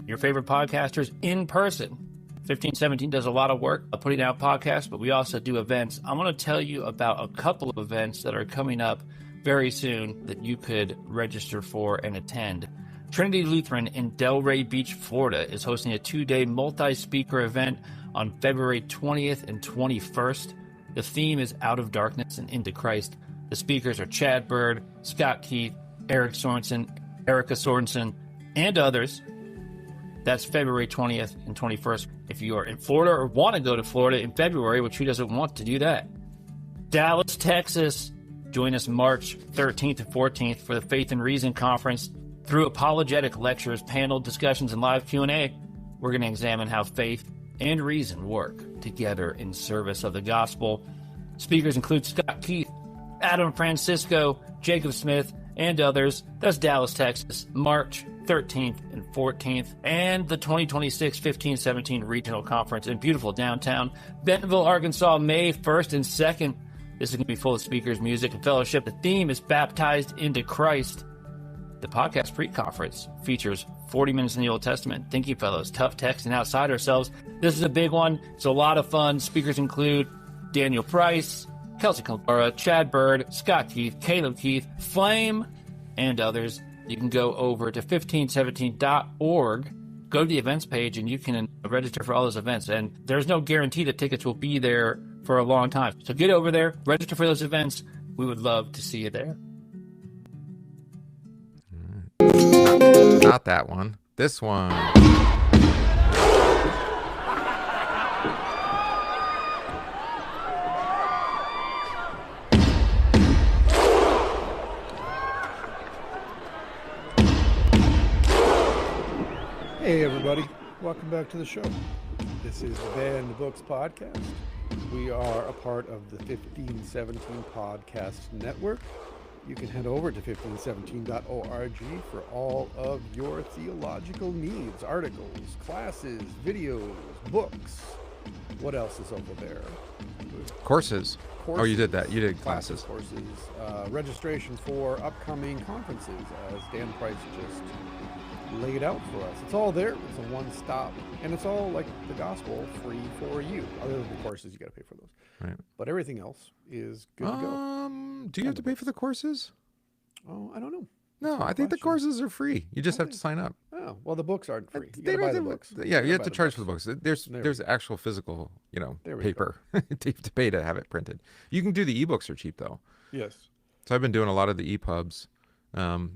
your favorite podcasters in person. 1517 does a lot of work putting out podcasts, but we also do events. I want to tell you about a couple of events that are coming up very soon that you could register for and attend. Trinity Lutheran in Delray Beach, Florida is hosting a 2-day multi-speaker event on February 20th and 21st. The theme is Out of Darkness and Into Christ. The speakers are Chad Bird, Scott Keith, Erica Sorensen, and others. That's February 20th and 21st. If you are in Florida or want to go to Florida in February, which who doesn't want to do that? Dallas, Texas. Join us March 13th and 14th for the Faith and Reason Conference. Through apologetic lectures, panel discussions, and live Q&A, we're going to examine how faith and reason work together in service of the gospel. Speakers include Scott Keith, Adam Francisco, Jacob Smith, and others. That's Dallas, Texas, March 13th and 14th, and the 2026 1517 Regional Conference in beautiful downtown Bentonville, Arkansas, May 1st and 2nd. This is going to be full of speakers, music, and fellowship. The theme is Baptized into Christ. The podcast pre-conference features 40 minutes in the Old Testament, Thinking Fellows, Tough Text, and Outside Ourselves. This is a big one. It's a lot of fun. Speakers include Daniel Price, Kelsey Kilgora, Chad Bird, Scott Keith, Caleb Keith, Flame, and others. You can go over to 1517.org, go to the events page, and you can register for all those events. And there's no guarantee that tickets will be there for a long time. So get over there, register for those events. We would love to see you there. Not that one. This one. Hey everybody, welcome back to the show. This is the Banned Books Podcast. We are a part of the 1517 Podcast Network. You can head over to 1517.org for all of your theological needs, articles, classes, videos, books. What else is over there? Courses. Oh, you did that. You did classes. Courses. Registration for upcoming conferences, as Dan Price just laid out for us. It's all there. It's a one-stop. And it's all like the gospel, free for you. Other than the courses, you got to pay for those. Right. But everything else is good to go. Do you have to pay for the courses? Oh, I don't know. No, I think the courses are free. You just have to sign up. Oh, well, the books aren't free. You They gotta buy the don't books. Yeah, you have to buy the charge books. for the books. There's actual physical, There we paper to pay to have it printed. You can do the ebooks are cheap though. Yes. So I've been doing a lot of the EPUBs,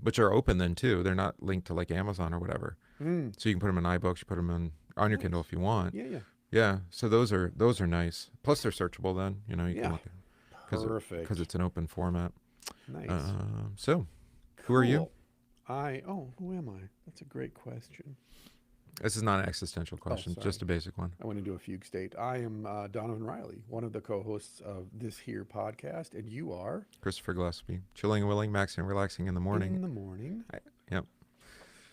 which are open then too. They're not linked to like Amazon or whatever. So you can put them in iBooks. You put them on your Kindle if you want. Yeah. Yeah. So those are nice. Plus they're searchable then. You can look at Perfect. because it's an open format. Nice. So, who are you? Who am I? That's a great question. This is not an existential question, sorry. just a basic one. I went into a fugue state. I am Donovan Riley, one of the co-hosts of this here podcast, and you are? Christopher Gillespie. Chilling and willing, maxing and relaxing in the morning. In the morning. Yep.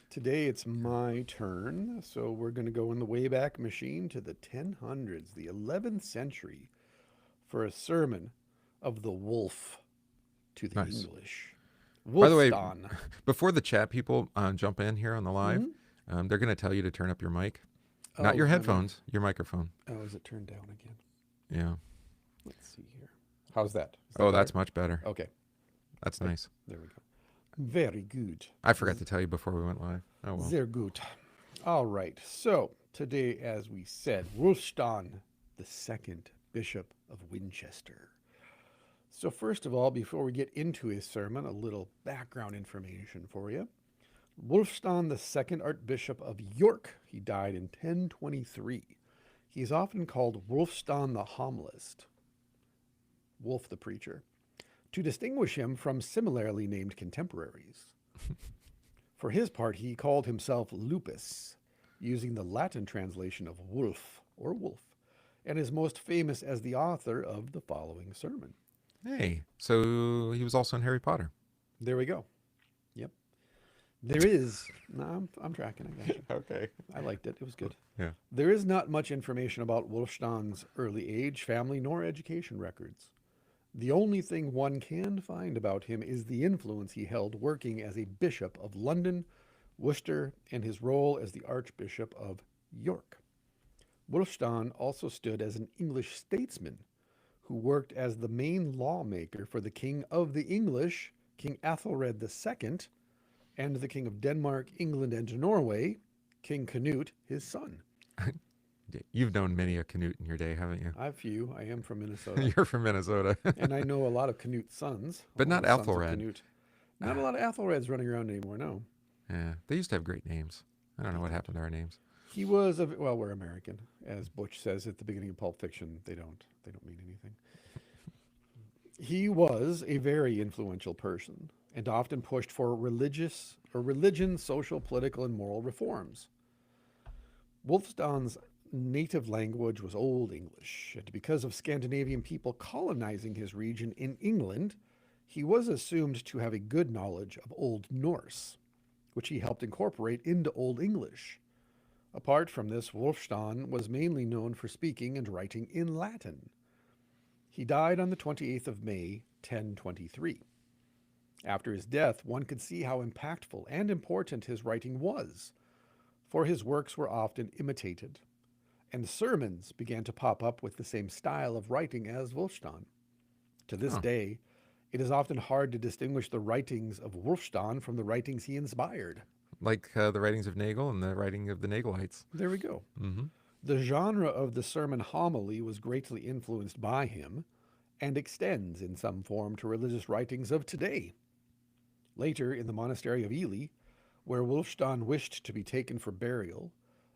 Today it's my turn, so we're going to go in the Wayback Machine to the 1000s, the 11th century, for a sermon of the wolf to the English. By the way, Wulfstan. before the chat people jump in here on the live, they're going to tell you to turn up your mic. Not your headphones, your microphone. Oh, is it turned down again? Yeah. Let's see here. How's that? That's much better. Okay. That's nice. There we go. Very good. I forgot to tell you before we went live. Oh, well. Sehr good. All right. So today, as we said, Wulfstan, the second Bishop of Winchester. So first of all, before we get into his sermon, a little background information for you. Wulfstan, the second Archbishop of York, he died in 1023. He's often called Wulfstan the Homilist, Wolf the Preacher, to distinguish him from similarly named contemporaries. For his part, he called himself Lupus, using the Latin translation of wolf or wolf, and is most famous as the author of the following sermon. Hey, so he was also in Harry Potter. There we go. Yep. There is... No, I'm tracking, I got you. Okay. I liked it. It was good. Yeah. There is not much information about Wulfstan's early age, family, nor education records. The only thing one can find about him is the influence he held working as a bishop of London, Worcester, and his role as the Archbishop of York. Wulfstan also stood as an English statesman who worked as the main lawmaker for the King of the English, King Athelred II, and the King of Denmark, England, and Norway, King Canute, his son. You've known many a Canute in your day, haven't you? I've few. I am from Minnesota. You're from Minnesota. And I know a lot of Canute's sons. But not Sons of Athelred. Canute. Not a lot of Athelreds running around anymore, no. Yeah, they used to have great names. I don't know what happened to our names. He was, well, we're American. As Butch says at the beginning of Pulp Fiction, they don't mean anything. He was a very influential person and often pushed for religion, social, political, and moral reforms. Wulfstan's native language was Old English, and because of Scandinavian people colonizing his region in England, he was assumed to have a good knowledge of Old Norse, which he helped incorporate into Old English. Apart from this, Wulfstan was mainly known for speaking and writing in Latin. He died on the 28th of May, 1023. After his death, one could see how impactful and important his writing was, for his works were often imitated, and sermons began to pop up with the same style of writing as Wulfstan. To this day, it is often hard to distinguish the writings of Wulfstan from the writings he inspired. Like the writings of Nagel and the writing of the Nagelites. There we go. Mm-hmm. The genre of the sermon homily was greatly influenced by him and extends in some form to religious writings of today. Later, in the monastery of Ely, where Wulfstan wished to be taken for burial,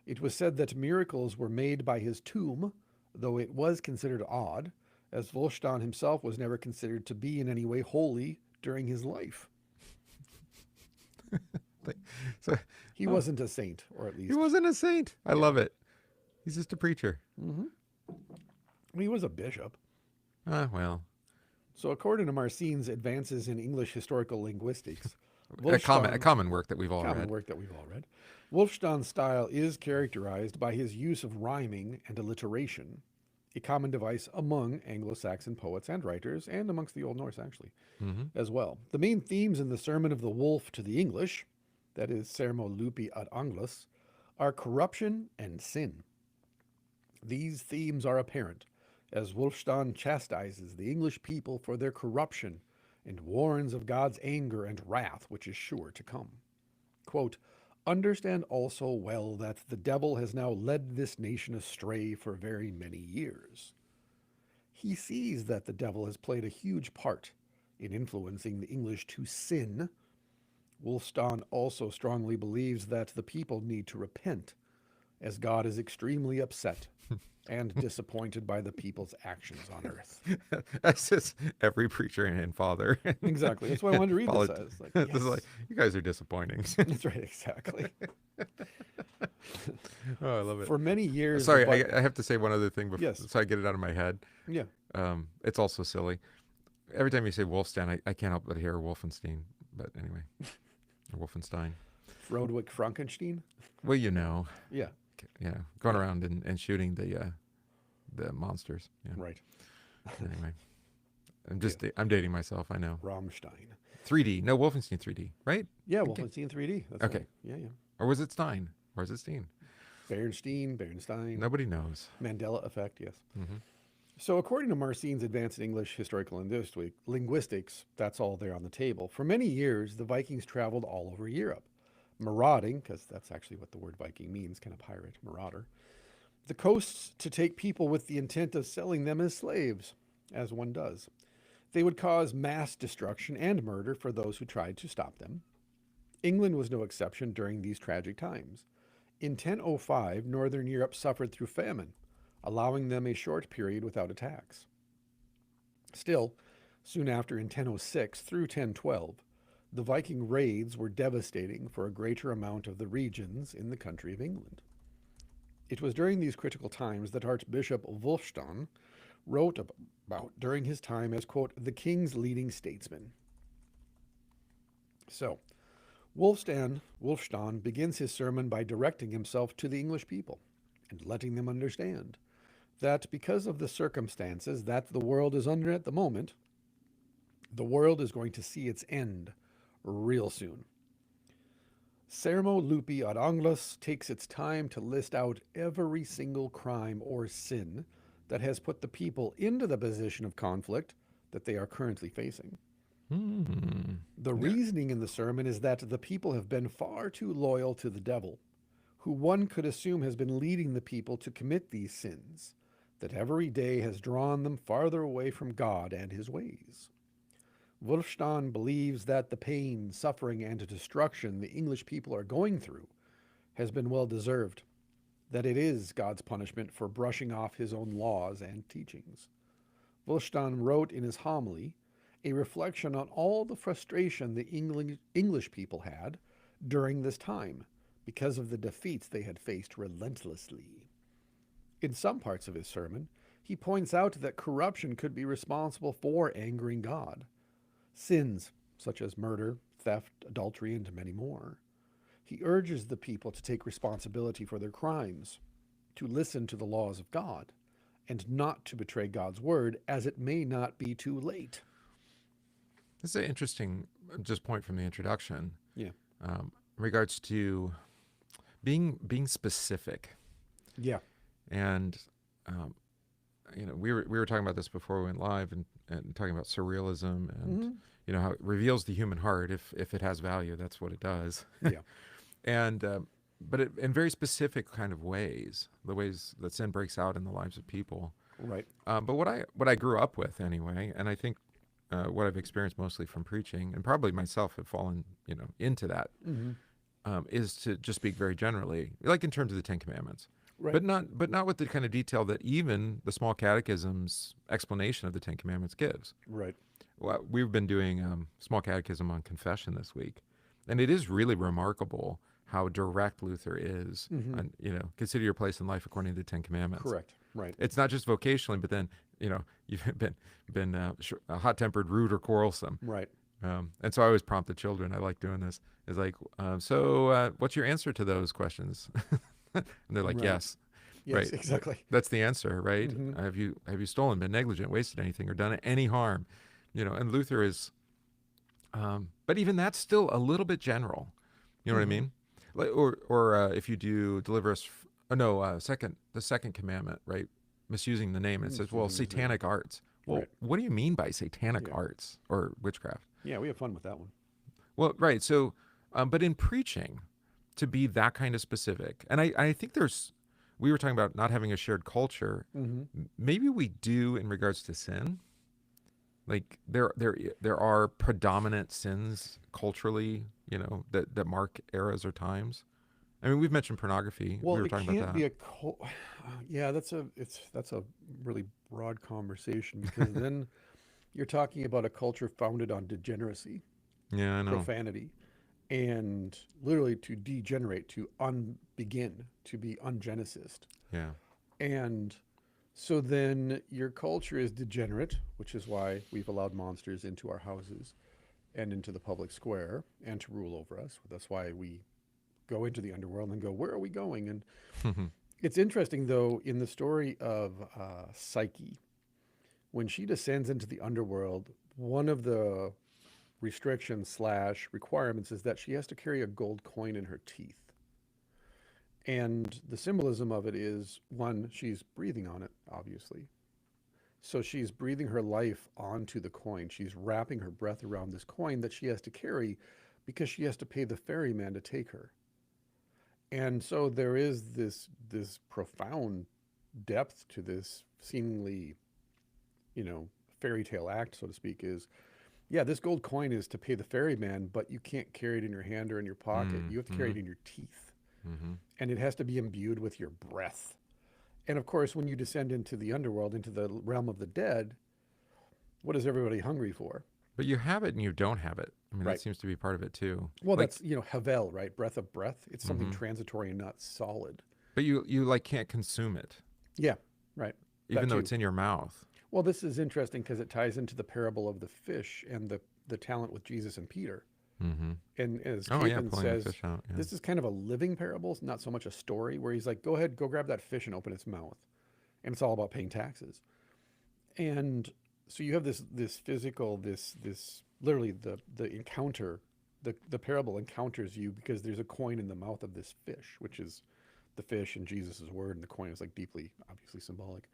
it was said that miracles were made by his tomb, though it was considered odd, as Wulfstan himself was never considered to be in any way holy during his life. So, he wasn't a saint, or at least... He wasn't a saint. I love it. He's just a preacher. Mm-hmm. He was a bishop. Well. So according to Marcine's Advances in English Historical Linguistics, A common work that we've all read. Wulfstan's style is characterized by his use of rhyming and alliteration, a common device among Anglo-Saxon poets and writers, and amongst the Old Norse, actually, as well. The main themes in the Sermon of the Wolf to the English, that is, Sermo Lupi ad Anglos, are corruption and sin. These themes are apparent as Wulfstan chastises the English people for their corruption and warns of God's anger and wrath, which is sure to come. Quote, "Understand also well that the devil has now led this nation astray for very many years. He sees that the devil has played a huge part in influencing the English to sin. Wulfstan also strongly believes that the people need to repent, as God is extremely upset and disappointed by the people's actions on earth." That's just every preacher and father. Exactly. That's why I wanted to read this as. This is like, you guys are disappointing. That's right, exactly. Oh, I love it. For many years... Sorry, I have to say one other thing before, Yes. so I get it out of my head. Yeah. It's also silly. Every time you say Wulfstan, I can't help but hear Wolfenstein. But anyway, or Wolfenstein. Frodwick Frankenstein? Well, you know. Yeah. Yeah, going around and shooting the monsters. Yeah. Right. Anyway, I'm dating myself. I know. Rammstein. 3D. No, Wolfenstein 3D, right? Yeah, Wolfenstein 3D. That's Okay. right. Yeah, yeah. Or was it Stein? Or is it Steen? Bernstein. Nobody knows. Mandela effect, yes. Mm-hmm. So according to Marcine's Advanced English Historical Linguistics, that's all there on the table. For many years, the Vikings traveled all over Europe, marauding, because that's actually what the word Viking means, kind of pirate, marauder, the coasts to take people with the intent of selling them as slaves, as one does. They would cause mass destruction and murder for those who tried to stop them. England was no exception during these tragic times. In 1005, Northern Europe suffered through famine, allowing them a short period without attacks. Still, soon after in 1006 through 1012, the Viking raids were devastating for a greater amount of the regions in the country of England. It was during these critical times that Archbishop Wulfstan wrote about during his time as, quote, the king's leading statesman. So, Wulfstan begins his sermon by directing himself to the English people and letting them understand that because of the circumstances that the world is under at the moment, the world is going to see its end real soon. Sermo Lupi ad Anglos takes its time to list out every single crime or sin that has put the people into the position of conflict that they are currently facing. The reasoning in the sermon is that the people have been far too loyal to the devil, who one could assume has been leading the people to commit these sins, that every day has drawn them farther away from God and his ways. Wulfstan believes that the pain, suffering, and destruction the English people are going through has been well deserved, that it is God's punishment for brushing off his own laws and teachings. Wulfstan wrote in his homily a reflection on all the frustration the English people had during this time because of the defeats they had faced relentlessly. In some parts of his sermon, he points out that corruption could be responsible for angering God. Sins such as murder, theft, adultery, and many more. He urges the people to take responsibility for their crimes, to listen to the laws of God, and not to betray God's word, as it may not be too late. This is an interesting just point from the introduction. Yeah. In regards to being specific. Yeah. And we were talking about this before we went live, and talking about surrealism and how it reveals the human heart. If it has value, that's what it does. Yeah. And but in very specific kind of ways, the ways that sin breaks out in the lives of people. Right. But what I grew up with anyway, and I think what I've experienced mostly from preaching, and probably myself have fallen into that, is to just speak very generally, like in terms of the Ten Commandments. Right. But not with the kind of detail that even the Small Catechism's explanation of the Ten Commandments gives. Right. Well, we've been doing Small Catechism on confession this week, and it is really remarkable how direct Luther is. On, consider your place in life according to the Ten Commandments. Correct. Right. It's not just vocationally, but then you've been hot-tempered, rude, or quarrelsome. Right. And so I always prompt the children. I like doing this. It's like, so what's your answer to those questions? And they're like, Right. Yes. Yes, Right. exactly. That's the answer, right? Have you stolen, been negligent, wasted anything, or done any harm? And Luther is, but even that's still a little bit general. You know what I mean? Like, or if you do deliver us, the second commandment, right? Misusing the name. It says, well, satanic arts. Well, Right. what do you mean by satanic arts or witchcraft? Yeah, we have fun with that one. Well, right. So, but in preaching, to be that kind of specific, and I think we were talking about not having a shared culture. Maybe we do in regards to sin. Like there are predominant sins culturally, that mark eras or times. I mean, we've mentioned pornography. Well, we were talking about that. Yeah, that's a really broad conversation, because then you're talking about a culture founded on degeneracy, Yeah, I know. profanity, and literally to degenerate, to unbegin, to be ungenesist. Yeah. And so then your culture is degenerate, which is why we've allowed monsters into our houses and into the public square and to rule over us. That's why we go into the underworld and go, where are we going? And it's interesting, though, in the story of Psyche, when she descends into the underworld, one of the restrictions / requirements is that she has to carry a gold coin in her teeth. And the symbolism of it is, one, she's breathing on it, obviously. So she's breathing her life onto the coin. She's wrapping her breath around this coin that she has to carry because she has to pay the ferryman to take her. And so there is this profound depth to this seemingly, fairy tale act, so to speak, is, yeah, this gold coin is to pay the ferryman, but you can't carry it in your hand or in your pocket. You have to carry it in your teeth. And it has to be imbued with your breath. And of course, when you descend into the underworld, into the realm of the dead, what is everybody hungry for? But you have it and you don't have it. I mean, Right. that seems to be part of it too. Well, Like, that's, Havel, right? Breath of breath. It's something transitory and not solid. but you like can't consume it, Yeah, right. even That though too. it's in your mouth. Well, this is interesting because it ties into the parable of the fish and the talent with Jesus and Peter. And as Oh yeah, Capon pulling the says, fish out. Yeah. this is kind of a living parable, not so much a story, where he's like, go ahead, go grab that fish and open its mouth. And it's all about paying taxes. And so you have this physical, this literally the encounter the parable encounters you because there's a coin in the mouth of this fish, which is the fish and Jesus' word, and the coin is like deeply, obviously symbolic.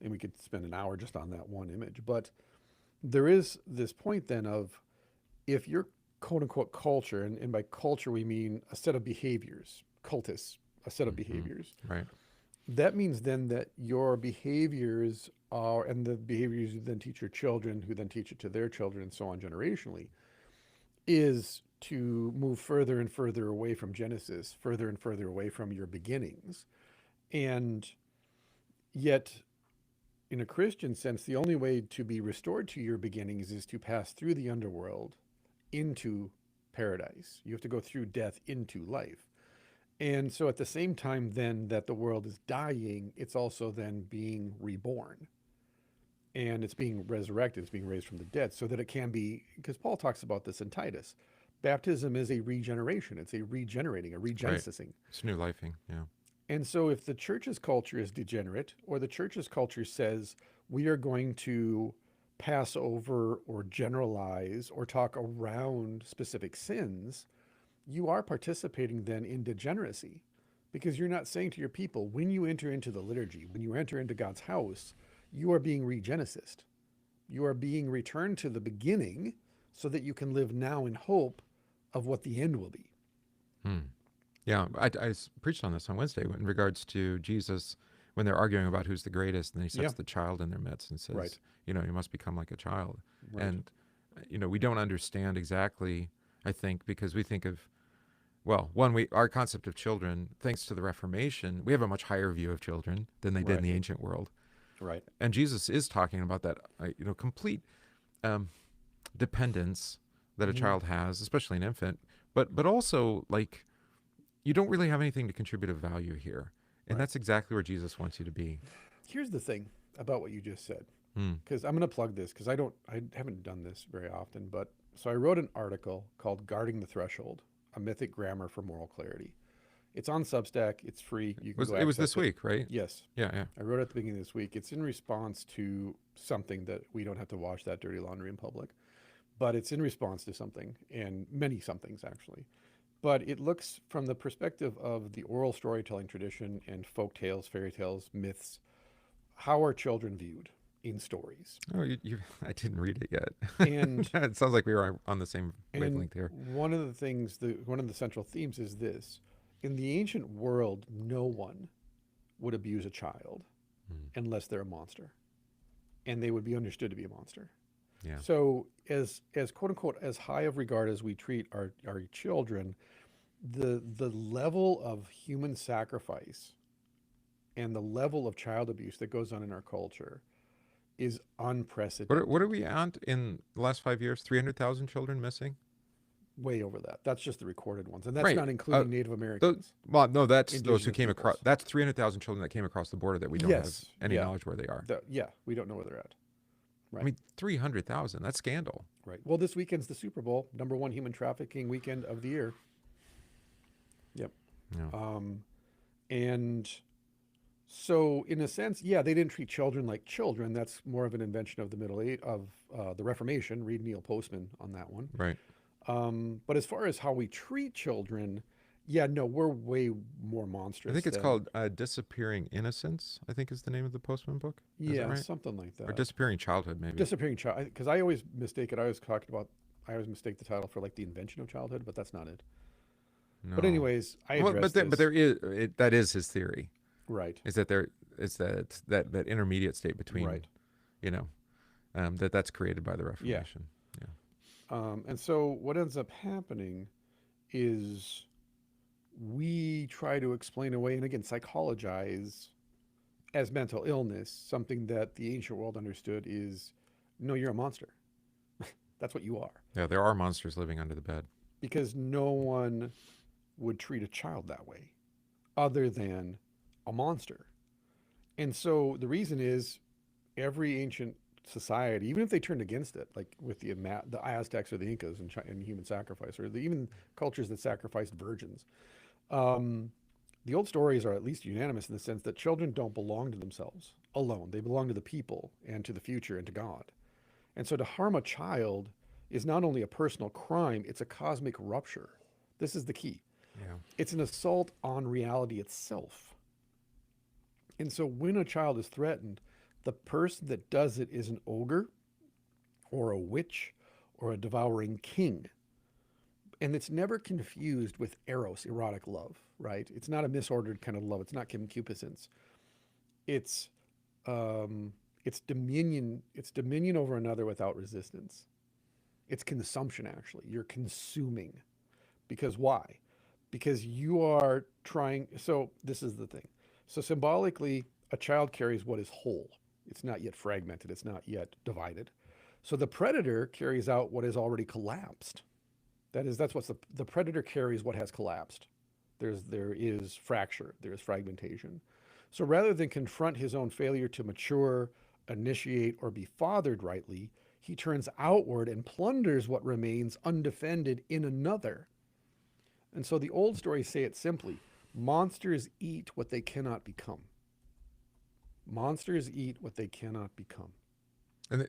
And we could spend an hour just on that one image. But there is this point then of, if your quote unquote culture, and by culture we mean a set of behaviors, cultus, a set of behaviors. Right. That means then that your behaviors are, and the behaviors you then teach your children, who then teach it to their children, and so on generationally, is to move further and further away from Genesis, further and further away from your beginnings. And yet, in a Christian sense, the only way to be restored to your beginnings is to pass through the underworld into paradise. You have to go through death into life. And so at the same time then that the world is dying, it's also then being reborn. And it's being resurrected, it's being raised from the dead, so that it can be, because Paul talks about this in Titus. Baptism is a regeneration. It's a regenerating, a regenesising. Right. It's new lifing, yeah. And so if the church's culture is degenerate, or the church's culture says we are going to pass over or generalize or talk around specific sins, you are participating then in degeneracy, because you're not saying to your people, when you enter into the liturgy, when you enter into God's house, you are being regenesised. You are being returned to the beginning so that you can live now in hope of what the end will be. Yeah, I preached on this on Wednesday in regards to Jesus when they're arguing about who's the greatest, and he sets the child in their midst and says, you know, you must become like a child. Right. And, you know, we don't understand exactly, I think, because we think of, well, one, our concept of children, thanks to the Reformation, we have a much higher view of children than they did in the ancient world. Right. And Jesus is talking about that, you know, complete dependence that a child has, especially an infant, but also, like, you don't really have anything to contribute of value here. And that's exactly where Jesus wants you to be. Here's the thing about what you just said, because I'm going to plug this, because I haven't done this very often, but so I wrote an article called Guarding the Threshold, a mythic grammar for moral clarity. It's on Substack. It's free. You can It was this week, right? Yes. Yeah. I wrote it at the beginning of this week. It's in response to something that we don't have to wash that dirty laundry in public, but it's in response to something, and many somethings actually. But it looks from the perspective of the oral storytelling tradition and folk tales, fairy tales, myths. How are children viewed in stories? Oh, I didn't read it yet. And it sounds like we were on the same wavelength here. One of the things, one of the central themes is this. In the ancient world, no one would abuse a child unless they're a monster. And they would be understood to be a monster. Yeah. So as quote unquote, as high of regard as we treat our children, the level of human sacrifice and the level of child abuse that goes on in our culture is unprecedented. What are we at in the last 5 years? 300,000 children missing? Way over that. That's just the recorded ones. And that's not including Native Americans. That's Indigenous those who came peoples. across. That's 300,000 children that came across the border that we don't have any knowledge where they are. We don't know where they're at. Right. I mean, 300,000. That's scandal. Right. Well, this weekend's the Super Bowl, #1 human trafficking weekend of the year. Yep. Yeah. And so, in a sense, they didn't treat children like children. That's more of an invention of the Middle Age, of the Reformation. Read Neil Postman on that one. Right. But as far as how we treat children, we're way more monstrous. I think it's called Disappearing Innocence, I think is the name of the Postman book. Is that right? Something like that. Or Disappearing Childhood, maybe. Disappearing Child, because I always mistake it. I always mistake the title for like the invention of childhood, but that's not it. No. But anyways, but there is that is his theory. Right. Is that there is that intermediate state between, you know, that's created by the Reformation. Yeah. And so what ends up happening is we try to explain away, and again, psychologize as mental illness, something that the ancient world understood is, no, you're a monster. That's what you are. Yeah, there are monsters living under the bed. Because no one would treat a child that way other than a monster. And so the reason is every ancient society, even if they turned against it, like with the Aztecs or the Incas and human sacrifice, or even cultures that sacrificed virgins, the old stories are at least unanimous in the sense that children don't belong to themselves alone. They belong to the people and to the future and to God. And so to harm a child is not only a personal crime, it's a cosmic rupture. This is the key. Yeah. It's an assault on reality itself. And so when a child is threatened, the person that does it is an ogre or a witch or a devouring king. And it's never confused with eros, erotic love, right? It's not a misordered kind of love. It's not concupiscence. It's dominion. It's dominion over another without resistance. It's consumption, actually. You're consuming. Because why? Because you are trying. So this is the thing. So symbolically, a child carries what is whole. It's not yet fragmented. It's not yet divided. So the predator carries out what is already collapsed. That's what the predator carries what has collapsed. There is fracture. There is fragmentation. So rather than confront his own failure to mature, initiate, or be fathered rightly, he turns outward and plunders what remains undefended in another. And so the old stories say it simply: monsters eat what they cannot become. Monsters eat what they cannot become. And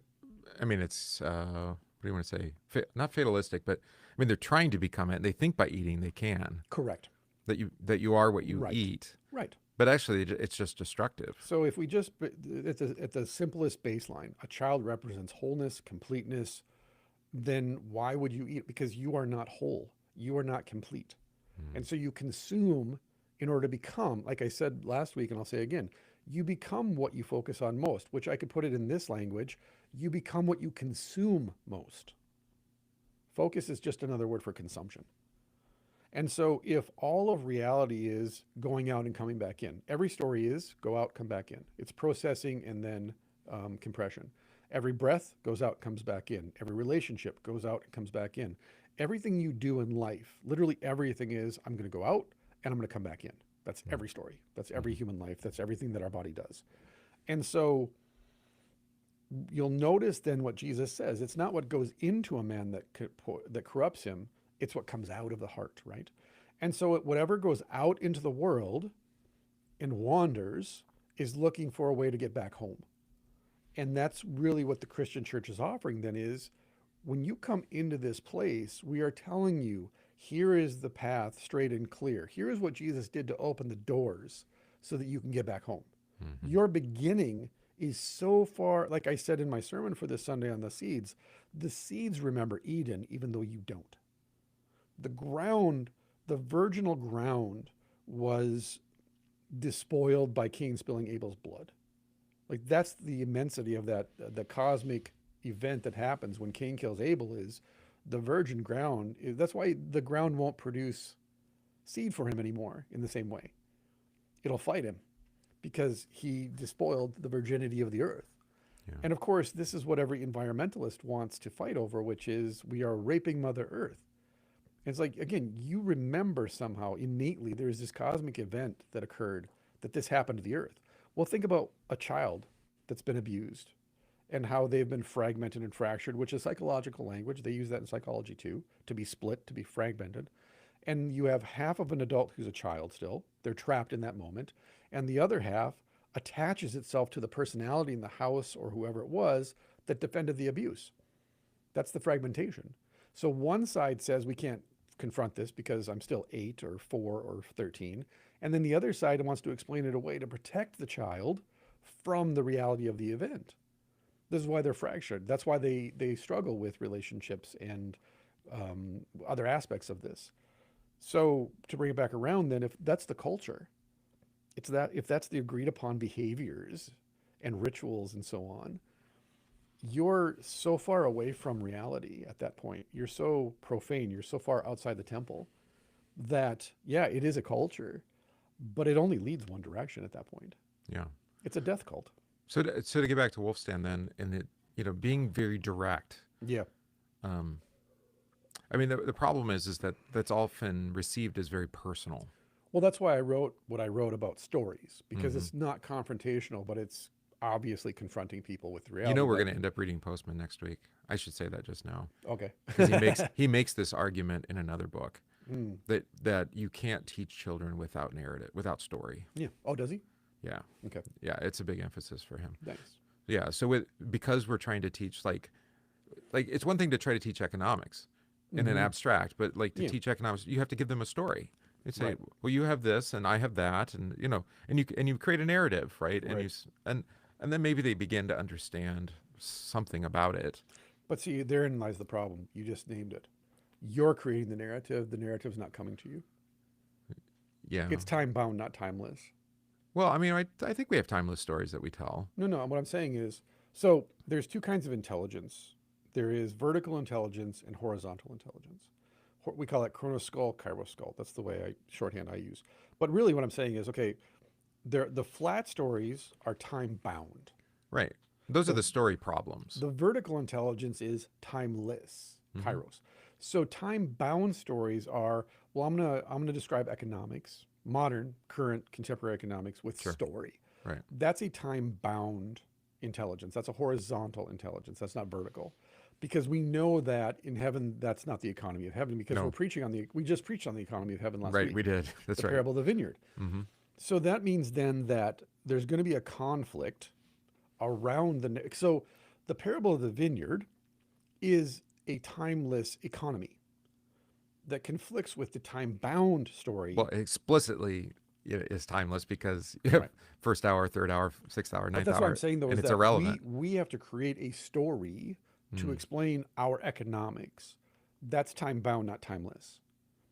it's what do you want to say? Not fatalistic, but I mean, they're trying to become it. And they think by eating they can. Correct. That you are what you eat. Right. But actually, it's just destructive. So if we just at the simplest baseline, a child represents wholeness, completeness. Then why would you eat? Because you are not whole. You are not complete. And so you consume in order to become, like I said last week, and I'll say again, you become what you focus on most, which I could put it in this language: you become what you consume most. Focus is just another word for consumption. And so if all of reality is going out and coming back in, every story is go out, come back in. It's processing and then compression. Every breath goes out, comes back in. Every relationship goes out and comes back in. Everything you do in life, literally everything is, I'm going to go out and I'm going to come back in. That's every story. That's every human life. That's everything that our body does. And so you'll notice then what Jesus says. It's not what goes into a man that corrupts him. It's what comes out of the heart, right? And so whatever goes out into the world and wanders is looking for a way to get back home. And that's really what the Christian church is offering then is, when you come into this place, we are telling you, here is the path straight and clear. Here is what Jesus did to open the doors so that you can get back home. Mm-hmm. Your beginning is so far, like I said in my sermon for this Sunday on the seeds remember Eden, even though you don't. The ground, the virginal ground, was despoiled by Cain spilling Abel's blood. Like, that's the immensity of that, the cosmic event that happens when Cain kills Abel is the virgin ground. That's why the ground won't produce seed for him anymore in the same way. It'll fight him because he despoiled the virginity of the earth. Yeah. And of course, this is what every environmentalist wants to fight over, which is we are raping Mother Earth. It's like, again, you remember somehow innately there's this cosmic event that occurred, that this happened to the earth. Well, think about a child that's been abused and how they've been fragmented and fractured, which is psychological language. They use that in psychology too, to be split, to be fragmented. And you have half of an adult who's a child still. They're trapped in that moment. And the other half attaches itself to the personality in the house or whoever it was that defended the abuse. That's the fragmentation. So one side says we can't confront this because I'm still 8 or 4 or 13. And then the other side wants to explain it away to protect the child from the reality of the event. This is why they're fractured. That's why they struggle with relationships and other aspects of this. So to bring it back around then, if that's the culture, it's that if that's the agreed upon behaviors and rituals and so on, you're so far away from reality at that point. You're so profane. You're so far outside the temple that, yeah, it is a culture, but it only leads one direction at that point. Yeah. It's a death cult. So to get back to Wulfstan then, and being very direct. Yeah. I mean, the problem is that that's often received as very personal. Well, that's why I wrote what I wrote about stories, because it's not confrontational, but it's obviously confronting people with reality. We're going to end up reading Postman next week. I should say that just now. Okay. Because he makes this argument in another book that you can't teach children without narrative, without story. Yeah. Oh, does he? Yeah. Okay. Yeah, it's a big emphasis for him. Nice. Yeah. So because we're trying to teach, like, like it's one thing to try to teach economics in an abstract, but like to Yeah. teach economics, you have to give them a story. You say, Right. well, you have this and I have that, and you create a narrative, right? And Right. and then maybe they begin to understand something about it. But see, therein lies the problem. You just named it. You're creating the narrative. The narrative's not coming to you. Yeah. It's time bound, not timeless. Well, I mean, I think we have timeless stories that we tell. No, no. What I'm saying is, so there's two kinds of intelligence. There is vertical intelligence and horizontal intelligence. We call it chronoskull, kairoskull. That's the way shorthand I use. But really, what I'm saying is, okay, the flat stories are time bound. Right. Those are the story problems. The vertical intelligence is timeless, kairos. So time bound stories are, well, I'm gonna describe economics, modern, current, contemporary economics with story. Right. That's a time bound intelligence. That's a horizontal intelligence. That's not vertical. Because we know that in heaven, that's not the economy of heaven, because we just preached on the economy of heaven last week. Right, we did. That's the right. parable of the vineyard. So that means then that there's going to be a conflict around so the parable of the vineyard is a timeless economy that conflicts with the time-bound story. Well, explicitly it is timeless because you have first hour, third hour, sixth hour, ninth But that's hour, what I'm saying, though, and is it's that irrelevant. we have to create a story to explain our economics. That's time-bound, not timeless.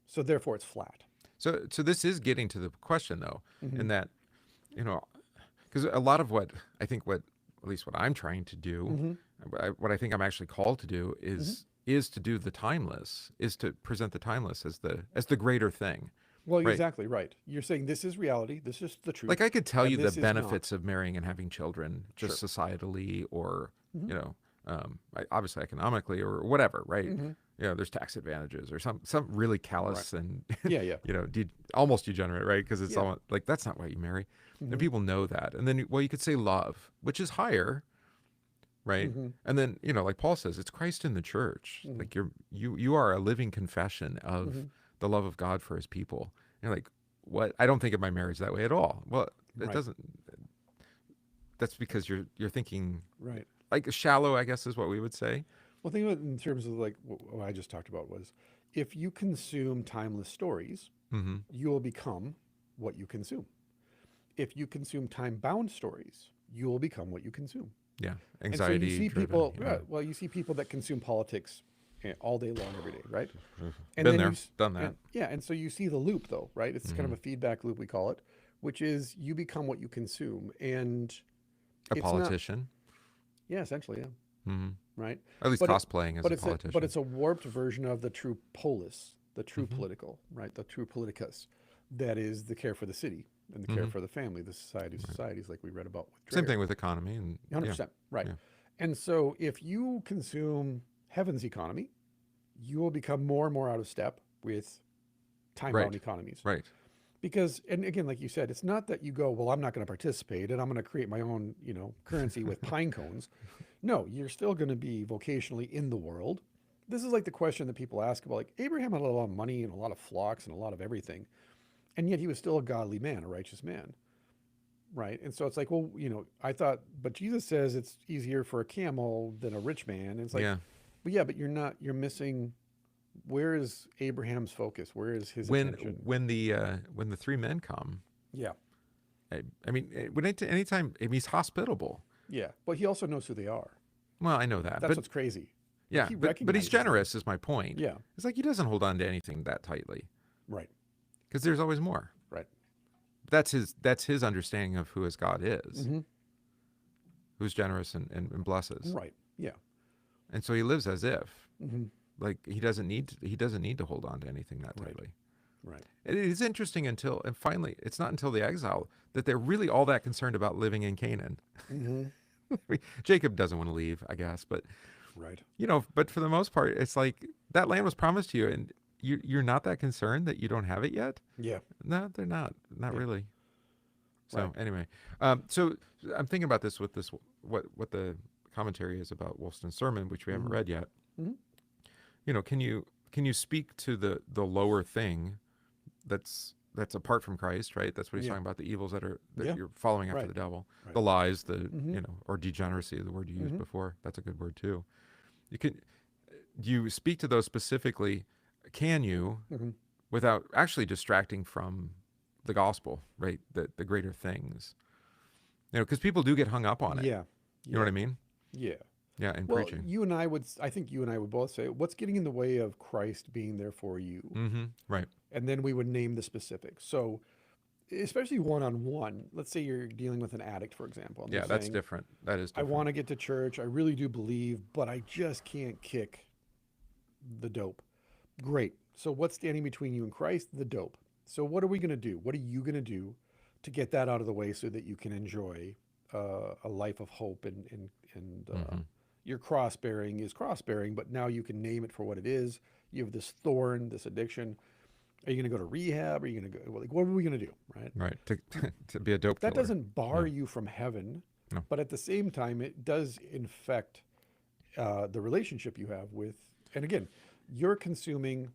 So therefore, it's flat. So this is getting to the question, though, in that, because a lot of what I think, at least what I'm trying to do, what I think I'm actually called to do is to do the timeless, is to present the timeless as the greater thing. Well, exactly right. You're saying this is reality. This is the truth. Like I could tell you this the is benefits of marrying and having children, just societally, or obviously economically, or whatever, right? There's tax advantages or some really callous and almost degenerate, right? Because it's all like that's not why you marry, and people know that. And then you could say love, which is higher, right? And then like Paul says, it's Christ in the church. Like you are a living confession of the love of God for His people. You're like, what? I don't think of my marriage that way at all. Well, it doesn't. That's because you're thinking like shallow, I guess is what we would say. Well, think about it in terms of like what I just talked about was, if you consume timeless stories, you will become what you consume. If you consume time-bound stories, you will become what you consume. Yeah, anxiety. And so you see driven, people. Well, you see people that consume politics all day long, every day, right? And Been then there, done that. And so you see the loop, though, right? It's kind of a feedback loop, we call it, which is you become what you consume, and a politician. Yeah, essentially, yeah. Right? At least cosplaying as a politician. But it's a warped version of the true polis, the true political, right? The true politicus. That is the care for the city and the care for the family, the society of societies, like we read about with Same thing with economy. And 100%, right. Yeah. And so if you consume heaven's economy, you will become more and more out of step with time-bound economies. Right. Because, and again, like you said, it's not that you go, well, I'm not going to participate and I'm going to create my own, currency with pine cones. No, you're still going to be vocationally in the world. This is like the question that people ask about, like, Abraham had a lot of money and a lot of flocks and a lot of everything, and yet he was still a godly man, a righteous man, right? And so it's like, well, I thought, but Jesus says it's easier for a camel than a rich man. And it's like, but you're missing. Where is Abraham's focus? Where is his attention? When the three men come? Yeah. I mean, anytime he's hospitable. Yeah, but he also knows who they are. Well, I know that. That's what's crazy. Yeah, but he's generous, is my point. Yeah. It's like he doesn't hold on to anything that tightly. Right. Because there's always more. Right. That's his understanding of who his God is. Who's generous and blesses. Right. Yeah. And so he lives as if. Like he doesn't need to hold on to anything that tightly. Right. It is interesting until it's not until the exile that they're really all that concerned about living in Canaan. Jacob doesn't want to leave, I guess, but but for the most part, it's like that land was promised to you, and you're not that concerned that you don't have it yet. Yeah. No, they're not really. So anyway, so I'm thinking about this with this what the commentary is about Wulfstan's sermon, which we haven't read yet. Can you speak to the lower thing that's apart from Christ, right? That's what he's talking about, the evils that you're following after the devil, the lies, or degeneracy, the word you used before. That's a good word too. you speak to those specifically, can you, Mm-hmm. without actually distracting from the gospel, right? The greater things. Because people do get hung up on it. Yeah. You know what I mean? Yeah. Yeah, in Well, preaching. I think you and I would both say, what's getting in the way of Christ being there for you? Mm-hmm. Right. And then we would name the specifics. So, especially one-on-one, let's say you're dealing with an addict, for example. And Yeah, they're that's saying, different. That is I different. want to get to church. I really do believe, but I just can't kick the dope. Great. So, what's standing between you and Christ? The dope. So, what are we going to do? What are you going to do to get that out of the way so that you can enjoy a life of hope and your cross bearing is cross bearing, but now you can name it for what it is. You have this thorn, this addiction. Are you going to go to rehab? Are you going to go, like, what are we going to do? Right. Right. To be a dope That killer. doesn't bar you from heaven, No. but at the same time, it does infect the relationship you have with, and again, you're consuming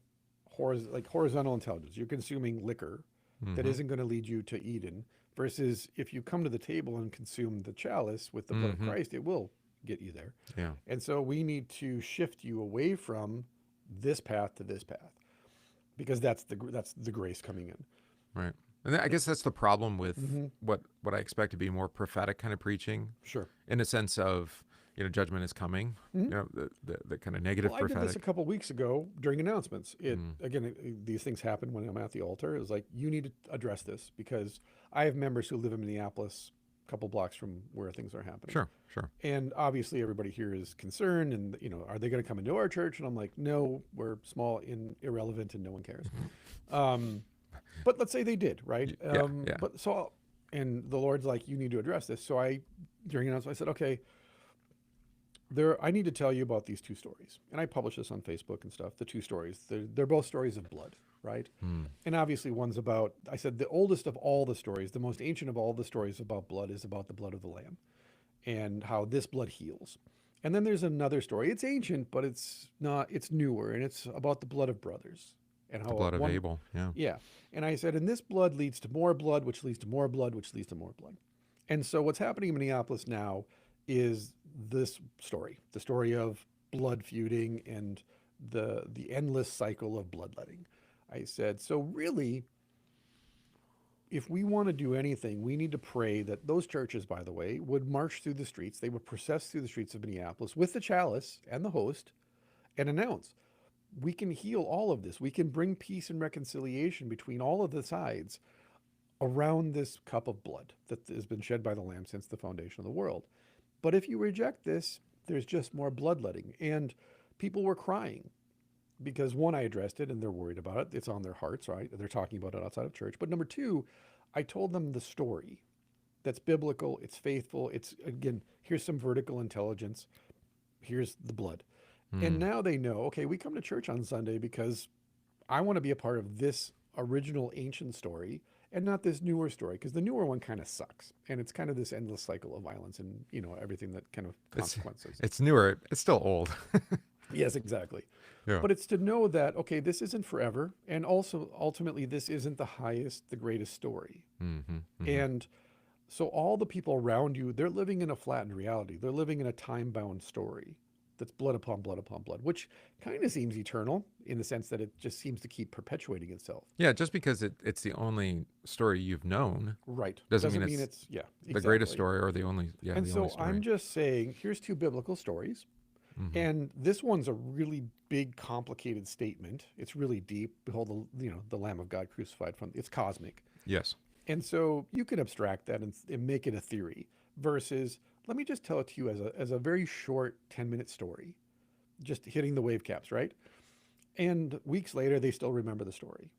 horizontal intelligence. You're consuming liquor that isn't going to lead you to Eden, versus if you come to the table and consume the chalice with the blood of Christ, it will get you there. Yeah. And so we need to shift you away from this path to this path, because that's the grace coming in. Right. And I guess that's the problem with what I expect to be more prophetic kind of preaching. Sure. In a sense of, judgment is coming. The kind of negative Well, I did prophetic. this a couple weeks ago during announcements. These things happen when I'm at the altar. It was like, you need to address this, because I have members who live in Minneapolis, a couple blocks from where things are happening. Sure. And obviously everybody here is concerned, and are they going to come into our church? And I'm like, no, we're small and irrelevant and no one cares. But let's say they did, right? Yeah. And the Lord's like, you need to address this. So during announcement, I said, okay, I need to tell you about these two stories. And I publish this on Facebook and stuff, the two stories. They're both stories of blood, right? And obviously one's about, I said, the oldest of all the stories, the most ancient of all the stories about blood is about the blood of the Lamb and how this blood heals. And then there's another story. It's ancient, but it's newer, and it's about the blood of brothers. And how The blood of Abel. Yeah. Yeah. And I said, and this blood leads to more blood, which leads to more blood, which leads to more blood. And so what's happening in Minneapolis now is this story, the story of blood feuding and the endless cycle of bloodletting. I said, so really, if we want to do anything, we need to pray that those churches, by the way, would march through the streets. They would process through the streets of Minneapolis with the chalice and the host and announce, we can heal all of this. We can bring peace and reconciliation between all of the sides around this cup of blood that has been shed by the Lamb since the foundation of the world. But if you reject this, there's just more bloodletting. And people were crying because, one, I addressed it and they're worried about it. It's on their hearts, right? They're talking about it outside of church. But number two, I told them the story that's biblical, it's faithful. It's, again, here's some vertical intelligence. Here's the blood. And now they know, okay, we come to church on Sunday because I want to be a part of this original ancient story and not this newer story, because the newer one kind of sucks. And it's kind of this endless cycle of violence and, everything that kind of consequences. It's newer. It's still old. Yes, exactly. Yeah. But it's to know that, okay, this isn't forever. And also, ultimately, this isn't the greatest story. And so all the people around you, they're living in a flattened reality. They're living in a time-bound story that's blood upon blood upon blood, which kind of seems eternal in the sense that it just seems to keep perpetuating itself. Yeah, just because it's the only story you've known, Right. doesn't mean it's the greatest story or the only. Yeah, and the so only story. I'm just saying, here's two biblical stories. And this one's a really big, complicated statement. It's really deep. Behold, the Lamb of God crucified it's cosmic. Yes. And so you can abstract that and make it a theory versus, let me just tell it to you as a very short 10-minute story, just hitting the wave caps, right? And weeks later, they still remember the story.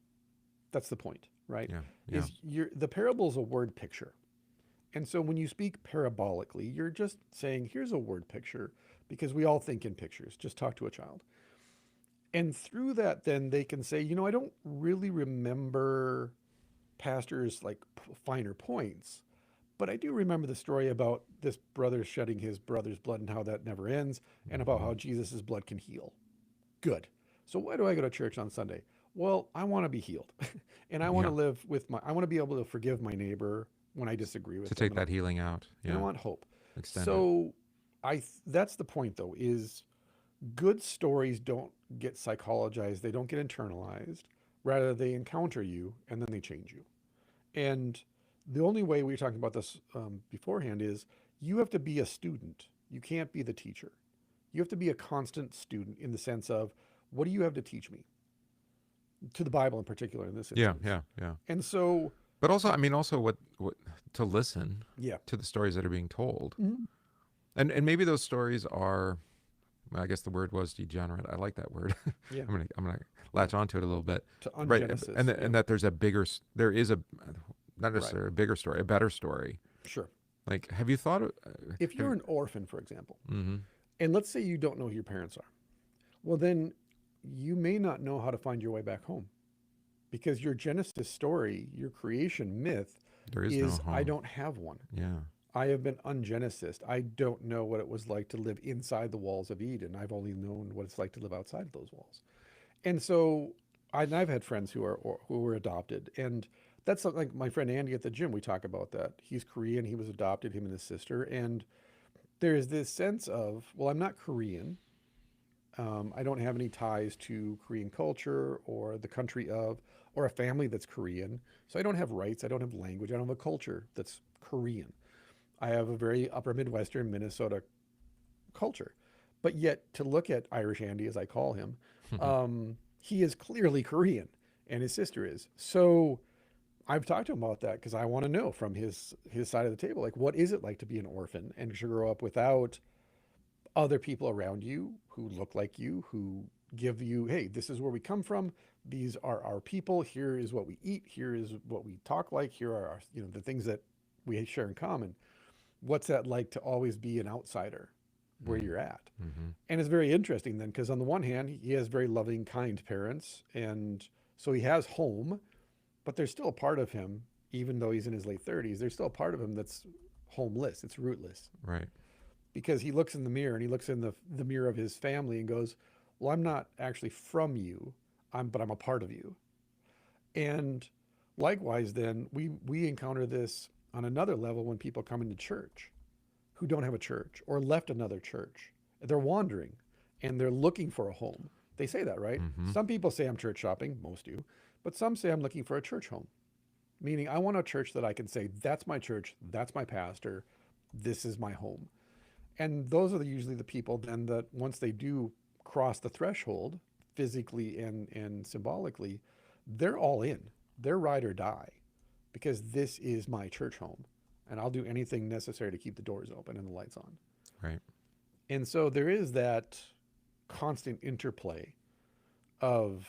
That's the point, right? Yeah. The parable is a word picture. And so when you speak parabolically, you're just saying, here's a word picture, because we all think in pictures. Just talk to a child. And through that, then they can say, I don't really remember pastor's finer points, but I do remember the story about this brother shedding his brother's blood and how that never ends, and about how Jesus' blood can heal. Good. So why do I go to church on Sunday? Well, I want to be healed. And I want to live I want to be able to forgive my neighbor when I disagree with To them. take that healing out. Yeah. And I want hope. Extend it. So that's the point, though, is Good stories don't get psychologized, they don't get internalized. Rather, they encounter you and then they change you. And the only way we were talking about this beforehand is you have to be a student. You can't be the teacher. You have to be a constant student in the sense of, what do you have to teach me? To the Bible in particular in this Yeah, instance. yeah. And so, But also, I mean, also what to listen yeah. to the stories that are being told, Mhm. and maybe those stories are, I guess the word was degenerate. I like that word. Yeah. I'm gonna latch onto it a little bit. To Right, ungenesis. and Yeah. and that there is a, not necessarily a bigger story, a better story. Sure. Like, have you thought of, If you're an orphan, for example, mm-hmm. and let's say you don't know who your parents are, well, then you may not know how to find your way back home because your Genesis story, your creation myth, There is is no home. I don't have one. Yeah. I have been ungenesised. I don't know what it was like to live inside the walls of Eden. I've only known what it's like to live outside of those walls. And so I've had friends who were adopted, and that's like my friend Andy at the gym. We talk about that. He's Korean. He was adopted, him and his sister, and there's this sense of, well, I'm not Korean. I don't have any ties to Korean culture or the country of, or a family that's Korean. So I don't have rights. I don't have language. I don't have a culture that's Korean. I have a very upper Midwestern Minnesota culture. But yet, to look at Irish Andy, as I call him, he is clearly Korean, and his sister is. So I've talked to him about that because I want to know from his side of the table, like, what is it like to be an orphan and to grow up without other people around you who look like you, who give you, hey, this is where we come from. These are our people. Here is what we eat. Here is what we talk like. Here are our, the things that we share in common. What's that like to always be an outsider where you're at? Mm-hmm. And it's very interesting then, because on the one hand, he has very loving, kind parents. And so he has home, but there's still a part of him, even though he's in his late 30s, there's still a part of him that's homeless. It's rootless. Right. Because he looks in the mirror and he looks in the mirror of his family and goes, well, I'm not actually from you, but I'm a part of you. And likewise, then we encounter this on another level when people come into church who don't have a church or left another church. They're wandering and they're looking for a home. They say that, right? Mm-hmm. Some people say I'm church shopping, most do, but some say I'm looking for a church home, meaning I want a church that I can say, that's my church, that's my pastor, this is my home. And those are usually the people then that once they do cross the threshold, physically and symbolically, they're all in. They're ride or die because this is my church home. And I'll do anything necessary to keep the doors open and the lights on. Right. And so there is that constant interplay of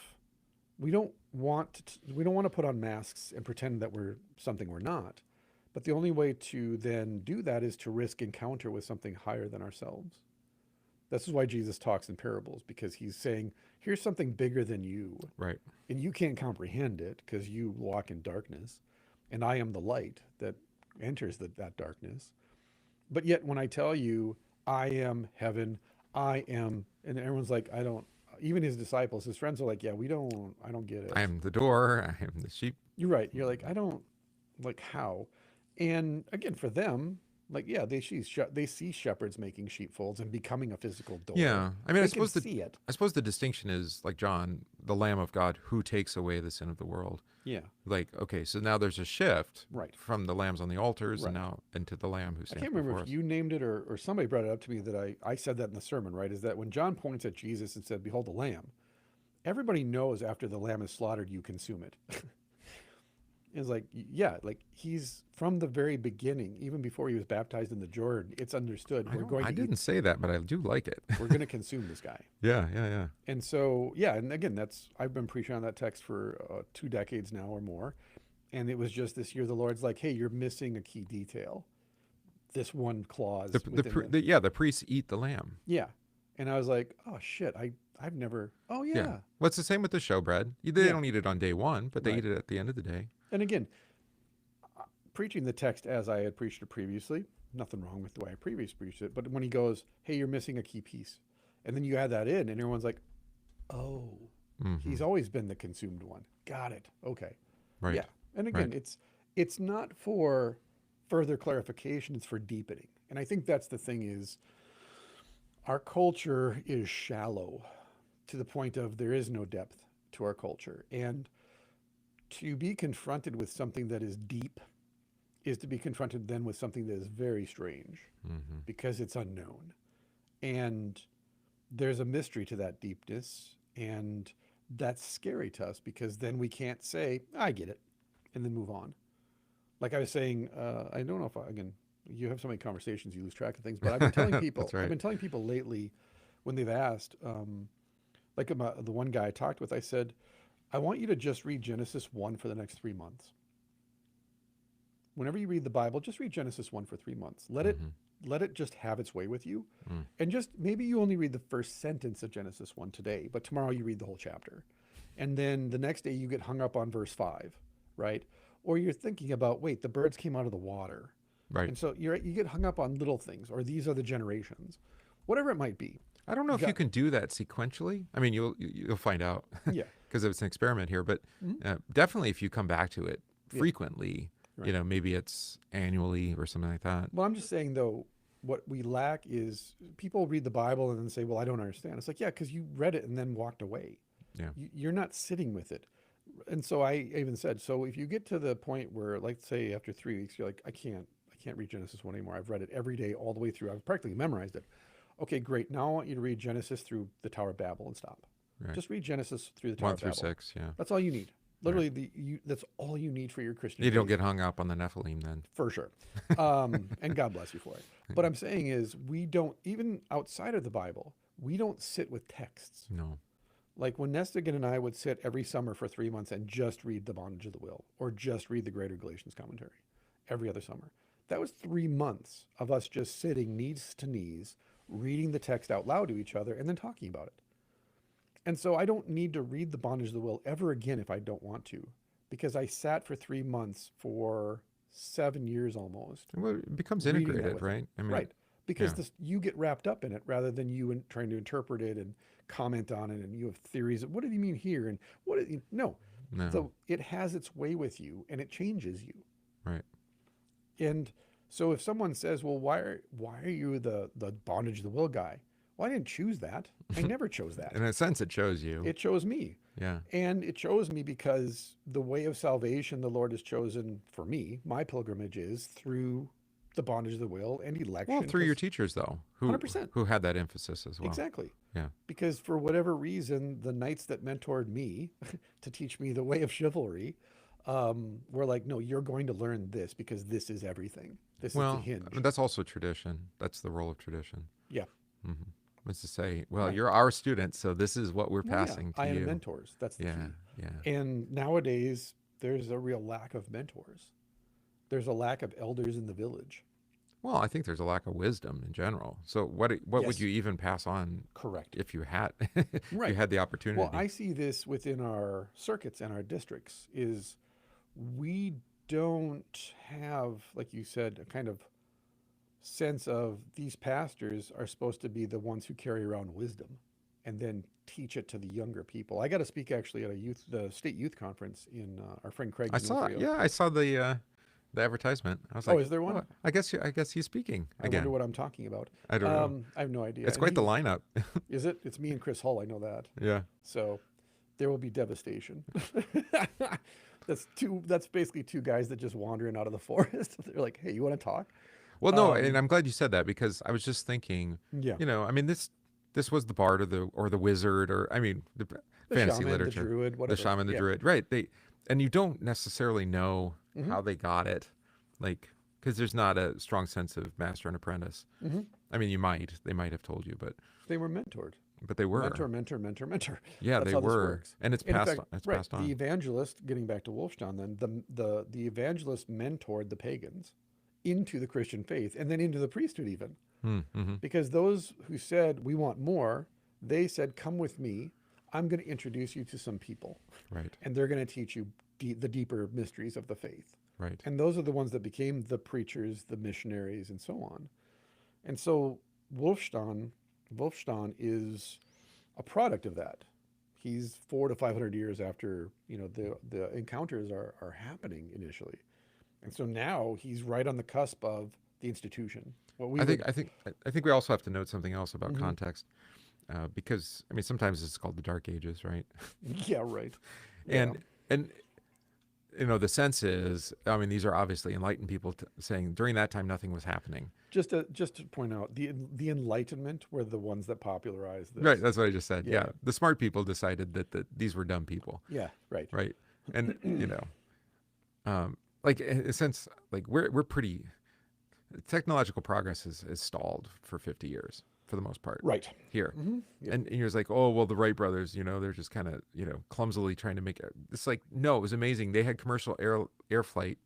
we don't want to put on masks and pretend that we're something we're not. But the only way to then do that is to risk encounter with something higher than ourselves. This is why Jesus talks in parables, because he's saying, here's something bigger than you. Right. And you can't comprehend it because you walk in darkness. And I am the light that enters that darkness. But yet when I tell you, I am heaven, I am, and everyone's like, I don't, even his disciples, his friends are like, yeah, I don't get it. I am the door. I am the sheep. You're right. You're like, I don't, like, how? And again, for them, like, yeah, they see shepherds making sheepfolds and becoming a physical door. Yeah, I mean, I suppose the distinction is like John, the Lamb of God, who takes away the sin of the world. Yeah. Like, okay, so now there's a shift from the lambs on the altars and now into the Lamb who stands. I can't remember before if us. you named it or somebody brought it up to me that I said that in the sermon, right? Is that when John points at Jesus and said, "Behold the Lamb," everybody knows after the lamb is slaughtered, you consume it. It's like, yeah, like he's from the very beginning, even before he was baptized in the Jordan, it's understood I didn't say that, but I do like it. We're going to consume this guy. Yeah. And so, yeah, and again, I've been preaching on that text for 2 decades now or more. And it was just this year, the Lord's like, hey, you're missing a key detail. This one clause. The priests eat the lamb. Yeah. And I was like, oh, shit, I've never, oh, yeah. Well, it's the same with the showbread. They don't eat it on day one, but they eat it at the end of the day. And again, preaching the text as I had preached it previously, nothing wrong with the way I previously preached it. But when he goes, hey, you're missing a key piece. And then you add that in and everyone's like, oh, he's always been the consumed one. Got it. Okay. Right. Yeah. And again, it's not for further clarification. It's for deepening. And I think that's the thing is Our culture is shallow to the point of there is no depth to our culture. And to be confronted with something that is deep is to be confronted then with something that is very strange because it's unknown. And there's a mystery to that deepness. And that's scary to us because then we can't say, I get it, and then move on. Like I was saying, I don't know if again, you have so many conversations, you lose track of things, but I've been telling people, That's right. I've been telling people lately when they've asked, like about the one guy I talked with, I said, I want you to just read Genesis 1 for the next 3 months. Whenever you read the Bible, just read Genesis 1 for 3 months. Let it just have its way with you. And just maybe you only read the first sentence of Genesis 1 today, but tomorrow you read the whole chapter. And then the next day you get hung up on verse 5, right? Or you're thinking about, wait, the birds came out of the water. Right. And so you get hung up on little things, or these are the generations, whatever it might be. I don't know if you can do that sequentially. I mean, you'll find out. Yeah. Because it's an experiment here, but definitely if you come back to it frequently, Right. you know, maybe it's annually or something like that. Well, I'm just saying though, what we lack is people read the Bible and then say, well, I don't understand. It's like, yeah, because you read it and then walked away. Yeah. You're not sitting with it. And so I even said, so if you get to the point where, like, say after 3 weeks, you're like, I can't read Genesis 1 anymore. I've read it every day all the way through. I've practically memorized it. Okay, great. Now I want you to read Genesis through the Tower of Babel and stop. Right. Just read Genesis through the Tower 1 of through Babel. 6, yeah. That's all you need. Literally, that's all you need for your Christian You don't faith. get hung up on the Nephilim then. For sure. And God bless you for it. But I'm saying is we don't, even outside of the Bible, we don't sit with texts. No. Like when Nestigan and I would sit every summer for 3 months and just read The Bondage of the Will or just read the Greater Galatians Commentary every other summer. That was 3 months of us just sitting knees to knees, reading the text out loud to each other and then talking about it. And so I don't need to read The Bondage of the Will ever again if I don't want to, because I sat for 3 months for 7 years almost. Well, it becomes reading that integrated, with right? I mean, right. Because you get wrapped up in it rather than you trying to interpret it and comment on it, and you have theories of what do you mean here and what do you, no. So it has its way with you and it changes you. Right. And so if someone says, well, why are you the Bondage of the Will guy? Well, I didn't choose that. I never chose that. In a sense, it shows you. It chose me. Yeah. And it chose me because the way of salvation the Lord has chosen for me, my pilgrimage is through the bondage of the will and election. Well, through your teachers, though, who 100%. Who had that emphasis as well. Exactly. Yeah. Because for whatever reason, the knights that mentored me to teach me the way of chivalry were like, no, you're going to learn this because this is everything. This is the hinge. I mean, that's also tradition. That's the role of tradition. Yeah. Mm-hmm. Was to say, well, you're our students, so this is what we're passing to I you. am mentors. That's the key. Yeah. And nowadays, there's a real lack of mentors. There's a lack of elders in the village. Well, I think there's a lack of wisdom in general. So what would you even pass on? Correct. If you had, Right. you had the opportunity. Well, I see this within our circuits and our districts is we don't have, like you said, a kind of sense of these pastors are supposed to be the ones who carry around wisdom and then teach it to the younger people. I got to speak actually at the state youth conference in our friend Craig. I saw the advertisement. I was Oh, like, is there one? oh, I guess he's speaking I again. wonder what I'm talking about. I don't know. I have no idea. It's And quite the lineup. Is it? It's me and Chris Hull. I know that. Yeah. So there will be devastation. That's basically two guys that just wandering out of the forest. They're like, hey, you want to talk? Well, no, and I'm glad you said that because I was just thinking, Yeah. you know, I mean, this was the bard or the wizard or I mean, the fantasy shaman, literature, the druid, whatever. the shaman, the druid, right? And you don't necessarily know how they got it, like because there's not a strong sense of master and apprentice. Mm-hmm. I mean, they might have told you, but They were mentored. they were Mentor. Yeah, That's they how this were, works. and it's In passed. fact, on. It's right, passed on. The evangelist, getting back to Wulfstan, then the evangelist mentored the pagans into the Christian faith and then into the priesthood even, because those who said we want more, they said, "Come with me. I'm going to introduce you to some people, Right. and they're going to teach you the deeper mysteries of the faith." Right. And those are the ones that became the preachers, the missionaries, and so on. And so Wulfstan is a product of that. He's 400 to 500 years after, you know, the encounters are happening initially. And so now he's right on the cusp of the institution. What we I think we also have to note something else about Mhm. context, because I mean sometimes it's called the Dark Ages, right? Yeah, right. Yeah. And you know the sense is, I mean, these are obviously enlightened people saying during that time nothing was happening. Just to point out, the Enlightenment were the ones that popularized Right, this. that's what I just said. Yeah, Yeah, the smart people decided that these were dumb people, yeah, right. right? And you know, like in a sense, like we're pretty technological progress is stalled for 50 years for the most part Right. here. Yep. And you're just like, oh, well, the Wright brothers, you know, they're just kind of, you know, clumsily trying to make it. It's like, no, it was amazing. They had commercial air flight,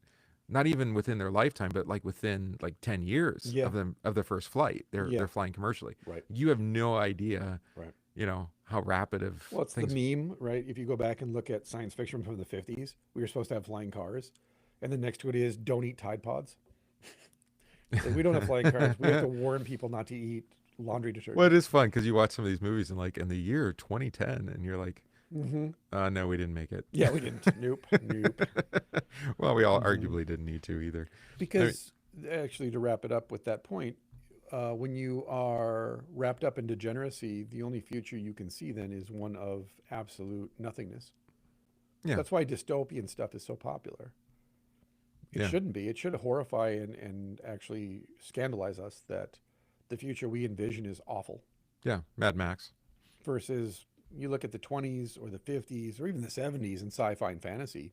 not even within their lifetime, but like within like 10 years Yeah. of their first flight. Yeah. They're flying commercially. Right. You have no idea, Right. you know, how rapid of Well, it's things. the meme, right? If you go back and look at science fiction from the 50s, we were supposed to have flying cars. And then next to it is don't eat Tide Pods. Like, we don't have flying cars. We have to warn people not to eat laundry detergent. Well, it is fun because you watch some of these movies and like in the year 2010 and you're like, Mm-hmm. no, we didn't make it. Yeah, we didn't. Nope. Nope. Well, we all arguably didn't need to either. Because actually, to wrap it up with that point, when you are wrapped up in degeneracy, the only future you can see then is one of absolute nothingness. Yeah. That's why dystopian stuff is so popular. It Yeah. shouldn't be. It should horrify and actually scandalize us that the future we envision is awful. Yeah, Mad Max. Versus you look at the 20s or the 50s or even the 70s in sci-fi and fantasy,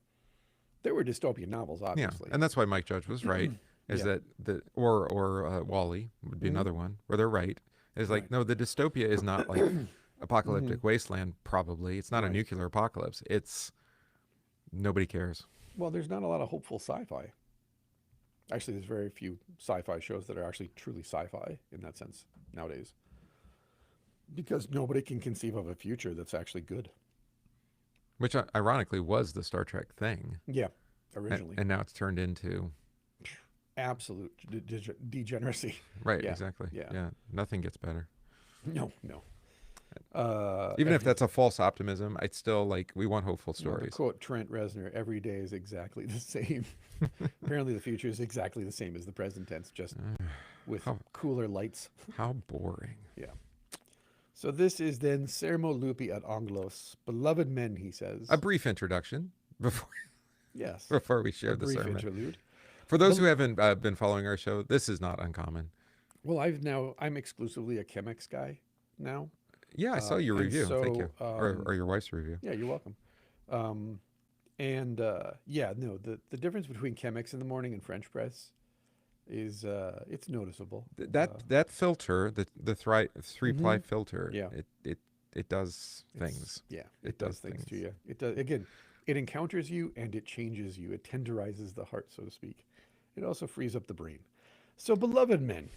there were dystopian novels, Yeah, obviously. and that's why Mike Judge was right. Is Yeah. that or Wally would be another one where they're right. Is like Right. no, the dystopia is not like apocalyptic wasteland. Probably it's not a Right. nuclear apocalypse. It's nobody cares. Well, there's not a lot of hopeful sci-fi. Actually, there's very few sci-fi shows that are actually truly sci-fi in that sense nowadays. Because nobody can conceive of a future that's actually good. Which ironically was the Star Trek thing, Yeah, originally. and now it's turned into Absolute degeneracy. right. Yeah, Exactly. yeah. Yeah. Nothing gets better. No. Even if that's a false optimism, I'd still like we want hopeful Well, to stories. quote Trent Reznor, every day is exactly the same. Apparently the future is exactly the same as the present tense, just with cooler lights. How boring. Yeah. So this is then Sermo Lupi at Anglos. Beloved men, he says. A brief introduction before Yes. before we share A the brief sermon. interlude. For those who haven't been following our show, this is not uncommon. Well, I'm exclusively a Chemex guy now. Yeah, I saw your and review. Thank so, you. Or your wife's review. Yeah, you're welcome. The difference between Chemex in the morning and French press is it's noticeable. That filter, the three-ply filter, Yeah. it does things. Yeah, It does does things to things. you. It does again. It encounters you and it changes you. It tenderizes the heart, so to speak. It also frees up the brain. So, beloved men,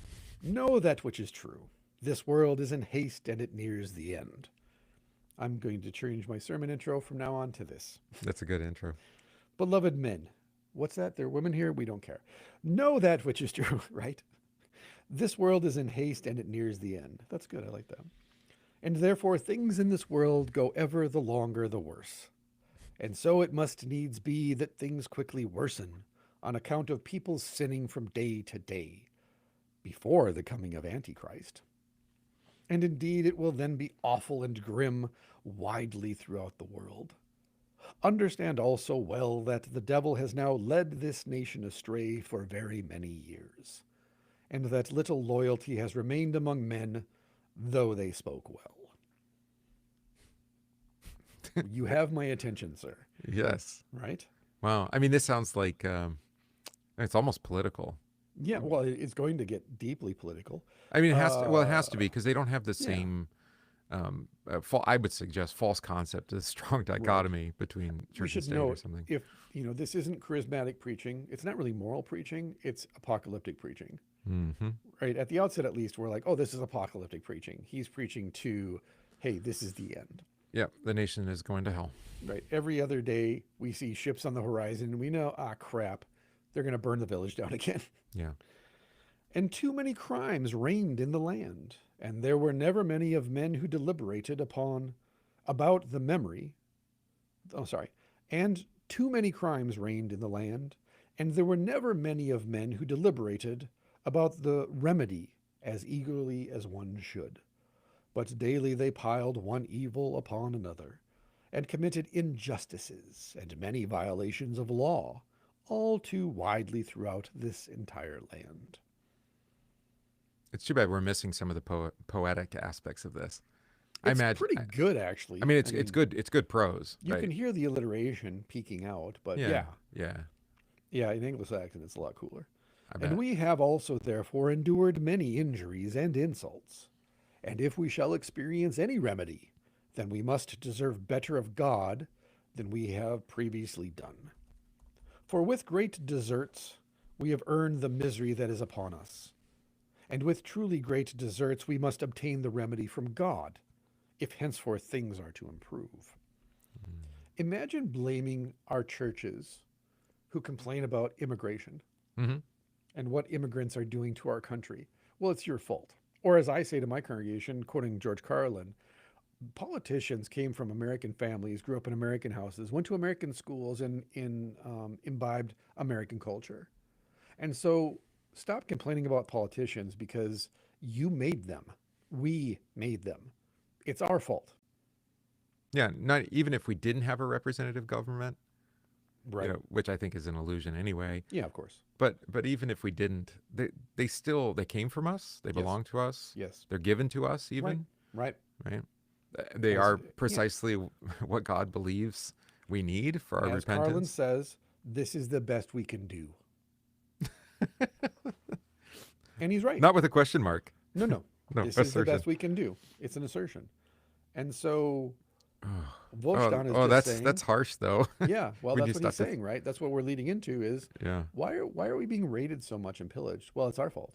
know that which is true. This world is in haste and it nears the end. I'm going to change my sermon intro from now on to this. That's a good intro. Beloved men, what's that? There are women here? We don't care. Know that which is true, right? This world is in haste and it nears the end. That's good. I like that. And therefore things in this world go ever the longer the worse. And so it must needs be that things quickly worsen on account of people sinning from day to day before the coming of Antichrist. And indeed it will then be awful and grim widely throughout the world. Understand also well that the devil has now led this nation astray for very many years, and that little loyalty has remained among men, though they spoke well. You have my attention, sir. Yes. Right? Wow. I mean, this sounds like it's almost political. Yeah, well, it's going to get deeply political. I mean, it has to. Well, it has to be because they don't have the yeah. same. I would suggest false concept, a strong dichotomy between We church and should state or note, something. if, this isn't charismatic preaching, it's not really moral preaching, it's apocalyptic preaching. Mm-hmm. Right? At the outset, at least, we're like, oh, this is apocalyptic preaching. He's preaching to, hey, this is the end. Yeah, the nation is going to hell. Right? Every other day, we see ships on the horizon, and we know, crap, they're going to burn the village down again. Yeah. And too many crimes reigned in the land, and there were never many of men who deliberated about the memory. And too many crimes reigned in the land, and there were never many of men who deliberated about the remedy as eagerly as one should. But daily they piled one evil upon another, and committed injustices and many violations of law, all too widely throughout this entire land. It's too bad we're missing some of the poetic aspects of this. It's pretty good, actually. I mean, it's good. It's good prose. You right? can hear the alliteration peeking out, but Yeah. yeah, in Anglo-Saxon it's a lot cooler. I bet. And we have also therefore endured many injuries and insults. And if we shall experience any remedy, then we must deserve better of God than we have previously done. For with great deserts we have earned the misery that is upon us. And with truly great deserts we must obtain the remedy from God, if henceforth things are to improve. Imagine blaming our churches who complain about immigration and what immigrants are doing to our country. Well, it's your fault. Or as I say to my congregation, quoting George Carlin, politicians came from American families, grew up in American houses, went to American schools, and imbibed American culture. And so stop complaining about politicians because you made them. We made them. It's our fault. Yeah, not even if we didn't have a representative government, Right. Which I think is an illusion anyway. Yeah, of course. But even if we didn't, they still came from us. They belong to us. Yes. They're given to us even. Right. Right. They are precisely what God believes we need for our As Carlin repentance. says, this is the best we can do. And he's right. Not with a question mark. No. No, This is the assertion. best we can do. It's an assertion. And so Wulfstan is just saying, that's harsh though. yeah, well, when that's you what he's stop to- saying, right? That's what we're leading into is Yeah. why are we being raided so much and pillaged? Well, it's our fault.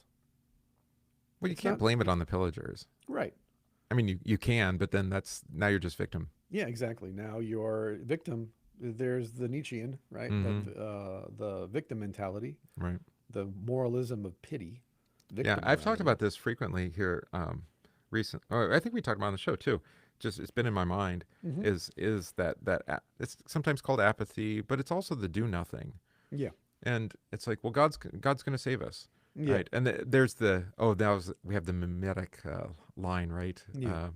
Well, you It's can't not- blame it on the pillagers. Right. I mean, you can, but then now you're just victim. Yeah, exactly. Now you're victim. There's the Nietzschean, right? The victim mentality, Right. the moralism of pity. Yeah, I've talked about this frequently here. I think we talked about it on the show too. Just it's been in my mind. Is that it's sometimes called apathy, but it's also the do nothing. Yeah. And it's like, well, God's going to save us, Yeah. right? And we have the mimetic line, right? Yeah.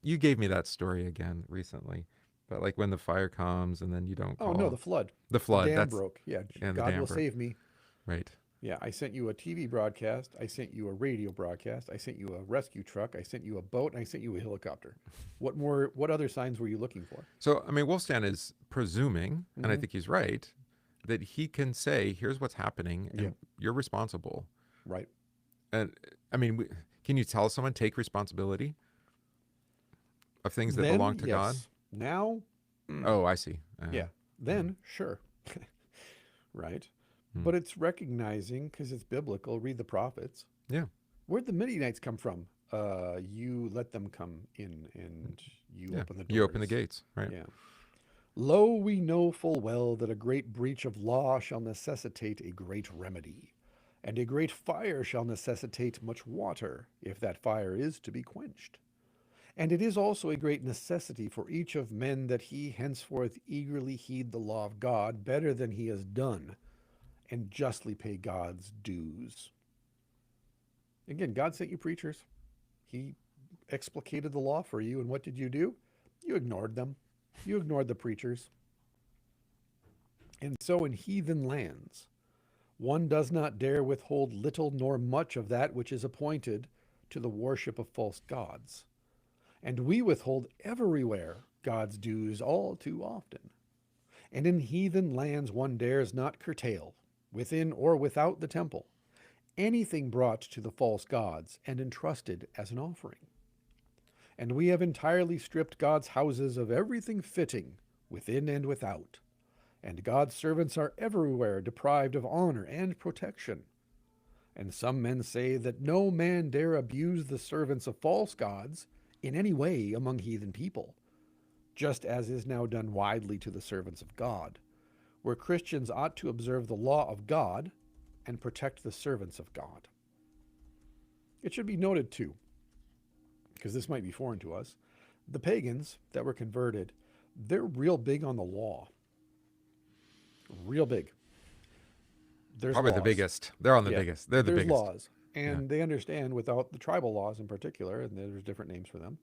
You gave me that story again recently, but like when the fire comes and then you don't. Oh no, the flood. The flood. The dam That's broke. Yeah, and the God dam will broke. save me. Right. Yeah, I sent you a TV broadcast. I sent you a radio broadcast. I sent you a rescue truck. I sent you a boat. And I sent you a helicopter. What other signs were you looking for? So, I mean, Wulfstan is presuming, and I think he's right, that he can say, here's what's happening, and you're responsible. Right. And, I mean, can you tell someone, take responsibility of things that Then, belong to God? yes. Now, Oh, I see. yeah. Then, sure. Right. But it's recognizing, because it's biblical, read the prophets. Yeah. Where'd the Midianites come from? You let them come in and you open the doors. You open the gates, right? Yeah. Lo, we know full well that a great breach of law shall necessitate a great remedy, and a great fire shall necessitate much water, if that fire is to be quenched. And it is also a great necessity for each of men that he henceforth eagerly heed the law of God better than he has done, and justly pay God's dues. Again, God sent you preachers. He explicated the law for you, and what did you do? You ignored them. You ignored the preachers. And so in heathen lands, one does not dare withhold little nor much of that which is appointed to the worship of false gods. And we withhold everywhere God's dues all too often. And in heathen lands one dares not curtail, within or without the temple, anything brought to the false gods and entrusted as an offering. And we have entirely stripped God's houses of everything fitting, within and without. And God's servants are everywhere deprived of honor and protection. And some men say that no man dare abuse the servants of false gods in any way among heathen people, just as is now done widely to the servants of God, where Christians ought to observe the law of God and protect the servants of God. It should be noted too, because this might be foreign to us, the pagans that were converted, they're real big on the law. Real big. there's Probably the laws. biggest. They're on the Yeah. biggest. They're the There's biggest. laws, and they understand without the tribal laws in particular, and there's different names for them.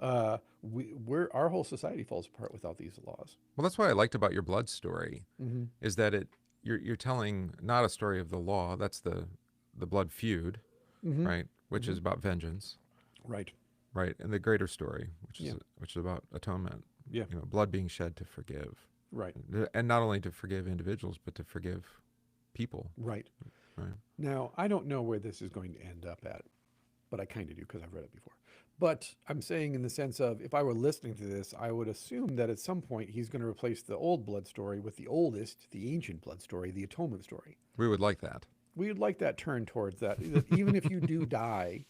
Our whole society falls apart without these laws. Well, that's what I liked about your blood story, Mm-hmm. is that you're telling not a story of the law. That's the blood feud, Mm-hmm. right? Which is about vengeance, Right. right? And the greater story, which is Yeah. about atonement. Yeah. You know, blood being shed to forgive, Right. and not only to forgive individuals, but to forgive people. Right. Right. Now, I don't know where this is going to end up at, but I kind of do because I've read it before. But I'm saying in the sense of if I were listening to this, I would assume that at some point he's going to replace the old blood story with the oldest, the ancient blood story, the atonement story. We would like that. We would like that turn towards that. That even if you do die,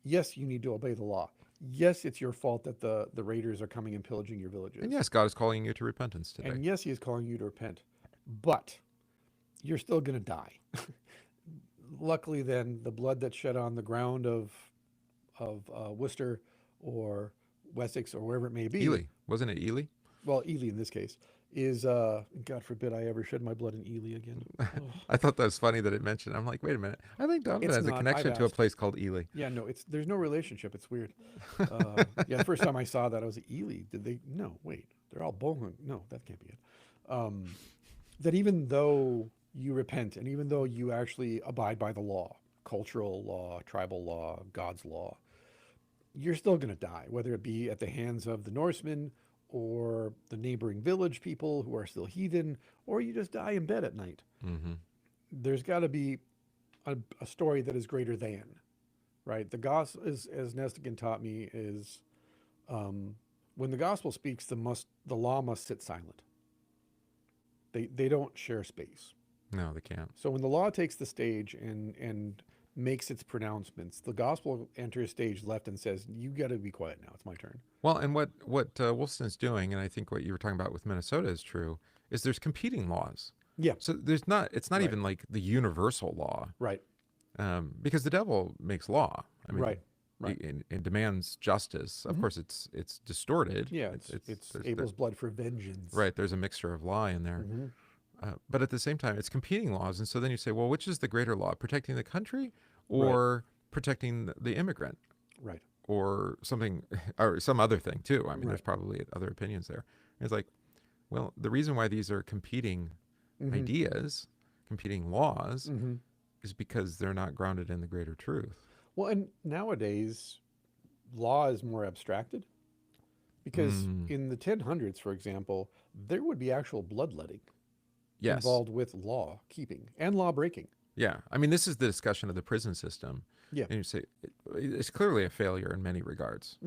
yes, you need to obey the law. Yes, it's your fault that the raiders are coming and pillaging your villages. And yes, God is calling you to repentance today. And yes, he is calling you to repent. But you're still going to die. Luckily, then, the blood that's shed on the ground of Worcester or Wessex or wherever it may be. Ely. Wasn't it Ely? Well, Ely in this case is, God forbid I ever shed my blood in Ely again. I thought that was funny that it mentioned. I'm like, wait a minute. I think Donovan It's has a not. connection I've to a asked. place called Ely. Yeah, no, there's no relationship. It's weird. Yeah, the first time I saw that, I was like, Ely. Did they? No, wait. They're all Bohun. No, that can't be it. That even though you repent and even though you actually abide by the law, cultural law, tribal law, God's law, you're still going to die, whether it be at the hands of the Norsemen or the neighboring village people who are still heathen, or you just die in bed at night. Mm-hmm. There's got to be a story that is greater than, right? The gospel, as Nestigan taught me, is when the gospel speaks, the law must sit silent. They don't share space. No, they can't. So when the law takes the stage and makes its pronouncements, the gospel enters stage left and says, "You got to be quiet now. It's my turn." Well, and what Wulfstan's doing, and I think what you were talking about with Minnesota is true, is there's competing laws. Yeah. So it's not Right. even like the universal law, Right. because the devil makes law. I mean, Right. Right. and demands justice. Of course, it's distorted. Yeah. It's Abel's blood for vengeance. Right. There's a mixture of lie in there. Mhm. But at the same time, it's competing laws. And so then you say, well, which is the greater law, protecting the country or protecting the immigrant Right. or something or some other thing too? I mean, Right. there's probably other opinions there. And it's like, well, the reason why these are competing ideas, competing laws, is because they're not grounded in the greater truth. Well, and nowadays, law is more abstracted because in the 1000s, for example, there would be actual bloodletting Yes. involved with law keeping and law breaking. Yeah. I mean, this is the discussion of the prison system. Yeah. And you say it's clearly a failure in many regards.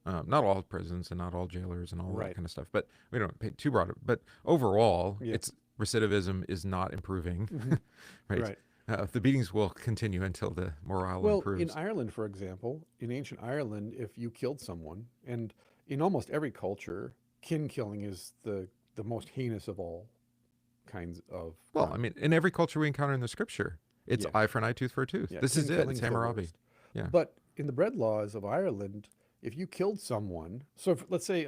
Not all prisons and not all jailers and all that Right. kind of stuff. But we don't pay too broad. But overall, Yeah. it's recidivism is not improving. Right. Right. The beatings will continue until the morale Well, improves. in Ireland, for example, in ancient Ireland, if you killed someone, and in almost every culture, kin killing is the most heinous of all kinds of. Well, I mean, in every culture we encounter in the scripture, it's Yeah. eye for an eye, tooth for a tooth. Yeah, This kin is it. killing's It's the Hammurabi. worst. Yeah. But in the bread laws of Ireland, if you killed someone, so if, let's say,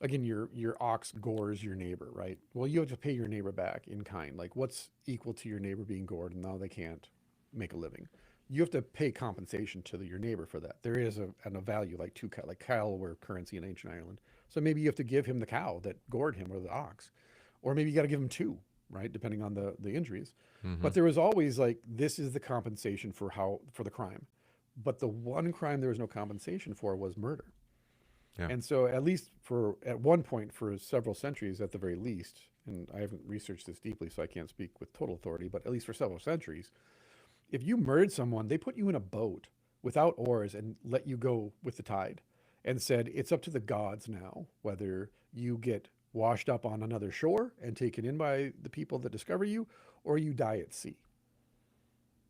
again, your ox gores your neighbor, right? Well, you have to pay your neighbor back in kind. Like, what's equal to your neighbor being gored, and now they can't make a living? You have to pay compensation to your neighbor for that. There is a value, like like cattle were currency in ancient Ireland. So maybe you have to give him the cow that gored him or the ox, or maybe you got to give him two, right? Depending on the injuries. But there was always like, this is the compensation for the crime. But the one crime there was no compensation for was murder. Yeah. And so at least at one point for several centuries at the very least, and I haven't researched this deeply, so I can't speak with total authority, but at least for several centuries, if you murdered someone, they put you in a boat without oars and let you go with the tide and said, it's up to the gods now, whether you get washed up on another shore and taken in by the people that discover you, or you die at sea.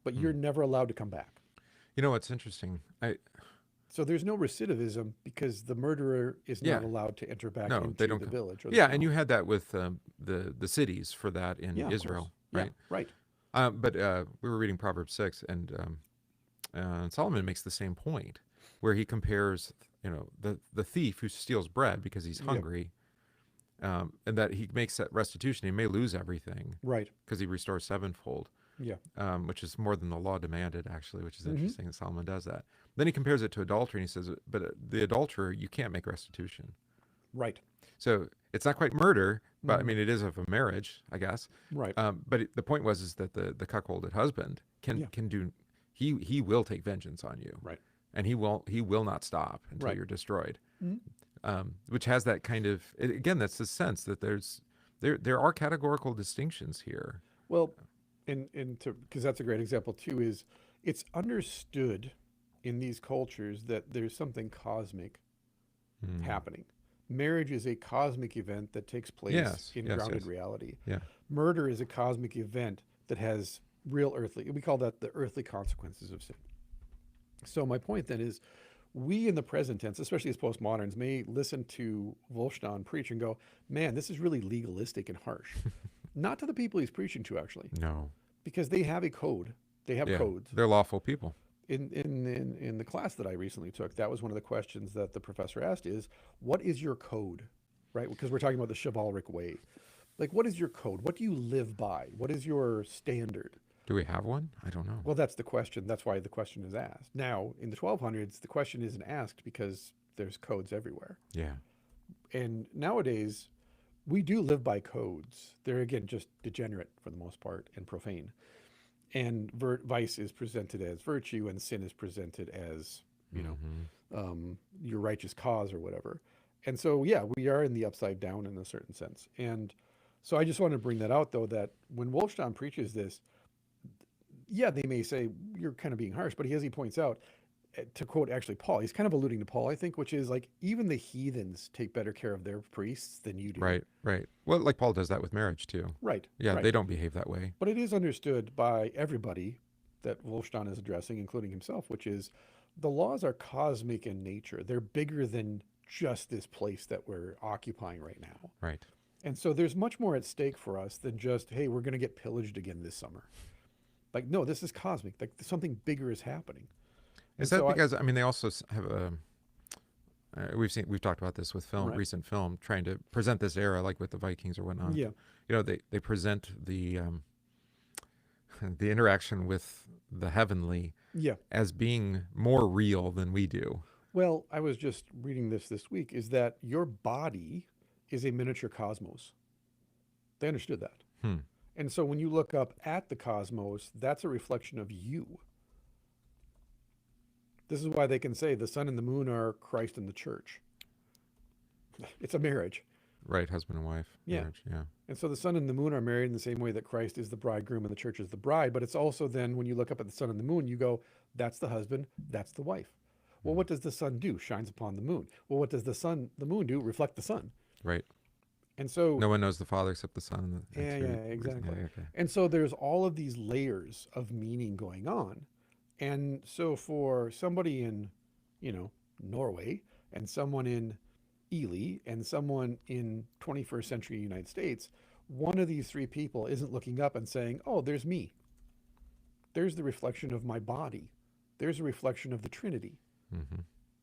But you're never allowed to come back. You know what's interesting? So there's no recidivism because the murderer is not allowed to enter back into they don't the village. Or the Yeah, town. and you had that with the cities for that in Yeah, of Israel, course. right? Yeah, right. But we were reading Proverbs 6, and Solomon makes the same point, where he compares, the thief who steals bread because he's hungry, and that he makes that restitution. He may lose everything Right. because he restores sevenfold, Yeah. which is more than the law demanded, actually, which is interesting that Solomon does that. Then he compares it to adultery, and he says, but the adulterer, you can't make restitution. Right. So it's not quite murder, but I mean, it is of a marriage, I guess. Right. But the point was is that the cuckolded husband can do, he will take vengeance on you. Right. And he will not stop until you're destroyed. Which has that kind of, again, that's the sense that there are categorical distinctions here. Well, because that's a great example too, is it's understood in these cultures that there's something cosmic happening. Marriage is a cosmic event that takes place in grounded reality. Yeah. Murder is a cosmic event that has real earthly, we call that the earthly consequences of sin. So my point then is, we in the present tense, especially as postmoderns, may listen to Wulfstan preach and go, man, this is really legalistic and harsh. Not to the people he's preaching to, actually. No. Because they have a code. They have codes. They're lawful people. In the class that I recently took, that was one of the questions that the professor asked is, what is your code? Right? Because we're talking about the chivalric way. Like, what is your code? What do you live by? What is your standard? Do we have one? I don't know. Well, that's the question. That's why the question is asked. Now, in the 1200s, the question isn't asked because there's codes everywhere. Yeah. And nowadays, we do live by codes. They're, again, just degenerate for the most part and profane. And vice is presented as virtue, and sin is presented as, your righteous cause or whatever. And so, yeah, we are in the upside down in a certain sense. And so I just want to bring that out, though, that when Wulfstan preaches this, yeah, they may say you're kind of being harsh, but as he points out, to quote actually Paul, he's kind of alluding to Paul, I think, which is like, even the heathens take better care of their priests than you do. Right. Well, like Paul does that with marriage too. Right. Yeah, right. they don't behave that way. But it is understood by everybody that Wulfstan is addressing, including himself, which is the laws are cosmic in nature. They're bigger than just this place that we're occupying right now. Right. And so there's much more at stake for us than just, hey, we're going to get pillaged again this summer. Like, no, this is cosmic. Like, something bigger is happening. Is that because they also have a we've talked about this with film, recent film, trying to present this era like with the Vikings or whatnot. Yeah. They present the interaction with the heavenly as being more real than we do. Well, I was just reading this week, is that your body is a miniature cosmos. They understood that. And so when you look up at the cosmos, that's a reflection of you. This is why they can say the sun and the moon are Christ and the church. It's a marriage. Right, husband and wife. Marriage, yeah. And so the sun and the moon are married in the same way that Christ is the bridegroom and the church is the bride. But it's also then when you look up at the sun and the moon, you go, that's the husband, that's the wife. Well, what does the sun do? Shines upon the moon. Well, what does the moon do? Reflect the sun. Right. And so no one knows the Father except the Son. And the exactly. Yeah, okay. And so there's all of these layers of meaning going on. And so for somebody in, Norway, and someone in Ely, and someone in 21st century United States, one of these three people isn't looking up and saying, oh, there's me. There's the reflection of my body. There's a reflection of the Trinity.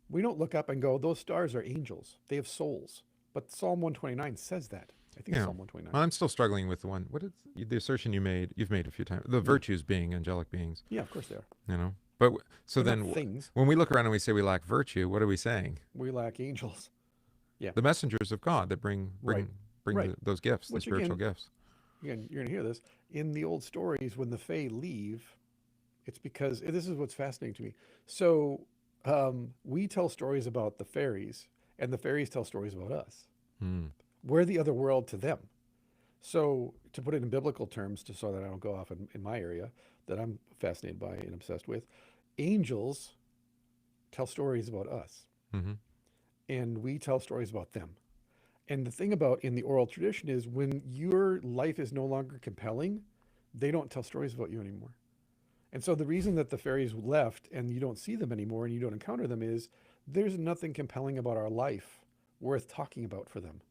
We don't look up and go, those stars are angels. They have souls. But Psalm 129 says that. I think it's Psalm 129. Well, I'm still struggling with the assertion you've made a few times, the virtues being angelic beings. Yeah, of course they are. But so They're then not things. When we look around and we say we lack virtue, what are we saying? We lack angels. Yeah. The messengers of God that bring those gifts, the spiritual gifts. Again, you're going to hear this. In the old stories, when the Fae leave, it's because, this is what's fascinating to me. So we tell stories about the fairies, and the fairies tell stories about us. We're the other world to them. So to put it in biblical terms, so that I don't go off in my area that I'm fascinated by and obsessed with, angels tell stories about us. And we tell stories about them. And the thing about in the oral tradition is when your life is no longer compelling, they don't tell stories about you anymore. And so the reason that the fairies left and you don't see them anymore and you don't encounter them is there's nothing compelling about our life worth talking about for them.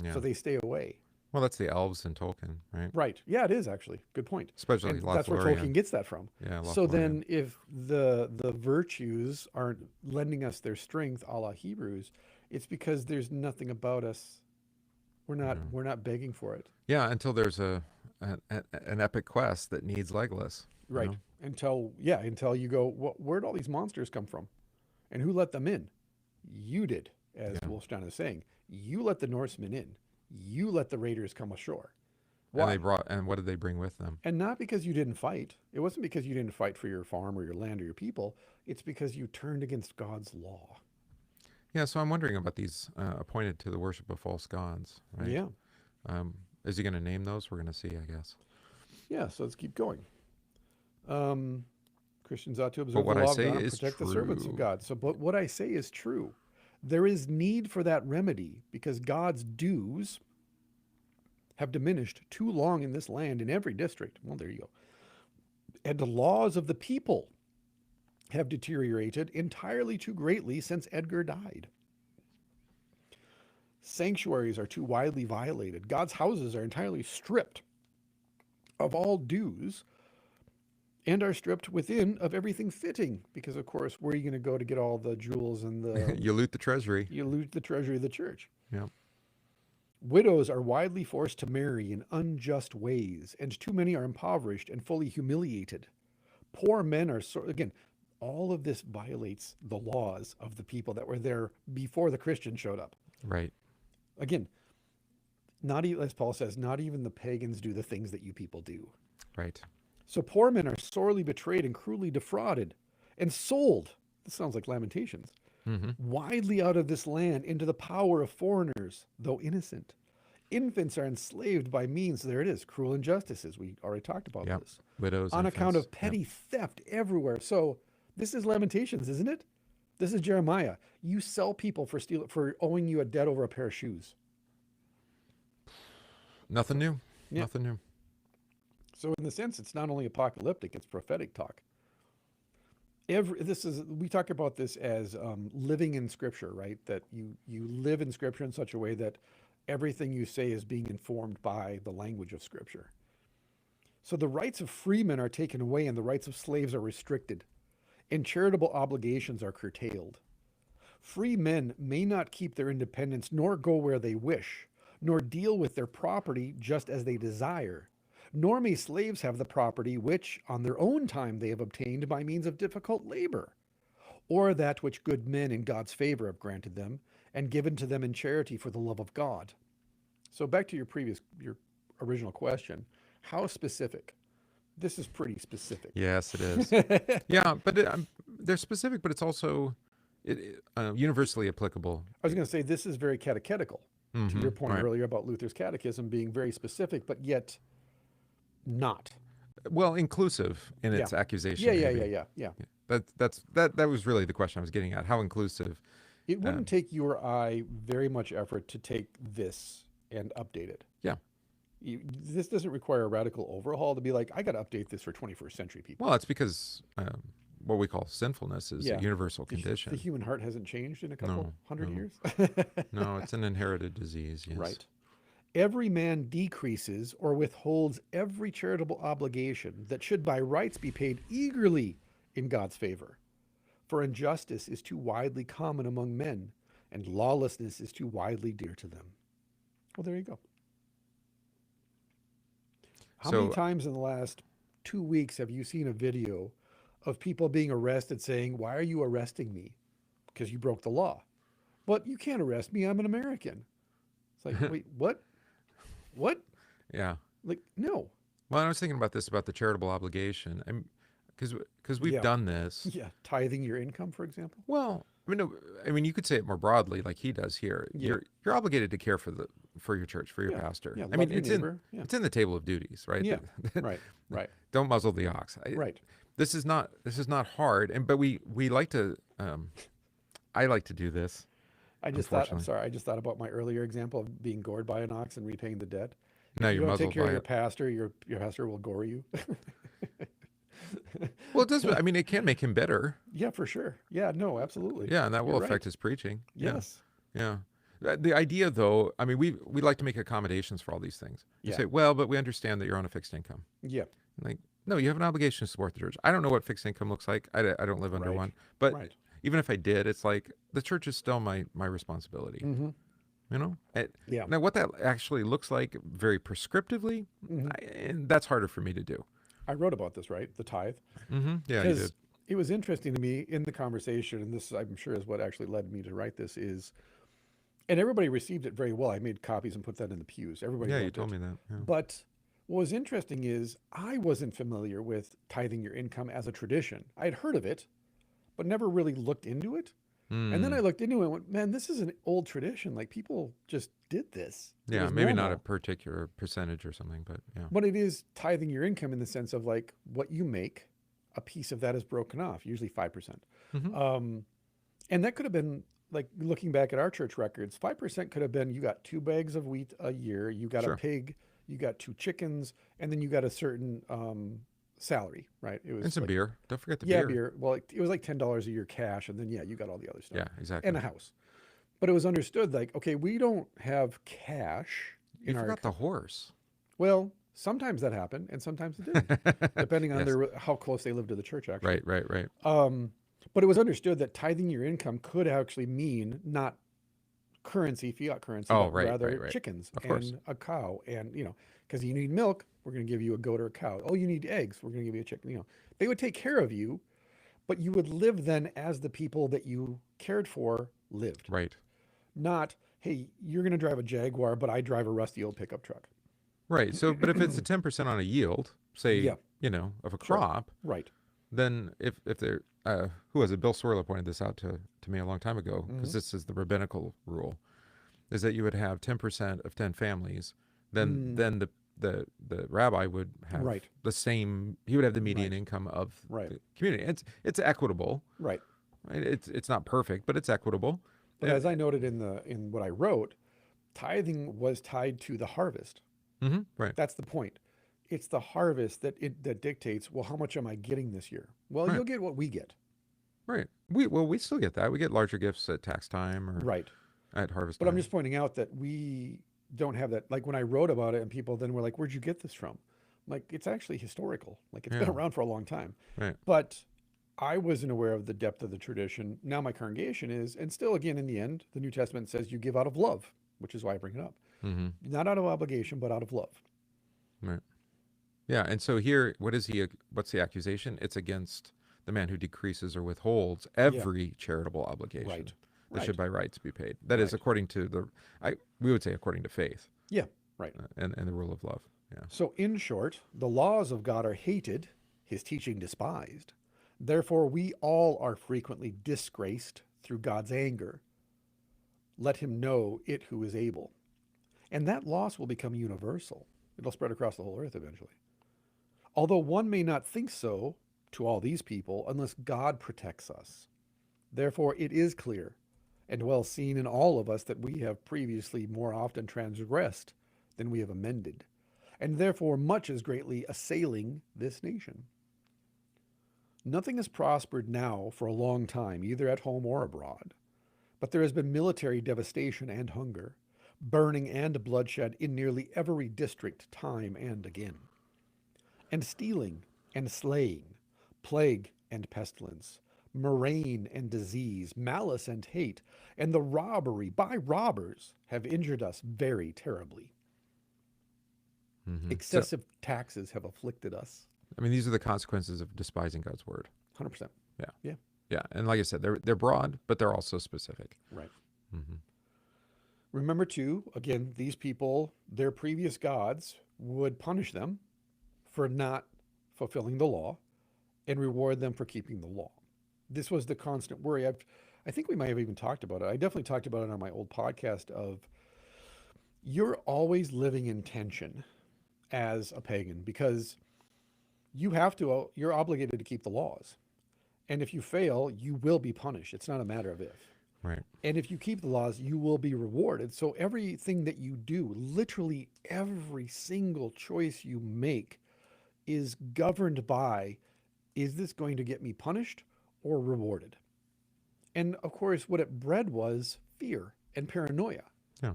Yeah. So they stay away. Well, that's the elves in Tolkien, right? Right. Yeah, it is actually. Good point. Especially and that's where Tolkien gets that from. Yeah. So then if the virtues aren't lending us their strength a la Hebrews, it's because there's nothing about us We're not begging for it. Yeah, until there's an epic quest that needs Legolas. Right. Until you go, where'd all these monsters come from? And who let them in? You did, as Wulfstan is saying. You let the Norsemen in. You let the raiders come ashore. Why? And what did they bring with them? And not because you didn't fight. It wasn't because you didn't fight for your farm or your land or your people. It's because you turned against God's law. Yeah, so I'm wondering about these appointed to the worship of false gods, right? Yeah. Is he going to name those? We're going to see, I guess. Yeah, so let's keep going. Christians ought to observe the what I law of say God and is protect the servants of true. God. So, but what I say is true. There is need for that remedy because God's dues have diminished too long in this land in every district. Well, there you go. And the laws of the people have deteriorated entirely too greatly since Edgar died. Sanctuaries are too widely violated. God's houses are entirely stripped of all dues and are stripped within of everything fitting. Because, of course, where are you going to go to get all the jewels and the... You loot the treasury. You loot the treasury of the church. Yeah. Widows are widely forced to marry in unjust ways, and too many are impoverished and fully humiliated. Poor men are... Again, all of this violates the laws of the people that were there before the Christians showed up. Right. Again, not even, as Paul says, not even the pagans do the things that you people do. Right. So poor men are sorely betrayed and cruelly defrauded and sold. This sounds like Lamentations. Widely out of this land into the power of foreigners, though innocent. Infants are enslaved by means, there it is, cruel injustices. We already talked about this. Widows. On account infants. of petty theft everywhere. So this is Lamentations, isn't it? This is Jeremiah. You sell people for owing you a debt over a pair of shoes. Nothing new. Yeah. Nothing new. So in the sense, it's not only apocalyptic, it's prophetic talk. We talk about this as living in Scripture, right? That you live in Scripture in such a way that everything you say is being informed by the language of Scripture. So the rights of freemen are taken away and the rights of slaves are restricted, and charitable obligations are curtailed. Free men may not keep their independence, nor go where they wish, nor deal with their property just as they desire. Nor may slaves have the property which, on their own time, they have obtained by means of difficult labor, or that which good men in God's favor have granted them, and given to them in charity for the love of God. So back to your original question, how specific? This is pretty specific. Yes, it is. Yeah, but they're specific, but it's also universally applicable. I was going to say this is very catechetical, to your point earlier about Luther's catechism being very specific, but yet not. Well, inclusive in its accusation. Yeah. That was really the question I was getting at. How inclusive? It wouldn't take you or I very much effort to take this and update it. Yeah. This doesn't require a radical overhaul to be like, I got to update this for 21st century people. Well, it's because what we call sinfulness is a universal condition. The human heart hasn't changed in a couple hundred years. No, it's an inherited disease. Yes. Right. Every man decreases or withholds every charitable obligation that should by rights be paid eagerly in God's favor. For injustice is too widely common among men, and lawlessness is too widely dear to them. Well, there you go. How many times in the last 2 weeks have you seen a video of people being arrested saying, why are you arresting me? Because you broke the law. But you can't arrest me. I'm an American. It's like, wait, what? What? Yeah. Like, no. Well, I was thinking about this, about the charitable obligation. Because we've done this. Yeah. Tithing your income, for example. Well, I mean, you could say it more broadly, like he does here. Yeah. You're obligated to care for your church, for your pastor. Yeah, I mean, love your neighbor. it's in the table of duties, right? Yeah. Right. Don't muzzle the ox. Right. This is not hard, but we like to. I like to do this. I just thought about my earlier example of being gored by an ox and repaying the debt. No, If you you're don't muzzled take care by of your it. pastor, your pastor will gore you. Well, it does. I mean, it can make him bitter. Yeah, for sure. Yeah, no, absolutely. Yeah, and that will You're affect right. his preaching. Yes. Yeah. The idea, though, I mean, we like to make accommodations for all these things. You Yeah. say, well, but we understand that you're on a fixed income. Yeah. Like, no, you have an obligation to support the church. I don't know what fixed income looks like. I don't live under Right. one. But Right. even if I did, it's like the church is still my responsibility. Mm-hmm. You know, Yeah. now what that actually looks like very prescriptively, and that's harder for me to do. I wrote about this, right? The tithe. Yeah, you did. It was interesting to me in the conversation, and this I'm sure is what actually led me to write this is, and everybody received it very well. I made copies and put that in the pews. Everybody Yeah, loved you told it. me that. Yeah. But what was interesting is I wasn't familiar with tithing your income as a tradition. I had heard of it, but never really looked into it. And then I looked into it and went, man, this is an old tradition. Like people just did this. It Yeah, was maybe not a normal. particular percentage or something, but yeah. But it is tithing your income in the sense of like what you make, a piece of that is broken off, usually 5%. And that could have been like looking back at our church records, 5% could have been you got 2 bags of wheat a year, you got a Sure. pig, you got 2 chickens, and then you got a certain salary, right? It was And some like, beer. Don't forget the yeah, beer. beer. Well, it was like $10 a year cash, and then yeah, you got all the other stuff. Yeah, exactly. And a house. But it was understood like, okay, we don't have cash You in our forgot the horse. well, sometimes that happened, and sometimes it didn't, depending on Yes. their how close they lived to the church. Actually, Right. but it was understood that tithing your income could actually mean not currency, fiat currency, Oh, but right, rather right. chickens Of course. and a cow, and because you need milk, we're going to give you a goat or a cow. Oh, you need eggs, we're going to give you a chicken. They would take care of you, but you would live then as the people that you cared for lived, Right. not hey, you're going to drive a Jaguar, but I drive a rusty old pickup truck. Right. So, but if it's a 10% on a yield, say, Yeah. Of a Sure. crop, Right. then if they're, who was it? Bill Sorla pointed this out to me a long time ago, because this is the rabbinical rule, is that you would have 10% of 10 families, then the rabbi would have Right. the same, he would have the median Right. income of Right. the community. It's equitable. Right. Right? It's not perfect, but it's equitable. But as I noted in what I wrote, tithing was tied to the harvest. Right. That's the point. It's the harvest that dictates, well, how much am I getting this year? Well, Right. you'll get what we get. Right. We still get that. We get larger gifts at tax time or Right. at harvest But time. I'm just pointing out that we don't have that. Like when I wrote about it and people then were like, where'd you get this from? Like, it's actually historical. Like it's been Yeah. around for a long time. Right. But I wasn't aware of the depth of the tradition. Now my congregation is, and still again, in the end, the New Testament says you give out of love, which is why I bring it up. Not out of obligation, but out of love. Right. Yeah. And so here, what's the accusation? It's against the man who decreases or withholds every charitable obligation Right. that Right. should by rights be paid. That is Right. according to we would say according to faith Yeah, right. and the rule of love. Yeah. So, in short, the laws of God are hated, his teaching despised. Therefore, we all are frequently disgraced through God's anger. Let him know it who is able. And that loss will become universal. It'll spread across the whole earth eventually. Although one may not think so to all these people unless God protects us. Therefore, it is clear and well seen in all of us that we have previously more often transgressed than we have amended, and therefore much is greatly assailing this nation. Nothing has prospered now for a long time, either at home or abroad, but there has been military devastation and hunger, burning and bloodshed in nearly every district time and again, and stealing and slaying, plague and pestilence, murrain and disease, malice and hate, and the robbery by robbers have injured us very terribly. Excessive taxes have afflicted us. I mean, these are the consequences of despising God's word. 100%. Yeah. Yeah. Yeah. And like I said, they're broad, but they're also specific. Right. Remember, too, again, these people, their previous gods would punish them for not fulfilling the law and reward them for keeping the law. This was the constant worry. I think we might have even talked about it. I definitely talked about it on my old podcast of you're always living in tension as a pagan because you're obligated to keep the laws. And if you fail, you will be punished. It's not a matter of if. Right. And if you keep the laws, you will be rewarded. So everything that you do, literally every single choice you make is governed by, is this going to get me punished or rewarded? And of course, what it bred was fear and paranoia. Yeah.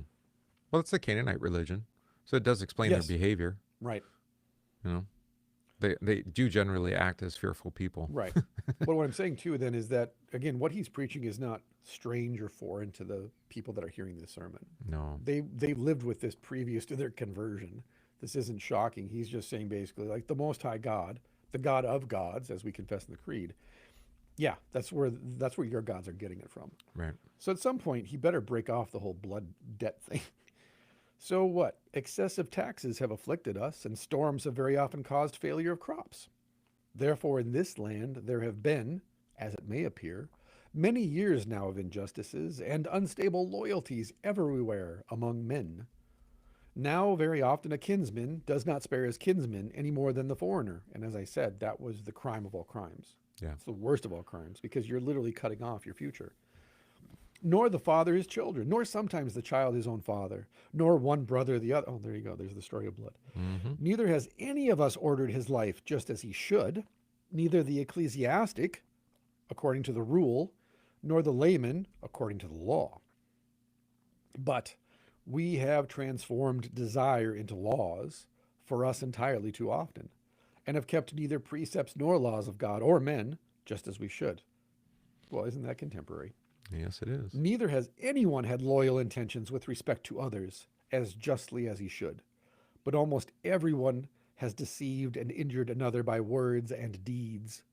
Well, it's the Canaanite religion. So it does explain Yes. their behavior, Right. you know. They do generally act as fearful people. Right. But what I'm saying too then is that, again, what he's preaching is not strange or foreign to the people that are hearing this sermon. No. They've lived with this previous to their conversion. This isn't shocking. He's just saying basically like the Most High God, the God of gods, as we confess in the creed. Yeah, that's where your gods are getting it from. Right. So at some point he better break off the whole blood debt thing. So what? Excessive taxes have afflicted us, and storms have very often caused failure of crops. Therefore, in this land there have been, as it may appear, many years now of injustices and unstable loyalties everywhere among men. Now, very often a kinsman does not spare his kinsman any more than the foreigner. And as I said, that was the crime of all crimes. Yeah. It's the worst of all crimes because you're literally cutting off your future. Nor the father his children, nor sometimes the child his own father, nor one brother the other. Oh, there you go. There's the story of blood. Mm-hmm. Neither has any of us ordered his life just as he should, neither the ecclesiastic, according to the rule, nor the layman, according to the law. But we have transformed desire into laws for us entirely too often, and have kept neither precepts nor laws of God or men, just as we should. Well, isn't that contemporary? Yes, it is. Neither has anyone had loyal intentions with respect to others as justly as he should, but almost everyone has deceived and injured another by words and deeds.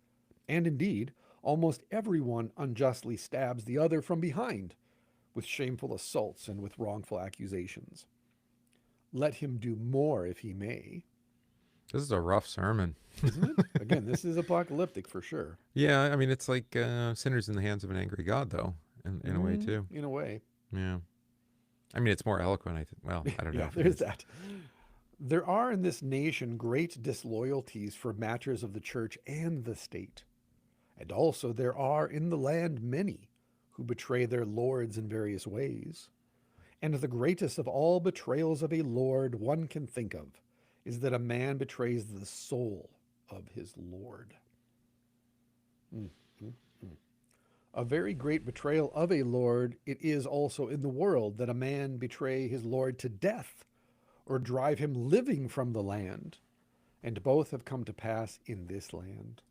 And indeed, almost everyone unjustly stabs the other from behind with shameful assaults and with wrongful accusations. Let him do more if he may. This is a rough sermon. Isn't it? Again, this is apocalyptic for sure. Yeah, I mean, it's like sinners in the hands of an angry God, though, in a way, too. In a way. Yeah. I mean, it's more eloquent, I think. Well, I don't know. Yeah, there's that. There are in this nation great disloyalties for matters of the church and the state. And also there are in the land many who betray their lords in various ways. And the greatest of all betrayals of a lord one can think of is that a man betrays the soul of his lord. A very great betrayal of a lord it is also in the world that a man betray his lord to death or drive him living from the land. And both have come to pass in this land.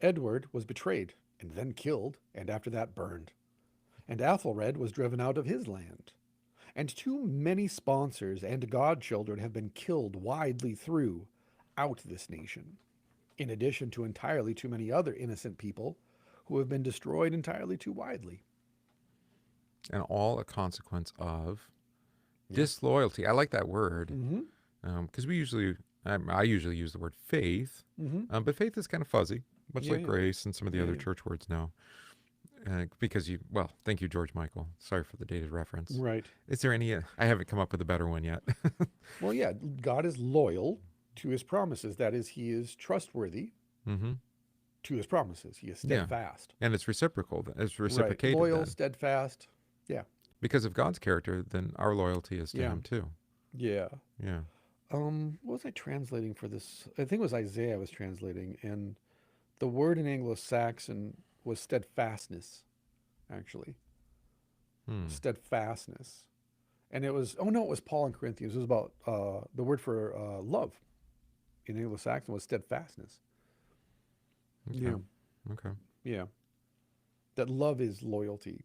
Edward was betrayed and then killed, and after that burned. And Athelred was driven out of his land. And too many sponsors and godchildren have been killed widely throughout this nation, in addition to entirely too many other innocent people who have been destroyed entirely too widely. And all a consequence of disloyalty. I like that word because I usually use the word faith, but faith is kind of fuzzy, much like grace and some of the other church words now. Because thank you, George Michael. Sorry for the dated reference. Right. Is there any, I haven't come up with a better one yet. Well, yeah, God is loyal to his promises. That is, he is trustworthy to his promises. He is steadfast. And it's reciprocal. It's reciprocated. Right. Loyal, then. steadfast. Yeah. Because of God's character, then our loyalty is to him too. Yeah. Yeah. What was I translating for this? I think it was Isaiah I was translating, and the word in Anglo-Saxon was steadfastness, actually. Steadfastness. And it was, it was Paul in Corinthians. It was about, the word for love in Anglo-Saxon was steadfastness. Okay. Yeah. Okay. Yeah. That love is loyalty.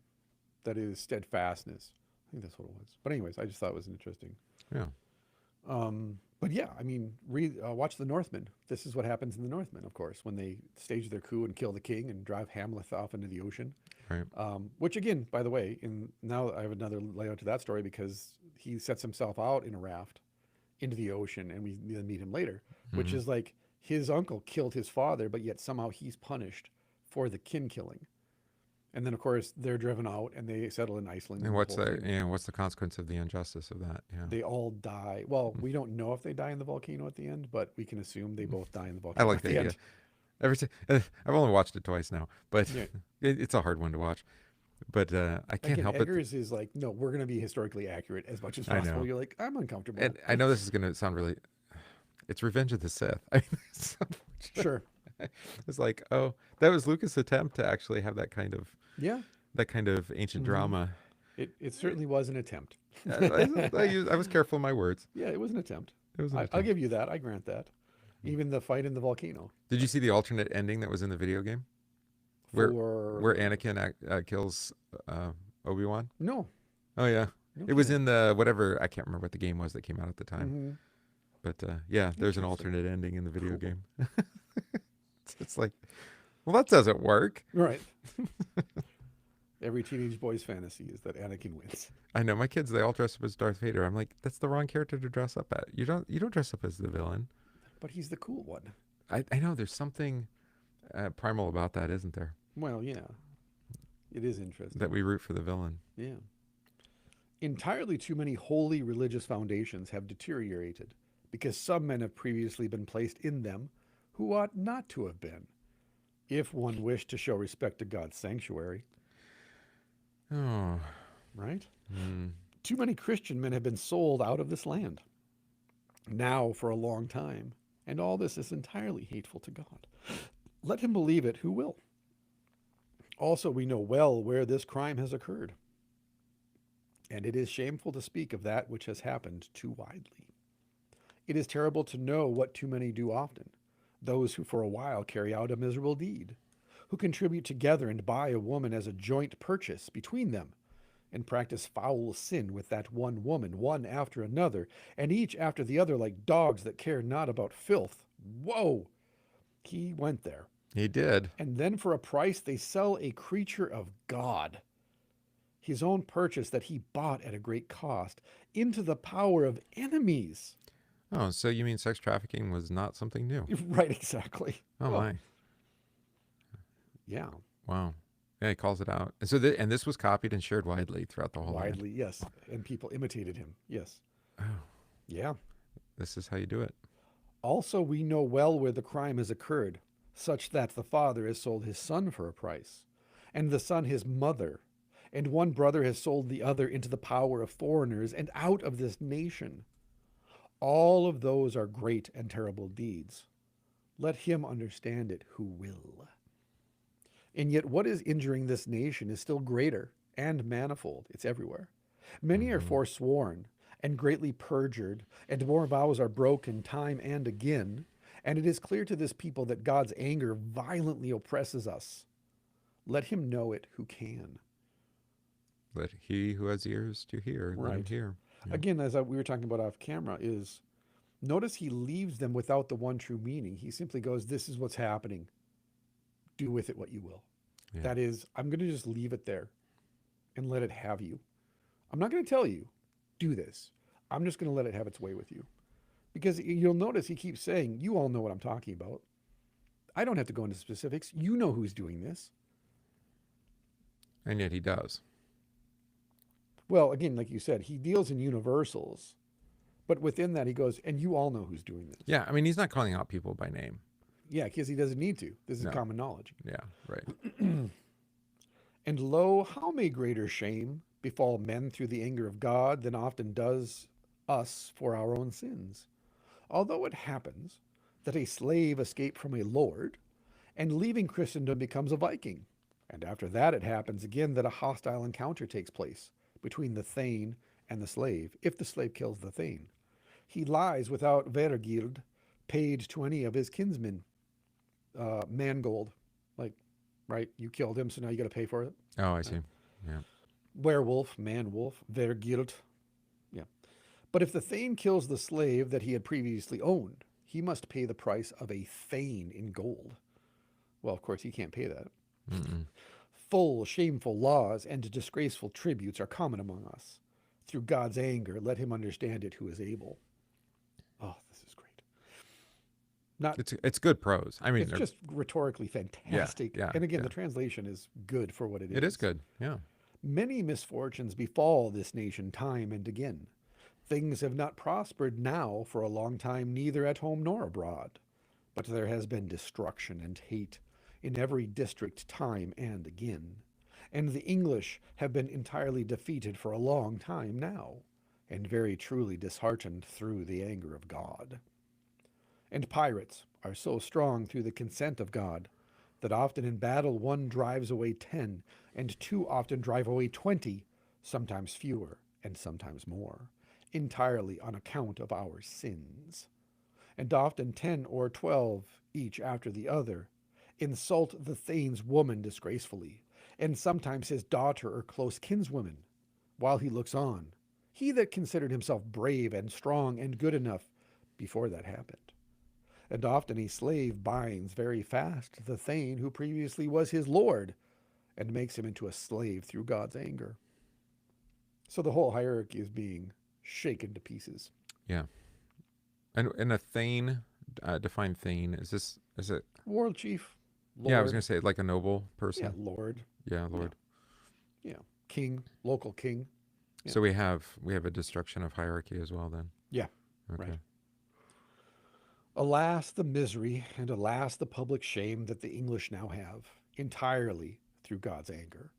That is steadfastness. I think that's what it was. But anyways, I just thought it was interesting. Yeah. But yeah, I mean, watch The Northmen. This is what happens in The Northmen, of course, when they stage their coup and kill the king and drive Hamlet off into the ocean. Right. Which again, by the way, now I have another layout to that story because he sets himself out in a raft into the ocean, and we then meet him later, which is like his uncle killed his father, but yet somehow he's punished for the kin killing. And then, of course, they're driven out and they settle in Iceland. And what's the consequence of the injustice of that? Yeah. They all die. Well, we don't know if they die in the volcano at the end, but we can assume they both die in the volcano. I like the idea. I've only watched it twice now, but it's a hard one to watch. But I can't help Eggers is like, no, we're going to be historically accurate as much as possible. You're like, I'm uncomfortable. And I know this is going to sound really. It's Revenge of the Sith. I mean, sure. It's like, oh, that was Lucas' attempt to actually have that kind of ancient drama. It certainly was an attempt. I was careful in my words. Yeah, it was an attempt. It was. I'll give you that. I grant that. Even the fight in the volcano. Did you see the alternate ending that was in the video game? Where For where Anakin kills Obi-Wan? no, Oh yeah. no It was kidding. in the whatever, I can't remember what the game was that came out at the time. Mm-hmm. But yeah, there's an Interesting. alternate ending in the video Cool. game. It's like, well, that doesn't work. Right. Every teenage boy's fantasy is that Anakin wins. I know my kids, they all dress up as Darth Vader. I'm like, that's the wrong character to dress up at. You don't dress up as the villain. But he's the cool one. I know there's something primal about that, isn't there? Well, yeah. It is interesting. That we root for the villain. Yeah. Entirely too many holy religious foundations have deteriorated because some men have previously been placed in them who ought not to have been, if one wished to show respect to God's sanctuary. Oh. Right? Mm. Too many Christian men have been sold out of this land, now for a long time, and all this is entirely hateful to God. Let him believe it who will. Also, we know well where this crime has occurred, and it is shameful to speak of that which has happened too widely. It is terrible to know what too many do often, those who for a while carry out a miserable deed, who contribute together and buy a woman as a joint purchase between them, and practice foul sin with that one woman, one after another, and each after the other like dogs that care not about filth. Whoa! He went there. He did. And then for a price they sell a creature of God, his own purchase that he bought at a great cost, into the power of enemies. Oh, so you mean sex trafficking was not something new? Right, exactly. Oh Well, my. yeah, Wow. Yeah, he calls it out. And so and this was copied and shared widely throughout the whole land. widely, yes. And people imitated him, yes. Oh, Yeah. this is how you do it. Also, we know well where the crime has occurred, such that the father has sold his son for a price, and the son his mother, and one brother has sold the other into the power of foreigners and out of this nation. All of those are great and terrible deeds. Let him understand it who will. And yet what is injuring this nation is still greater and manifold. It's everywhere. Many are forsworn and greatly perjured, and more vows are broken time and again. And it is clear to this people that God's anger violently oppresses us. Let him know it who can. Let he who has ears to hear, let him Right. hear. Yeah. Again, as we were talking about off camera, is notice he leaves them without the one true meaning. He simply goes, this is what's happening. Do with it what you will. Yeah. That is, I'm going to just leave it there and let it have you. I'm not going to tell you, do this. I'm just going to let it have its way with you. Because you'll notice he keeps saying, you all know what I'm talking about. I don't have to go into specifics. You know who's doing this. And yet he does. Well, again, like you said, he deals in universals. But within that, he goes, and you all know who's doing this. Yeah, I mean, he's not calling out people by name. Yeah, because he doesn't need to. This is No. common knowledge. Yeah, right. And lo, how may greater shame befall men through the anger of God than often does us for our own sins? Although it happens that a slave escape from a lord and leaving Christendom becomes a Viking. And after that it happens again that a hostile encounter takes place between the thane and the slave, if the slave kills the thane. He lies without vergild paid to any of his kinsmen, mangold. Like, right, you killed him, so now you got to pay for it. Oh, I see. Yeah. Werewolf, man-wolf, vergild. Yeah. But if the thane kills the slave that he had previously owned, he must pay the price of a thane in gold. Well, of course, he can't pay that. Mm-mm. Full, shameful laws and disgraceful tributes are common among us. Through God's anger, let him understand it who is able. Oh, this is great. Not, It's good prose. I mean, it's just rhetorically fantastic. yeah, And again, yeah. the translation is good for what it is. it is good. Yeah. Many misfortunes befall this nation time and again. Things have not prospered now for a long time, neither at home nor abroad. But there has been destruction and hate in every district time and again. And the English have been entirely defeated for a long time now, and very truly disheartened through the anger of God. And pirates are so strong through the consent of God that often in battle one drives away 10, and 2 often drive away 20, sometimes fewer and sometimes more, entirely on account of our sins. and often 10 or 12 each after the other, insult the Thane's woman disgracefully, and sometimes his daughter or close kinswoman, while he looks on, he that considered himself brave and strong and good enough before that happened. And often a slave binds very fast the Thane who previously was his lord, and makes him into a slave through God's anger. So the whole hierarchy is being shaken to pieces. Yeah. And a Thane, define Thane, is it? World chief, lord. Yeah, I was going to say like a noble person. Yeah, lord. Yeah, lord. Yeah, king, local king. Yeah. So we have a destruction of hierarchy as well then. Yeah, Okay. right. Alas, the misery, and alas, the public shame that the English now have, entirely through God's anger.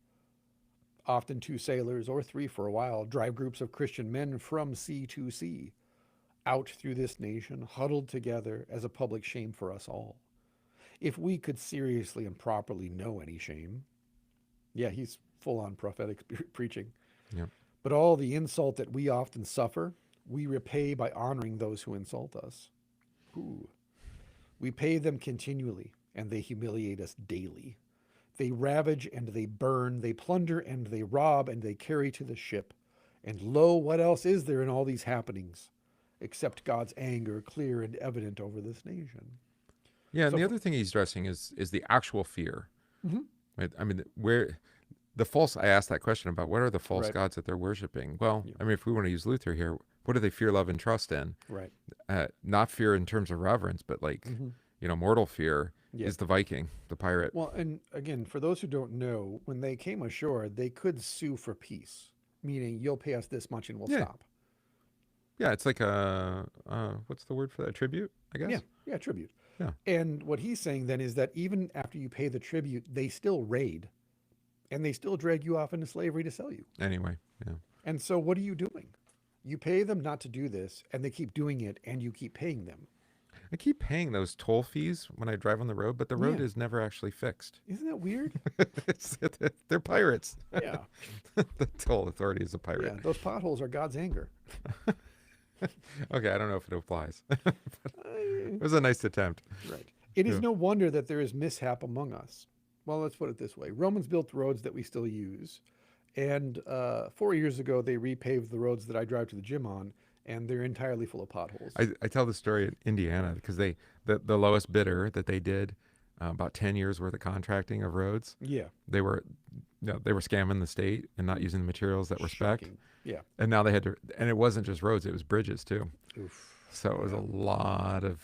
Often 2 sailors, or 3 for a while, drive groups of Christian men from sea to sea, out through this nation, huddled together as a public shame for us all. If we could seriously and properly know any shame, yeah, he's full-on prophetic preaching. Yeah. But all the insult that we often suffer, we repay by honoring those who insult us. Ooh. We pay them continually, and they humiliate us daily. They ravage and they burn, they plunder and they rob and they carry to the ship. And lo, what else is there in all these happenings, except God's anger clear and evident over this nation? Yeah, and the other thing he's addressing is the actual fear. Mm-hmm. Right? I mean, I asked that question about what are the false Right. gods that they're worshiping? Well, Yeah. I mean, if we want to use Luther here, what do they fear, love, and trust in? Right. Not fear in terms of reverence, but like, mortal fear is the Viking, the pirate. Well, and again, for those who don't know, when they came ashore, they could sue for peace, meaning you'll pay us this much and we'll stop. Yeah, it's like what's the word for that? Tribute, I guess? Yeah, tribute. Yeah. And what he's saying then is that even after you pay the tribute, they still raid, and they still drag you off into slavery to sell you. Anyway, yeah. And so what are you doing? You pay them not to do this, and they keep doing it, and you keep paying them. I keep paying those toll fees when I drive on the road, but the road is never actually fixed. Isn't that weird? They're pirates. Yeah. The toll authority is a pirate. Yeah, those potholes are God's anger. Okay, I don't know if it applies. It was a nice attempt. Right. It is no wonder that there is mishap among us. Well, let's put it this way. Romans built roads that we still use. And 4 years ago, they repaved the roads that I drive to the gym on, and they're entirely full of potholes. I tell the story in Indiana because the lowest bidder that they did about 10 years worth of contracting of roads. Yeah. They were scamming the state and not using the materials that were spec. Yeah. And now they had to, and it wasn't just roads, it was bridges too. Oof. So it was a lot of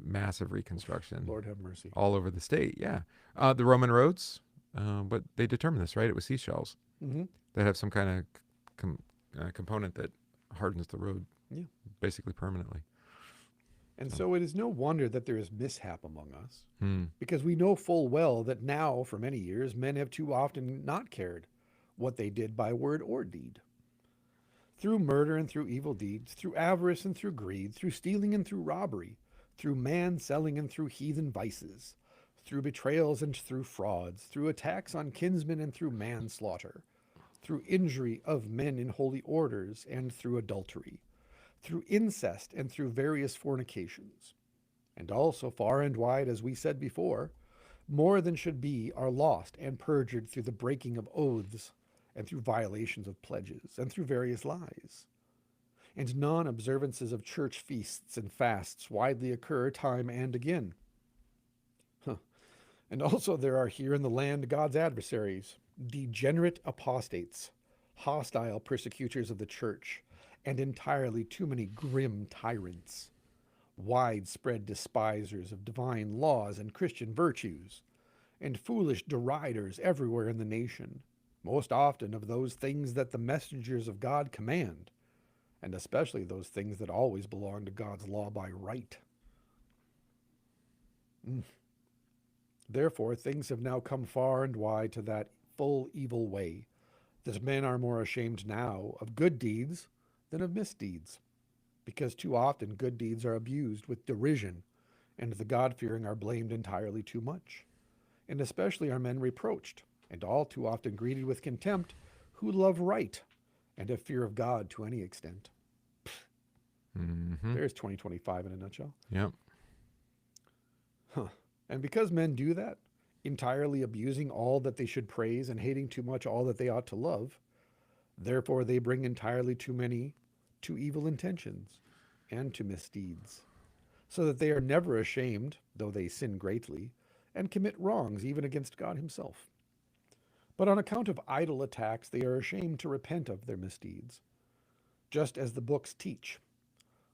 massive reconstruction. Lord have mercy. All over the state, yeah. The Roman roads, but they determined this, right? It was seashells that have some kind of component that hardens the road basically permanently. And so it is no wonder that there is mishap among us, because we know full well that now, for many years, men have too often not cared what they did by word or deed. Through murder and through evil deeds, through avarice and through greed, through stealing and through robbery, through man-selling and through heathen vices, through betrayals and through frauds, through attacks on kinsmen and through manslaughter, through injury of men in holy orders and through adultery, through incest and through various fornications. And all so far and wide, as we said before, more than should be are lost and perjured through the breaking of oaths and through violations of pledges and through various lies. And non-observances of church feasts and fasts widely occur time and again. And also there are here in the land God's adversaries, degenerate apostates, hostile persecutors of the church, and entirely too many grim tyrants, widespread despisers of divine laws and Christian virtues, and foolish deriders everywhere in the nation, most often of those things that the messengers of God command, and especially those things that always belong to God's law by right. Therefore, things have now come far and wide to that full evil way, that men are more ashamed now of good deeds than of misdeeds, because too often good deeds are abused with derision, and the God-fearing are blamed entirely too much, and especially are men reproached, and all too often greeted with contempt, who love right and have fear of God to any extent. Mm-hmm. There's 2025 in a nutshell. Yep. Huh. And because men do that, entirely abusing all that they should praise and hating too much all that they ought to love, therefore they bring entirely too many to evil intentions and to misdeeds, so that they are never ashamed, though they sin greatly, and commit wrongs even against God himself. But on account of idle attacks, they are ashamed to repent of their misdeeds, just as the books teach,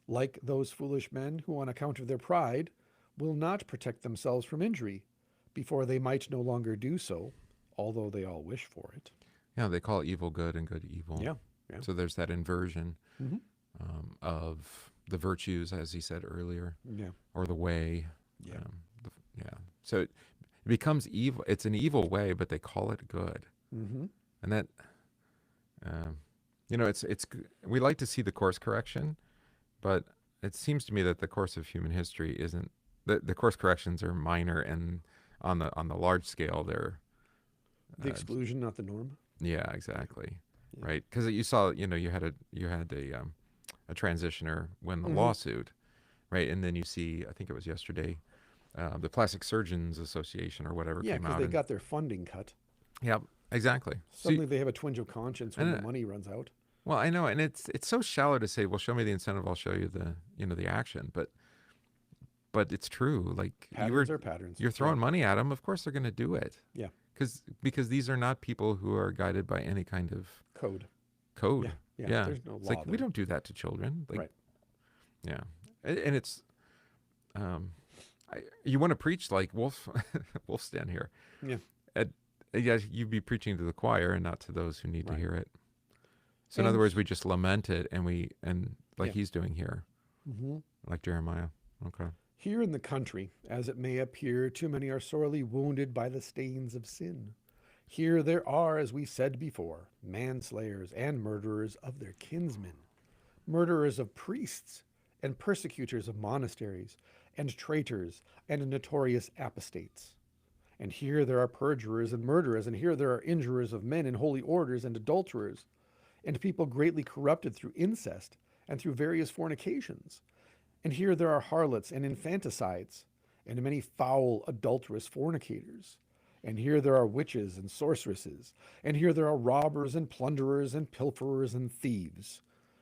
like those foolish men who, on account of their pride, will not protect themselves from injury, before they might no longer do so, although they all wish for it. Yeah, they call evil good and good evil. Yeah. So there's that inversion Mm-hmm. of the virtues, as he said earlier, Yeah. or the way. Yeah. Yeah. So it becomes evil. It's an evil way, but they call it good. Mm-hmm. And that, we like to see the course correction, but it seems to me that the course of human history isn't. The course corrections are minor, and on the large scale, they're The exclusion, not the norm. yeah, exactly, Yeah. right? Because you saw, you had a transitioner win the Mhm. lawsuit, right? And then you see, I think it was yesterday, the Plastic Surgeons Association or whatever Yeah, came because out. they and, got their funding cut. yeah, exactly. So Suddenly they have a twinge of conscience when and the it- money runs out. well, I know, and it's so shallow to say, well, show me the incentive, I'll show you the action, but it's true. Like Patterns are patterns. you're throwing money at them, of course they're going to do it. Yeah. Because these are not people who are guided by any kind of Code. code. Yeah. There's no It's law like we there. don't do that to children. Like, Right. Yeah, and it's, you want to preach like Wulfstan here. Yeah. Yeah, you'd be preaching to the choir and not to those who need to Right. hear it. So in And- other words, we just lament it, and like Yeah. he's doing here, Mm-hmm. like Jeremiah. Okay. Here in the country, as it may appear, too many are sorely wounded by the stains of sin. Here there are, as we said before, manslayers and murderers of their kinsmen, murderers of priests, and persecutors of monasteries, and traitors, and notorious apostates. And here there are perjurers and murderers, and here there are injurers of men in holy orders and adulterers, and people greatly corrupted through incest and through various fornications. And here there are harlots and infanticides, and many foul, adulterous fornicators. And here there are witches and sorceresses, and here there are robbers and plunderers and pilferers and thieves,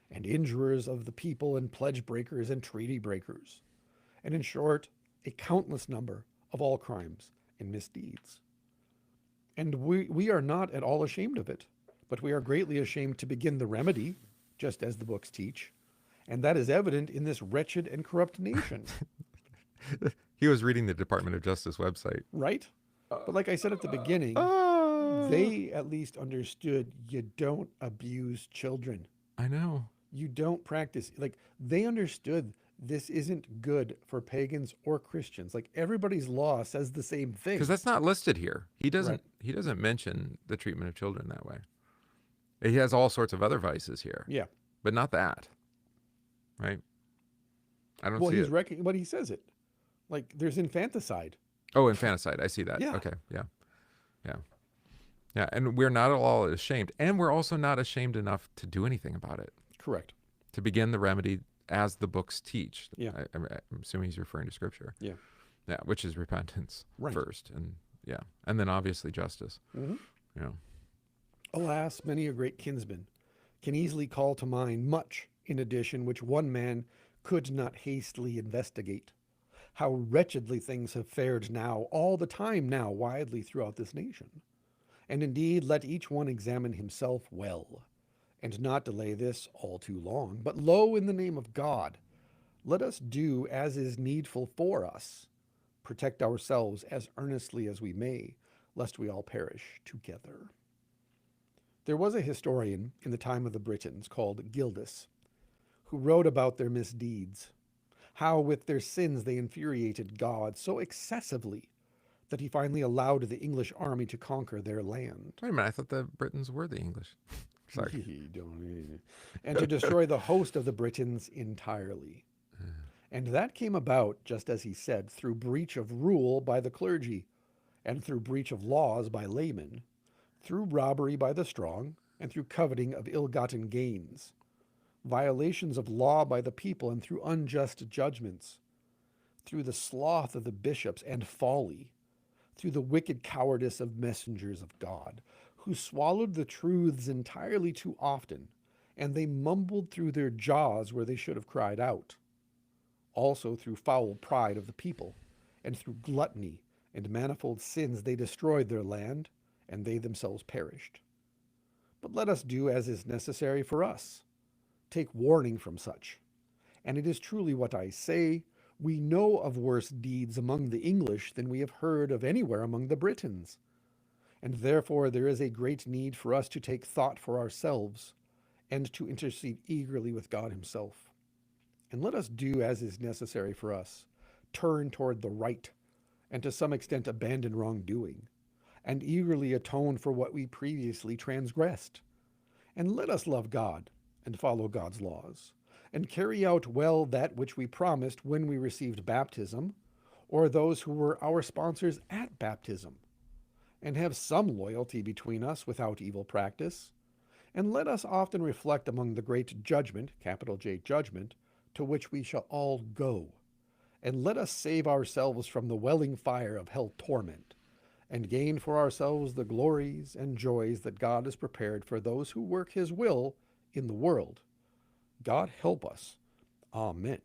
and injurers of the people and pledge breakers and treaty breakers. And in short, a countless number of all crimes and misdeeds. And we are not at all ashamed of it, but we are greatly ashamed to begin the remedy, just as the books teach. And that is evident in this wretched and corrupt nation. He was reading the Department of Justice website. Right? But like I said at the beginning, they at least understood you don't abuse children. I know. You don't practice. Like, they understood this isn't good for pagans or Christians. Like, everybody's law says the same thing. Because that's not listed here. He doesn't. Right. He doesn't mention the treatment of children that way. He has all sorts of other vices here, Yeah. but not that. Right? I don't Well, see he's it. but he says it. Like, there's infanticide. Oh, infanticide. I see that. Yeah. Okay. Yeah. Yeah. Yeah. And we're not all ashamed, and we're also not ashamed enough to do anything about it. Correct. To begin the remedy as the books teach. Yeah. I'm assuming he's referring to Scripture. Yeah. Yeah, which is repentance Right. first, and and then obviously justice. Mhm. You know. Alas, many a great kinsman can easily call to mind much in addition which one man could not hastily investigate. How wretchedly things have fared now, all the time now, widely throughout this nation. And indeed, let each one examine himself well, and not delay this all too long. But lo, in the name of God, let us do as is needful for us, protect ourselves as earnestly as we may, lest we all perish together. There was a historian in the time of the Britons called Gildas, who wrote about their misdeeds, how with their sins they infuriated God so excessively that he finally allowed the English army to conquer their land. Wait a minute. I thought the Britons were the English. Sorry. And to destroy the host of the Britons entirely. And that came about, just as he said, through breach of rule by the clergy, and through breach of laws by laymen, through robbery by the strong, and through coveting of ill-gotten gains. violations of law by the people and through unjust judgments, through the sloth of the bishops and folly, through the wicked cowardice of messengers of God, who swallowed the truths entirely too often, and they mumbled through their jaws where they should have cried out. Also through foul pride of the people, and through gluttony and manifold sins they destroyed their land, and they themselves perished. But let us do as is necessary for us. Take warning from such. And it is truly what I say, we know of worse deeds among the English than we have heard of anywhere among the Britons. And therefore there is a great need for us to take thought for ourselves, and to intercede eagerly with God himself. And let us do as is necessary for us, turn toward the right, and to some extent abandon wrongdoing, and eagerly atone for what we previously transgressed. And let us love God, and follow God's laws, and carry out well that which we promised when we received baptism, or those who were our sponsors at baptism, and have some loyalty between us without evil practice. And let us often reflect among the great judgment, capital J judgment, to which we shall all go. And let us save ourselves from the welling fire of hell torment, and gain for ourselves the glories and joys that God has prepared for those who work his will in the world. God help us. Amen.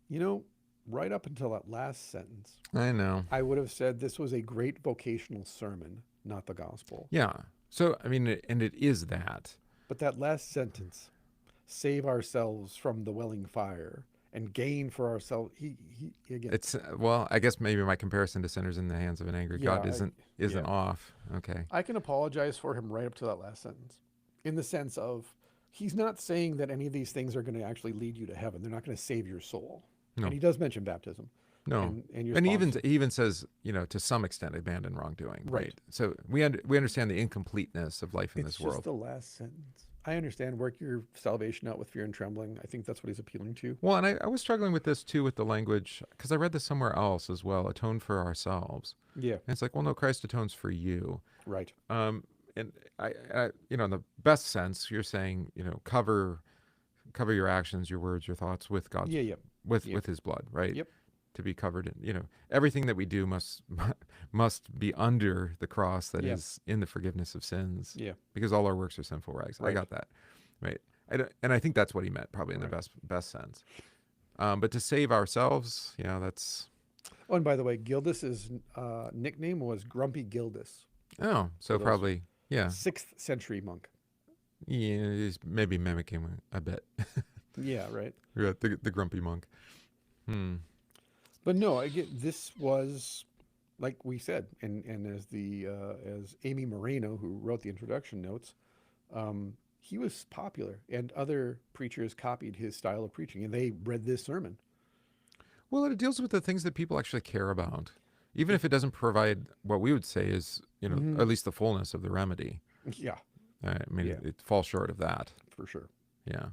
You know, right up until that last sentence, I know. I would have said this was a great vocational sermon, not the gospel. Yeah. So, I mean, and it is that. But that last sentence, save ourselves from the welling fire and gain for ourselves. He again. It's, well, I guess maybe my comparison to sinners in the hands of an angry God Yeah, isn't off. Okay. I can apologize for him right up to that last sentence, in the sense of he's not saying that any of these things are going to actually lead you to heaven. They're not going to save your soul. No. And he does mention baptism. No. And your And he sponsor. even says, you know, to some extent, abandon wrongdoing. Right. So we understand the incompleteness of life in It's this world. just the last sentence. I understand, work your salvation out with fear and trembling. I think that's what he's appealing to. Well, and I was struggling with this too, with the language, because I read this somewhere else as well, atone for ourselves. Yeah. And it's like, well, no, Christ atones for you. Right. And I you know, in the best sense, you're saying, you know, cover your actions, your words, your thoughts with God's, with his blood, right? Yep. To be covered in, you know, everything that we do must be under the cross that is in the forgiveness of sins. Yeah. Because all our works are sinful rags. Right. I got that. Right. And I think that's what he meant, probably in the best sense. But to save ourselves, yeah, that's. Oh, and by the way, Gildas's nickname was Grumpy Gildas. Oh, so probably, yeah. 6th century monk. Yeah, he's maybe mimicking a bit. Yeah, right. Yeah, the grumpy monk. But no, this was, like we said, and as Amy Moreno, who wrote the introduction, notes, he was popular, and other preachers copied his style of preaching, and they read this sermon. Well, it deals with the things that people actually care about, even if it doesn't provide what we would say is, you know, at least the fullness of the remedy. Yeah. I mean, it falls short of that. For sure. Yeah.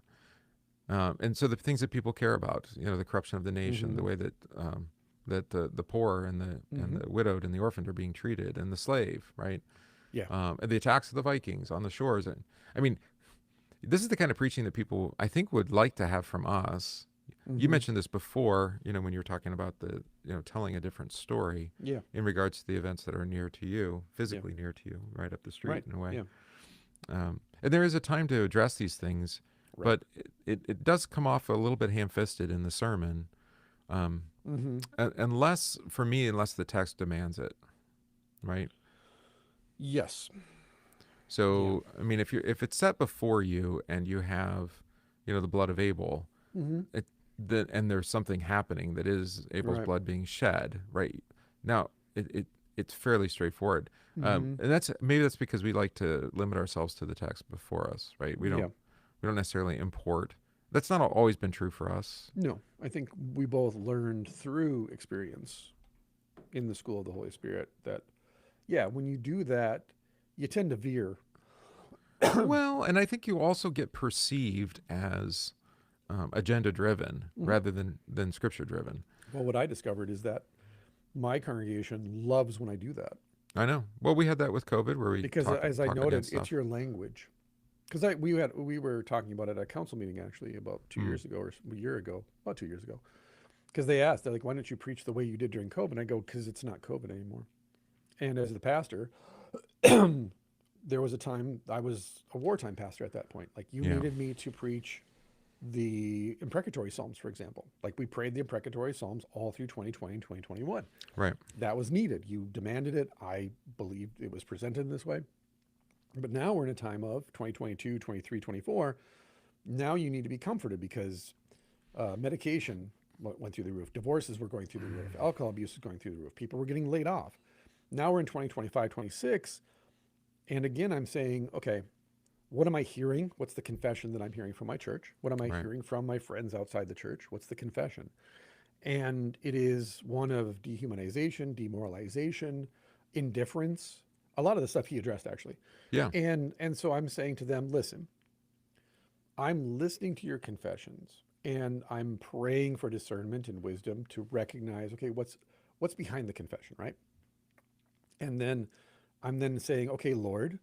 And so the things that people care about, you know, the corruption of the nation, the way that that the poor and the widowed and the orphaned are being treated, and the slave, right? Yeah. And the attacks of the Vikings on the shores. And I mean, this is the kind of preaching that people, I think, would like to have from us. You mentioned this before, you know, when you were talking about the, you know, telling a different story in regards to the events that are near to you, physically near to you, right up the street in a way. Yeah. And there is a time to address these things, but it does come off a little bit ham-fisted in the sermon, unless the text demands it, right? Yes. So, I mean, if it's set before you and you have, you know, the blood of Abel, and there's something happening that is Abel's blood being shed, right? Now, it's fairly straightforward. And that's because we like to limit ourselves to the text before us, right? We don't necessarily import. That's not always been true for us. No, I think we both learned through experience in the school of the Holy Spirit that, when you do that, you tend to veer. Well, and I think you also get perceived as agenda-driven rather than Scripture-driven. Well, what I discovered is that my congregation loves when I do that. I know. Well, we had that with COVID where we because, as I noted, it's your language. Because we were talking about it at a council meeting actually about 2 years ago or a year ago, about 2 years ago. Because they're like, why don't you preach the way you did during COVID? And I go, because it's not COVID anymore. And as the pastor, there was a time I was a wartime pastor at that point. Like you Yeah. needed me to preach the imprecatory psalms, for example. Like we prayed the imprecatory psalms all through 2020 and 2021. Right. That was needed. You demanded it. I believed it was presented in this way. But now we're in a time of 2022, 23, 24. Now you need to be comforted because medication went through the roof. Divorces were going through the roof. Alcohol abuse was going through the roof. People were getting laid off. Now we're in 2025, 26. And again, I'm saying, okay, what am I hearing? What's the confession that I'm hearing from my church? What am I Right. hearing from my friends outside the church? What's the confession? And it is one of dehumanization, demoralization, indifference, a lot of the stuff he addressed actually. Yeah. And so I'm saying to them, listen, I'm listening to your confessions and I'm praying for discernment and wisdom to recognize, okay, what's behind the confession, right? And then I'm then saying, okay, Lord,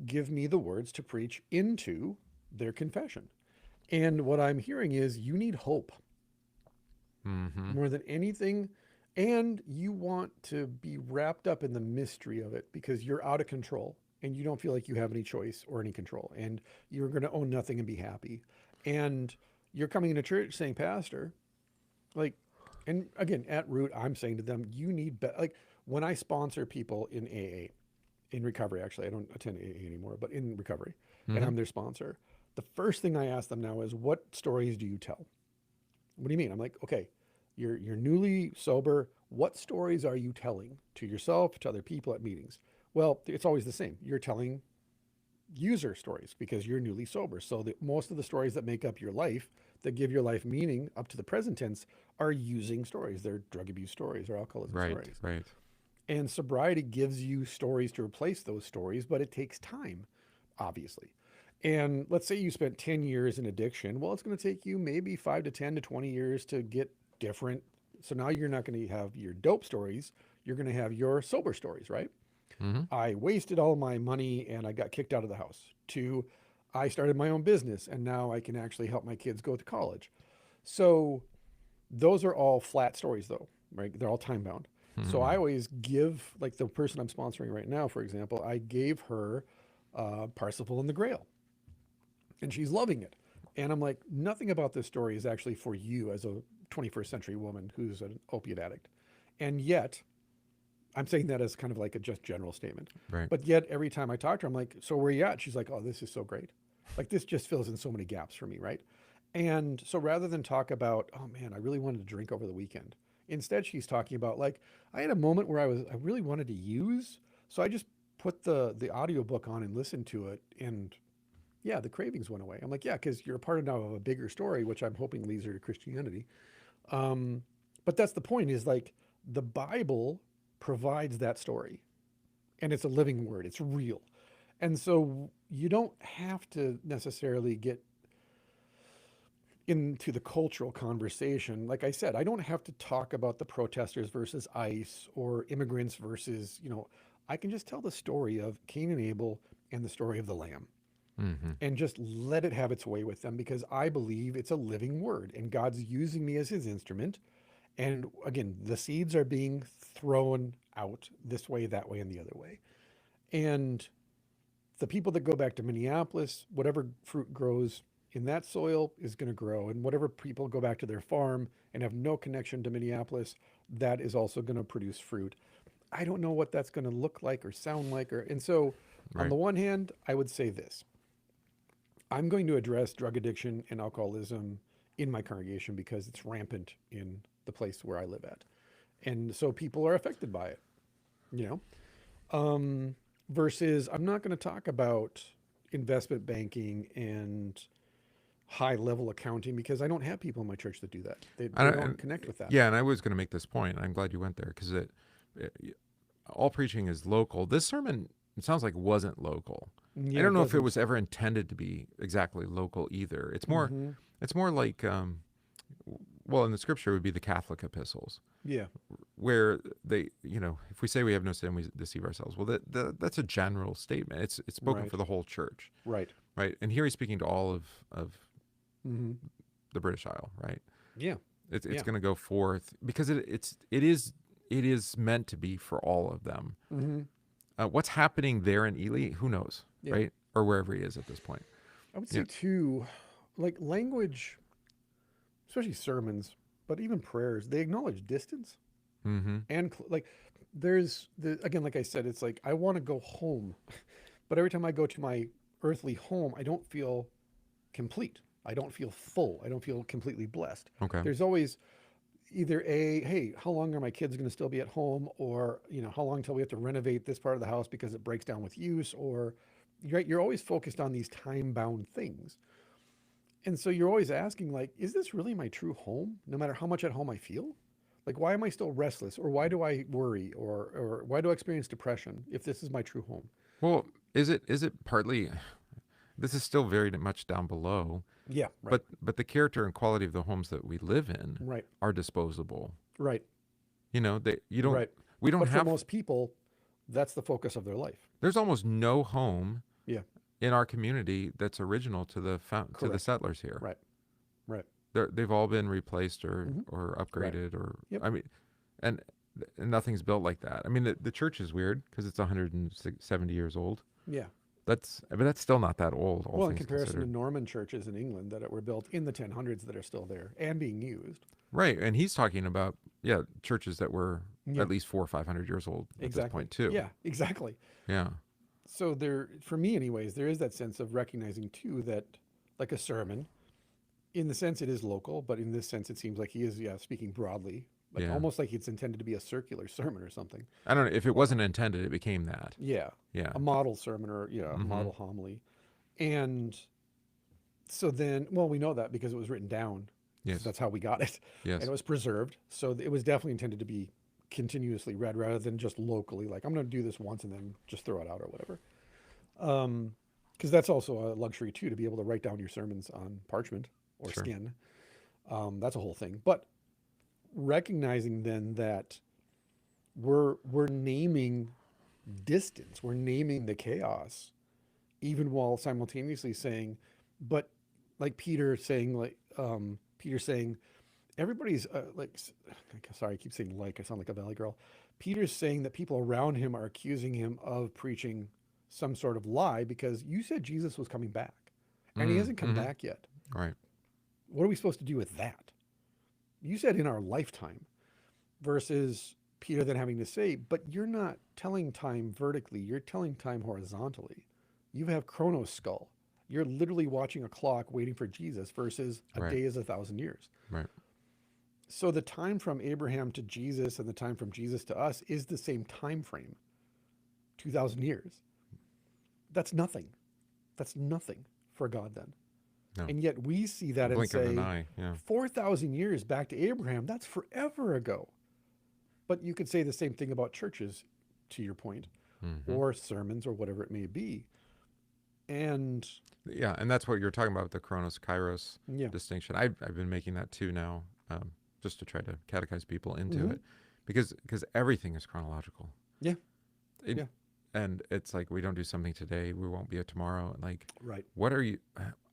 give me the words to preach into their confession. And what I'm hearing is you need hope more than anything. And you want to be wrapped up in the mystery of it because you're out of control and you don't feel like you have any choice or any control. And you're going to own nothing and be happy. And you're coming into church saying, Pastor, like, and again, at root, I'm saying to them, you need, like, when I sponsor people in AA, in recovery, actually, I don't attend AA anymore, but in recovery, and I'm their sponsor, the first thing I ask them now is, what stories do you tell? What do you mean? I'm like, okay, you're newly sober. What stories are you telling to yourself, to other people at meetings? Well, it's always the same. You're telling user stories because you're newly sober. So most of the stories that make up your life, that give your life meaning up to the present tense, are using stories. They're drug abuse stories or alcoholism Right. stories. Right. And sobriety gives you stories to replace those stories, but it takes time, obviously. And let's say you spent 10 years in addiction. Well, it's going to take you maybe 5 to 10 to 20 years to get different. So now you're not going to have your dope stories. You're going to have your sober stories, right? I wasted all my money and I got kicked out of the house. To I started my own business and now I can actually help my kids go to college. So those are all flat stories though, right? They're all time bound. So I always give, like the person I'm sponsoring right now, for example, I gave her Parsifal and the Grail and she's loving it. And I'm like, nothing about this story is actually for you as a 21st century woman who's an opiate addict. And yet, I'm saying that as kind of like a just general statement. Right. But yet, every time I talk to her, I'm like, so where are you at? She's like, oh, this is so great. Like, this just fills in so many gaps for me, right? And so rather than talk about, oh man, I really wanted to drink over the weekend, instead she's talking about, like, I had a moment where I really wanted to use, so I just put the audiobook on and listened to it, and yeah, the cravings went away. I'm like, yeah, because you're a part now of a bigger story, which I'm hoping leads her to Christianity. But that's the point, is like the Bible provides that story and it's a living word. It's real. And so you don't have to necessarily get into the cultural conversation. Like I said, I don't have to talk about the protesters versus ICE or immigrants versus, I can just tell the story of Cain and Abel and the story of the lamb. And just let it have its way with them, because I believe it's a living word and God's using me as his instrument. And again, the seeds are being thrown out this way, that way, and the other way. And the people that go back to Minneapolis, whatever fruit grows in that soil is going to grow. And whatever people go back to their farm and have no connection to Minneapolis, that is also going to produce fruit. I don't know what that's going to look like or sound like. And so on the one hand, I would say this. I'm going to address drug addiction and alcoholism in my congregation because it's rampant in the place where I live at. And so people are affected by it, versus I'm not going to talk about investment banking and high level accounting because I don't have people in my church that do that. They don't connect with that. Yeah, and I was going to make this point. I'm glad you went there because all preaching is local. This sermon, it sounds like, wasn't local. Yeah, I don't know if it was ever intended to be exactly local either. It's more, it's more like, well, in the scripture it would be the Catholic epistles. Yeah. Where they, if we say we have no sin, we deceive ourselves. Well, that's a general statement. It's spoken for the whole church. Right. right? And here he's speaking to all of the British Isle, right? Yeah. It's Yeah. going to go forth because it is meant to be for all of them. What's happening there in Ely, who knows, Yeah. right? Or wherever he is at this point. I would say too, like language, especially sermons, but even prayers, they acknowledge distance. And like there's again, like I said, it's like I want to go home, but every time I go to my earthly home, I don't feel complete. I don't feel full. I don't feel completely blessed. Okay. There's always either hey, how long are my kids going to still be at home, or how long until we have to renovate this part of the house because it breaks down with use, or you're always focused on these time-bound things. And so you're always asking, like, is this really my true home, no matter how much at home I feel? Like, why am I still restless? Or why do I worry? Or why do I experience depression if this is my true home? Well, is it partly, this is still very much down below, Yeah, right. but the character and quality of the homes that we live in Right. are disposable. Right. You know, we Right. don't But have, for most people, that's the focus of their life. there's almost no home Yeah. in our community that's original to the to the settlers here. Right. Right. They've all been replaced or upgraded or Yep. I mean, and nothing's built like that. I mean, the church is weird because it's 170 years old. Yeah. But that's still not that old. All Well, in things comparison considered. to Norman churches in England that were built in the 1000s that are still there and being used. Right, and he's talking about churches that were Yeah. at least 400 or 500 years old at this point too. Yeah, exactly. Yeah. So there, for me anyways, there is that sense of recognizing too that, like a sermon, in the sense it is local, but in this sense it seems like he is speaking broadly, like almost like it's intended to be a circular sermon or something. I don't know if it wasn't intended, it became that. Yeah. Yeah. A model sermon or a model homily. And so then, well, we know that because it was written down. Yes. So that's how we got it. Yes. And it was preserved. So it was definitely intended to be continuously read rather than just locally, like I'm going to do this once and then just throw it out or whatever. Because that's also a luxury too, to be able to write down your sermons on parchment or skin. That's a whole thing. But recognizing then that we're naming distance, we're naming the chaos, even while simultaneously saying, but like Peter saying, everybody's sorry, I keep saying I sound like a Valley Girl. Peter's saying that people around him are accusing him of preaching some sort of lie because you said Jesus was coming back and he hasn't come back yet. Right. What are we supposed to do with that? You said in our lifetime, versus Peter then having to say, but you're not telling time vertically, you're telling time horizontally. You have Chronos skull. You're literally watching a clock waiting for Jesus versus a day is 1,000 years. Right. So the time from Abraham to Jesus and the time from Jesus to us is the same time frame, 2,000 years. That's nothing. That's nothing for God then. No. And yet we see that and Blink of say, an eye. Yeah. 4,000 years back to Abraham, that's forever ago. But you could say the same thing about churches, to your point, or sermons or whatever it may be. And yeah, and that's what you're talking about with the Chronos Kairos distinction. I've been making that too now, just to try to catechize people into it, because everything is chronological. Yeah. And it's like we don't do something today, we won't be a tomorrow. Like, right. What are you?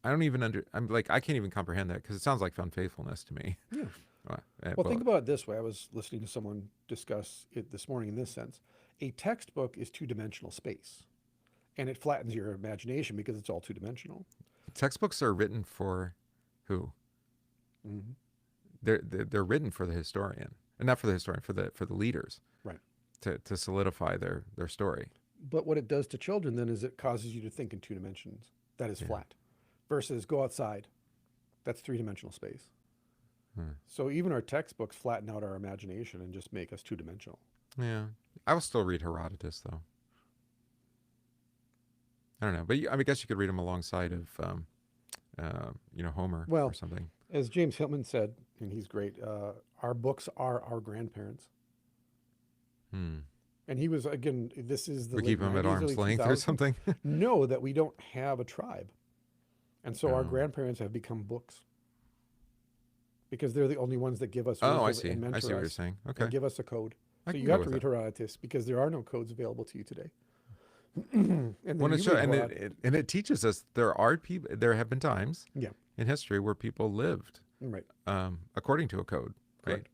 I don't even I'm like, I can't even comprehend that because it sounds like unfaithfulness to me. Yeah. Well, think about it this way. I was listening to someone discuss it this morning in this sense. A textbook is two-dimensional space, and it flattens your imagination because it's all two-dimensional. Textbooks are written for who? They're written for the historian, and not for the historian, for the leaders, right? To solidify their story. But what it does to children then is it causes you to think in two dimensions. That is flat, versus go outside. That's three-dimensional space. So even our textbooks flatten out our imagination and just make us two-dimensional. Yeah, I will still read Herodotus though. I don't know, but I guess you could read them alongside of, Homer or something. As James Hillman said, and he's great, our books are our grandparents. And he was, again, this is the we keep them at arm's length or something. Know that we don't have a tribe. And so our grandparents have become books. Because they're the only ones that give us I see. and mentor I see what you're us saying. Okay. and give us a code. I So can you go have to with read Herodotus because there are no codes available to you today. And then When you it show, read and Herod- it teaches us there are people. There have been times yeah, in history where people lived right. according to a code, right? Correct.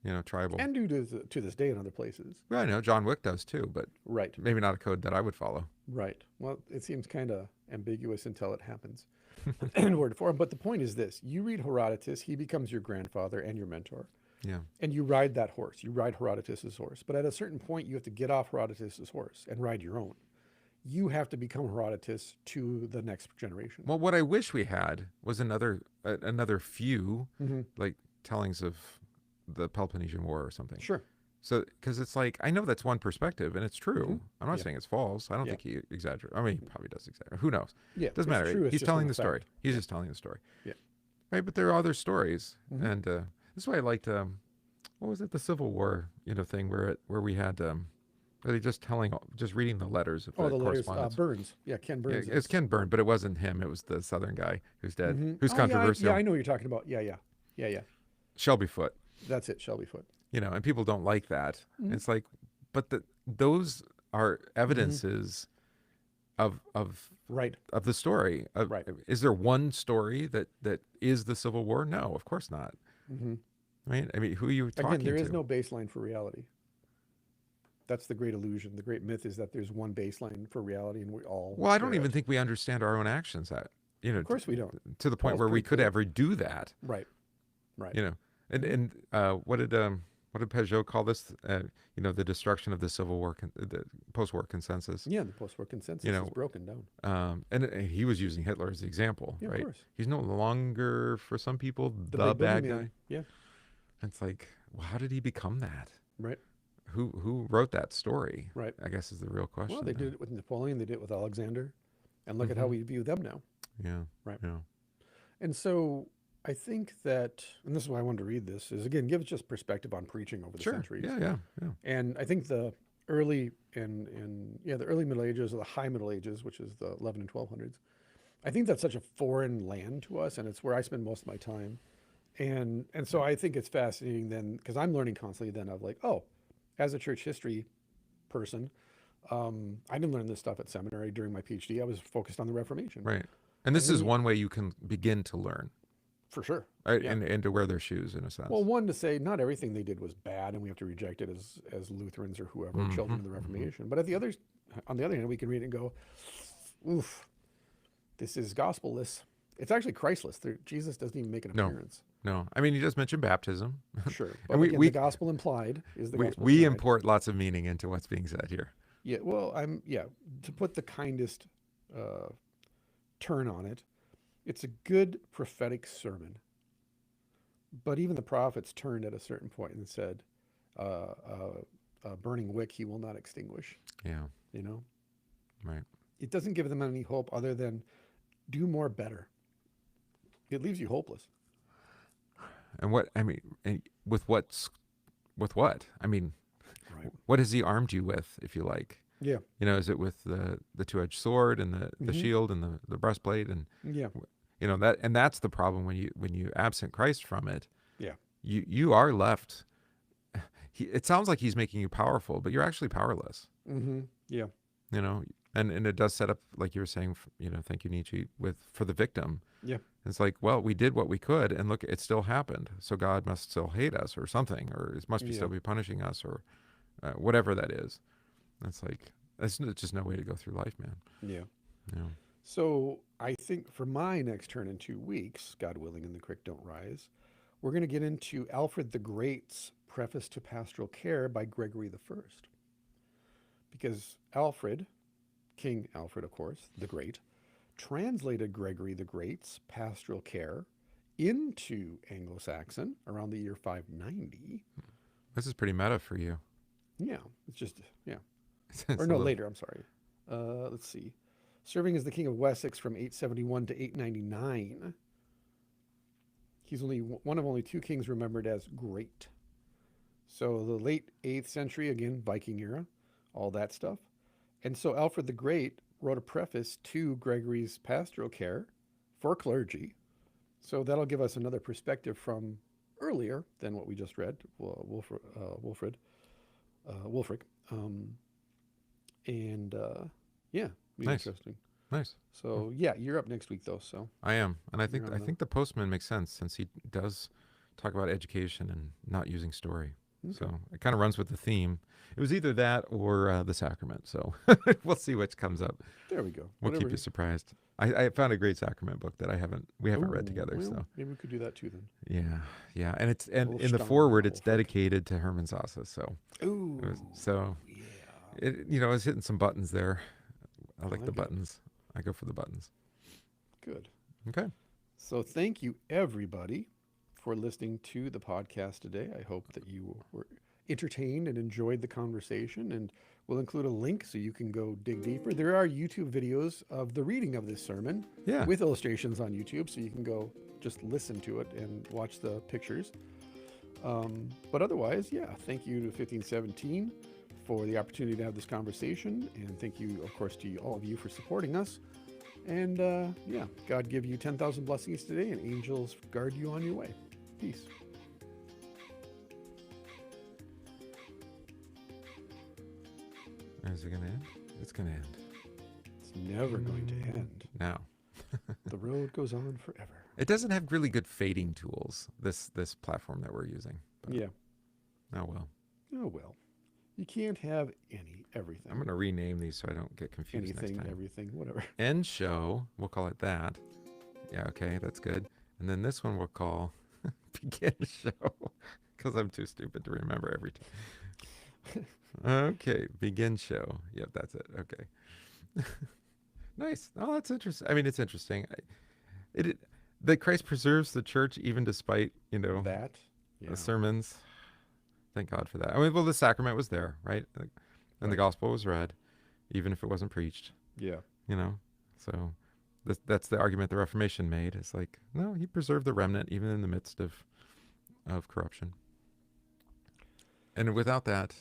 You know, tribal. And do to this day in other places. Well, I know John Wick does too, but Right. maybe not a code that I would follow. Right. Well, it seems kind of ambiguous until it happens in word form. But the point is this: you read Herodotus, he becomes your grandfather and your mentor, Yeah. and you ride that horse. You ride Herodotus's horse. But at a certain point, you have to get off Herodotus's horse and ride your own. You have to become Herodotus to the next generation. Well, what I wish we had was another few like tellings of the Peloponnesian War or something. Sure. So, because it's like, I know that's one perspective, and it's true. I'm not Yeah. saying it's false. I don't think he exaggerates. I mean, he probably does exaggerate. Who knows? Yeah. Doesn't it's matter. true, it's He's just telling not the a story. fact. He's just telling the story. Yeah. Right, but there are other stories, and this is why I liked what was it, the Civil War, thing where we had where they just reading the letters of Oh, the the letters, correspondence. Burns. Yeah, Ken Yeah, Burns. it's Ken Burns, but it wasn't him. It was the Southern guy who's dead, who's Oh, controversial. Yeah, I know what you're talking about. Yeah. Shelby Foote. That's it, Shelby Foote. And people don't like that. It's like, but those are evidences of Right. of the story. Right. Is there one story that is the Civil War? No, of course not. Right? I mean, who are you talking Again, there to? is no baseline for reality. That's the great illusion. The great myth is that there's one baseline for reality, and we all. Well, I don't share even it. think we understand our own actions. Of course, we don't. to the point Paul's where we pretty could clear. ever do that. Right. Right. And what did Peugeot call this? The destruction of the Civil War, the post-war consensus. Yeah, the post-war consensus is broken down. And he was using Hitler as the example, Yeah, of right? course. He's no longer, for some people, the big bad boogeyman. guy. Yeah. It's like, well, how did he become that? Right. Who wrote that story? Right. I guess is the real question. Well, they did it with Napoleon. They did it with Alexander, and look at how we view them now. Yeah. Right. Yeah. And so I think that, and this is why I wanted to read this, is again, give us just perspective on preaching over the Sure. centuries. Yeah. And I think the early the early Middle Ages or the High Middle Ages, which is the 11 and 1200s, I think that's such a foreign land to us, and it's where I spend most of my time. And so I think it's fascinating then, because I'm learning constantly then of like, oh, as a church history person, I didn't learn this stuff at seminary during my PhD. I was focused on the Reformation. Right. And this is one way you can begin to learn, For sure. right? Yeah. And to wear their shoes in a sense. Well, one, to say not everything they did was bad, and we have to reject it as Lutherans or whoever, children of the Reformation. But on the other hand, we can read it and go, oof, this is gospel-less. It's actually Christless. Jesus doesn't even make an No. appearance. No, I mean, you just mentioned baptism. Sure. But And again, the gospel implied is the gospel we implied. import lots of meaning into what's being said here. Yeah, well, to put the kindest turn on it, it's a good prophetic sermon. But even the prophets turned at a certain point and said, a burning wick he will not extinguish. Yeah. Right. It doesn't give them any hope other than do more better. It leaves you hopeless. And with what? I mean, Right. what has he armed you with, if you like? Yeah. Is it with the two-edged sword and the shield and the breastplate and Yeah. that's the problem when you absent Christ from it. Yeah. You are left. It sounds like he's making you powerful, but you're actually powerless. Mm-hmm. Yeah. And it does set up, like you were saying, thank you, Nietzsche, for the victim. Yeah. It's like, well, we did what we could, and look, it still happened. So God must still hate us, or something, or it must still be punishing us, or whatever that is. It's like it's just no way to go through life, man. Yeah. Yeah. So I think for my next turn in 2 weeks, God willing and the creek don't rise, we're going to get into Alfred the Great's Preface to Pastoral Care by Gregory I. Because Alfred, King Alfred, of course, the Great, translated Gregory the Great's Pastoral Care into Anglo-Saxon around the year 590. This is pretty meta for you. Yeah, it's just, yeah. It's Or a no, little- later, I'm sorry. Let's see. Serving as the King of Wessex from 871 to 899. He's only one of only 2 kings remembered as great. So the late 8th century, again, Viking era, all that stuff. And so Alfred the Great wrote a preface to Gregory's Pastoral Care for clergy. So that'll give us another perspective from earlier than what we just read, Wulfric. And yeah, be Nice. interesting. Nice. So yeah, you're up next week though. So I am, and I You're think on the- the postman makes sense since he does talk about education and not using story. Okay. So it kind of runs with the theme. It was either that or the sacrament. So we'll see which comes up. there we go. We'll Whatever. keep you surprised. I found a great sacrament book that we haven't read Ooh, together. well, So maybe we could do that too then. yeah, and in the Wulfstan foreword novel it's folk. dedicated to Herman Sasa. So Ooh, so yeah. it it's hitting some buttons there. I like I the like it. buttons. I go for the buttons. Good. Okay. So thank you everybody for listening to the podcast today. I hope that you were entertained and enjoyed the conversation, and we'll include a link so you can go dig deeper. There are YouTube videos of the reading of this sermon Yeah. with illustrations on YouTube, so you can go just listen to it and watch the pictures. But otherwise, yeah, thank you to 1517 for the opportunity to have this conversation, and thank you, of course, to all of you for supporting us. And yeah, God give you 10,000 blessings today, and angels guard you on your way. Peace. Is it going to end? It's going to end. It's never going to end. No. The road goes on forever. It doesn't have really good fading tools, this platform that we're using. But, Yeah. oh, well. Oh well. You can't have everything. I'm going to rename these so I don't get confused Anything, next time. everything, whatever. End show, we'll call it that. Yeah, okay, that's good. And then this one we'll call begin show because I'm too stupid to remember every time. Okay, begin show. Yep, that's it. Okay. Nice. Oh, that's interesting. I mean, it's interesting. That Christ preserves the church even despite, That. Yeah. the sermons. Thank God for that. I mean, well, the sacrament was there, right? And the Right. gospel was read, even if it wasn't preached, Yeah. So that's the argument the Reformation made. It's like, no, he preserved the remnant even in the midst of corruption. And without that,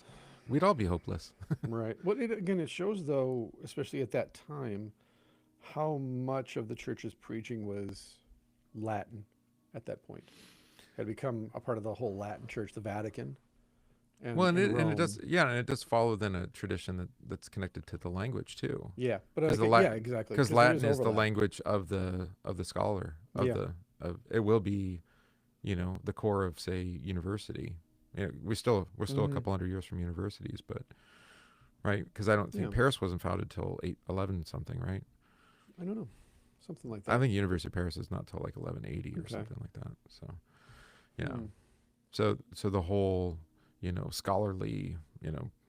we'd all be hopeless. Right. Well, it shows, though, especially at that time, how much of the church's preaching was Latin at that point. Had become a part of the whole Latin church, the Vatican. And, Well, and and it does, Rome. yeah, and it does follow then a tradition that's connected to the language too. Yeah, but Because yeah, exactly. Because there Latin is the overlap. language of the scholar Yeah. it will be, the core of say university. We're still a Mhm. couple hundred years from universities, but right, because I don't think Yeah. Paris wasn't founded till 811 something, right? I don't know, something like that. I think University of Paris is not till like 1180 or Okay. something like that. So yeah, Mm. so the whole scholarly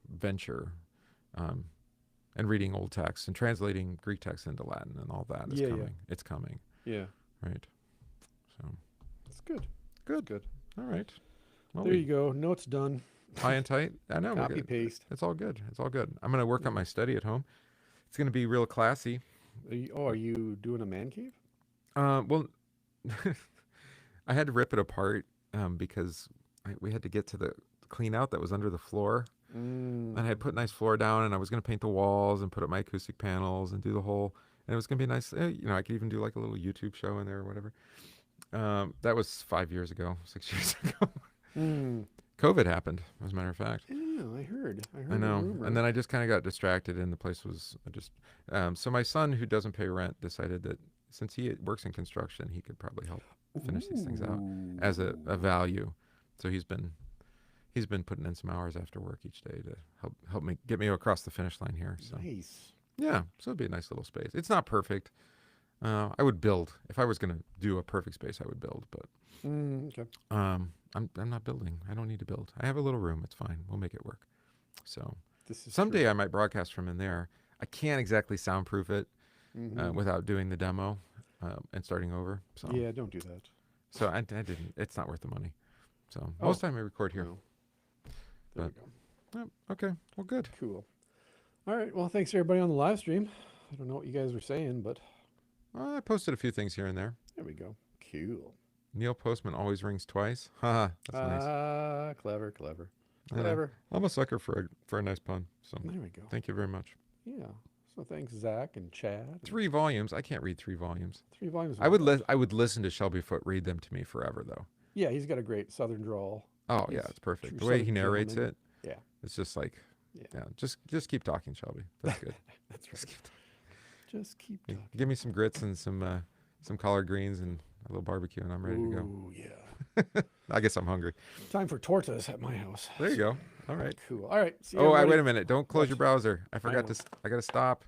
venture, and reading old texts and translating Greek texts into Latin and all that is Yeah, yeah. coming. It's coming, Yeah, right? So it's good. good. Good. All right. Well, There you go. Notes done. high and tight. I know. we're Copy good. paste. It's all good. It's all good. I'm gonna work on my study at home. It's gonna be real classy. Are you doing a man cave? Well, I had to rip it apart because we had to get to the clean out that was under the floor. And I had put nice floor down, and I was going to paint the walls and put up my acoustic panels and do the whole. And it was going to be nice. I could even do like a little YouTube show in there or whatever. That was 5 years ago, 6 years ago. COVID happened, as a matter of fact. Yeah, I heard. I the know. rumor. And then I just kind of got distracted, and the place was just. So my son, who doesn't pay rent, decided that since he works in construction, he could probably help finish these things out as a value. So he's been putting in some hours after work each day to help me get me across the finish line here. So Nice. yeah, so it'd be a nice little space. It's not perfect. I would build if I was going to do a perfect space. I would build, but Okay. I'm not building. I don't need to build. I have a little room. It's fine. We'll make it work. So This is someday I might broadcast from in there. I can't exactly soundproof it without doing the demo and starting over. So Yeah, don't do that. So I didn't. It's not worth the money. So most of the time I record here. No. There But- we go. Yep, okay. Well, good. Cool. All right. Well, thanks everybody on the live stream. I don't know what you guys were saying, but I posted a few things here and there. there we go. Cool. Neil Postman always rings twice. Haha, that's nice. Clever. I know. Clever. I'm a sucker for a nice pun. So There we go. thank you very much. Yeah. So thanks, Zach and Chad. and 3 volumes. I can't read 3 volumes. 3 volumes. I would listen to Shelby Foote read them to me forever, though. Yeah, he's got a great Southern drawl. Oh He's yeah, it's perfect. true The way he Southern narrates gentleman. it, Yeah. it's just like Yeah. Just keep talking, Shelby. That's good. That's right. Just keep Yeah, talking. give me some grits and some collard greens and a little barbecue, and I'm ready to go. Ooh, yeah. I guess I'm hungry. Time for tortas at my house. There you go. All right. Cool. All right. See Oh, everybody. wait a minute. Don't close What? your browser. I forgot won't. to. I got to stop.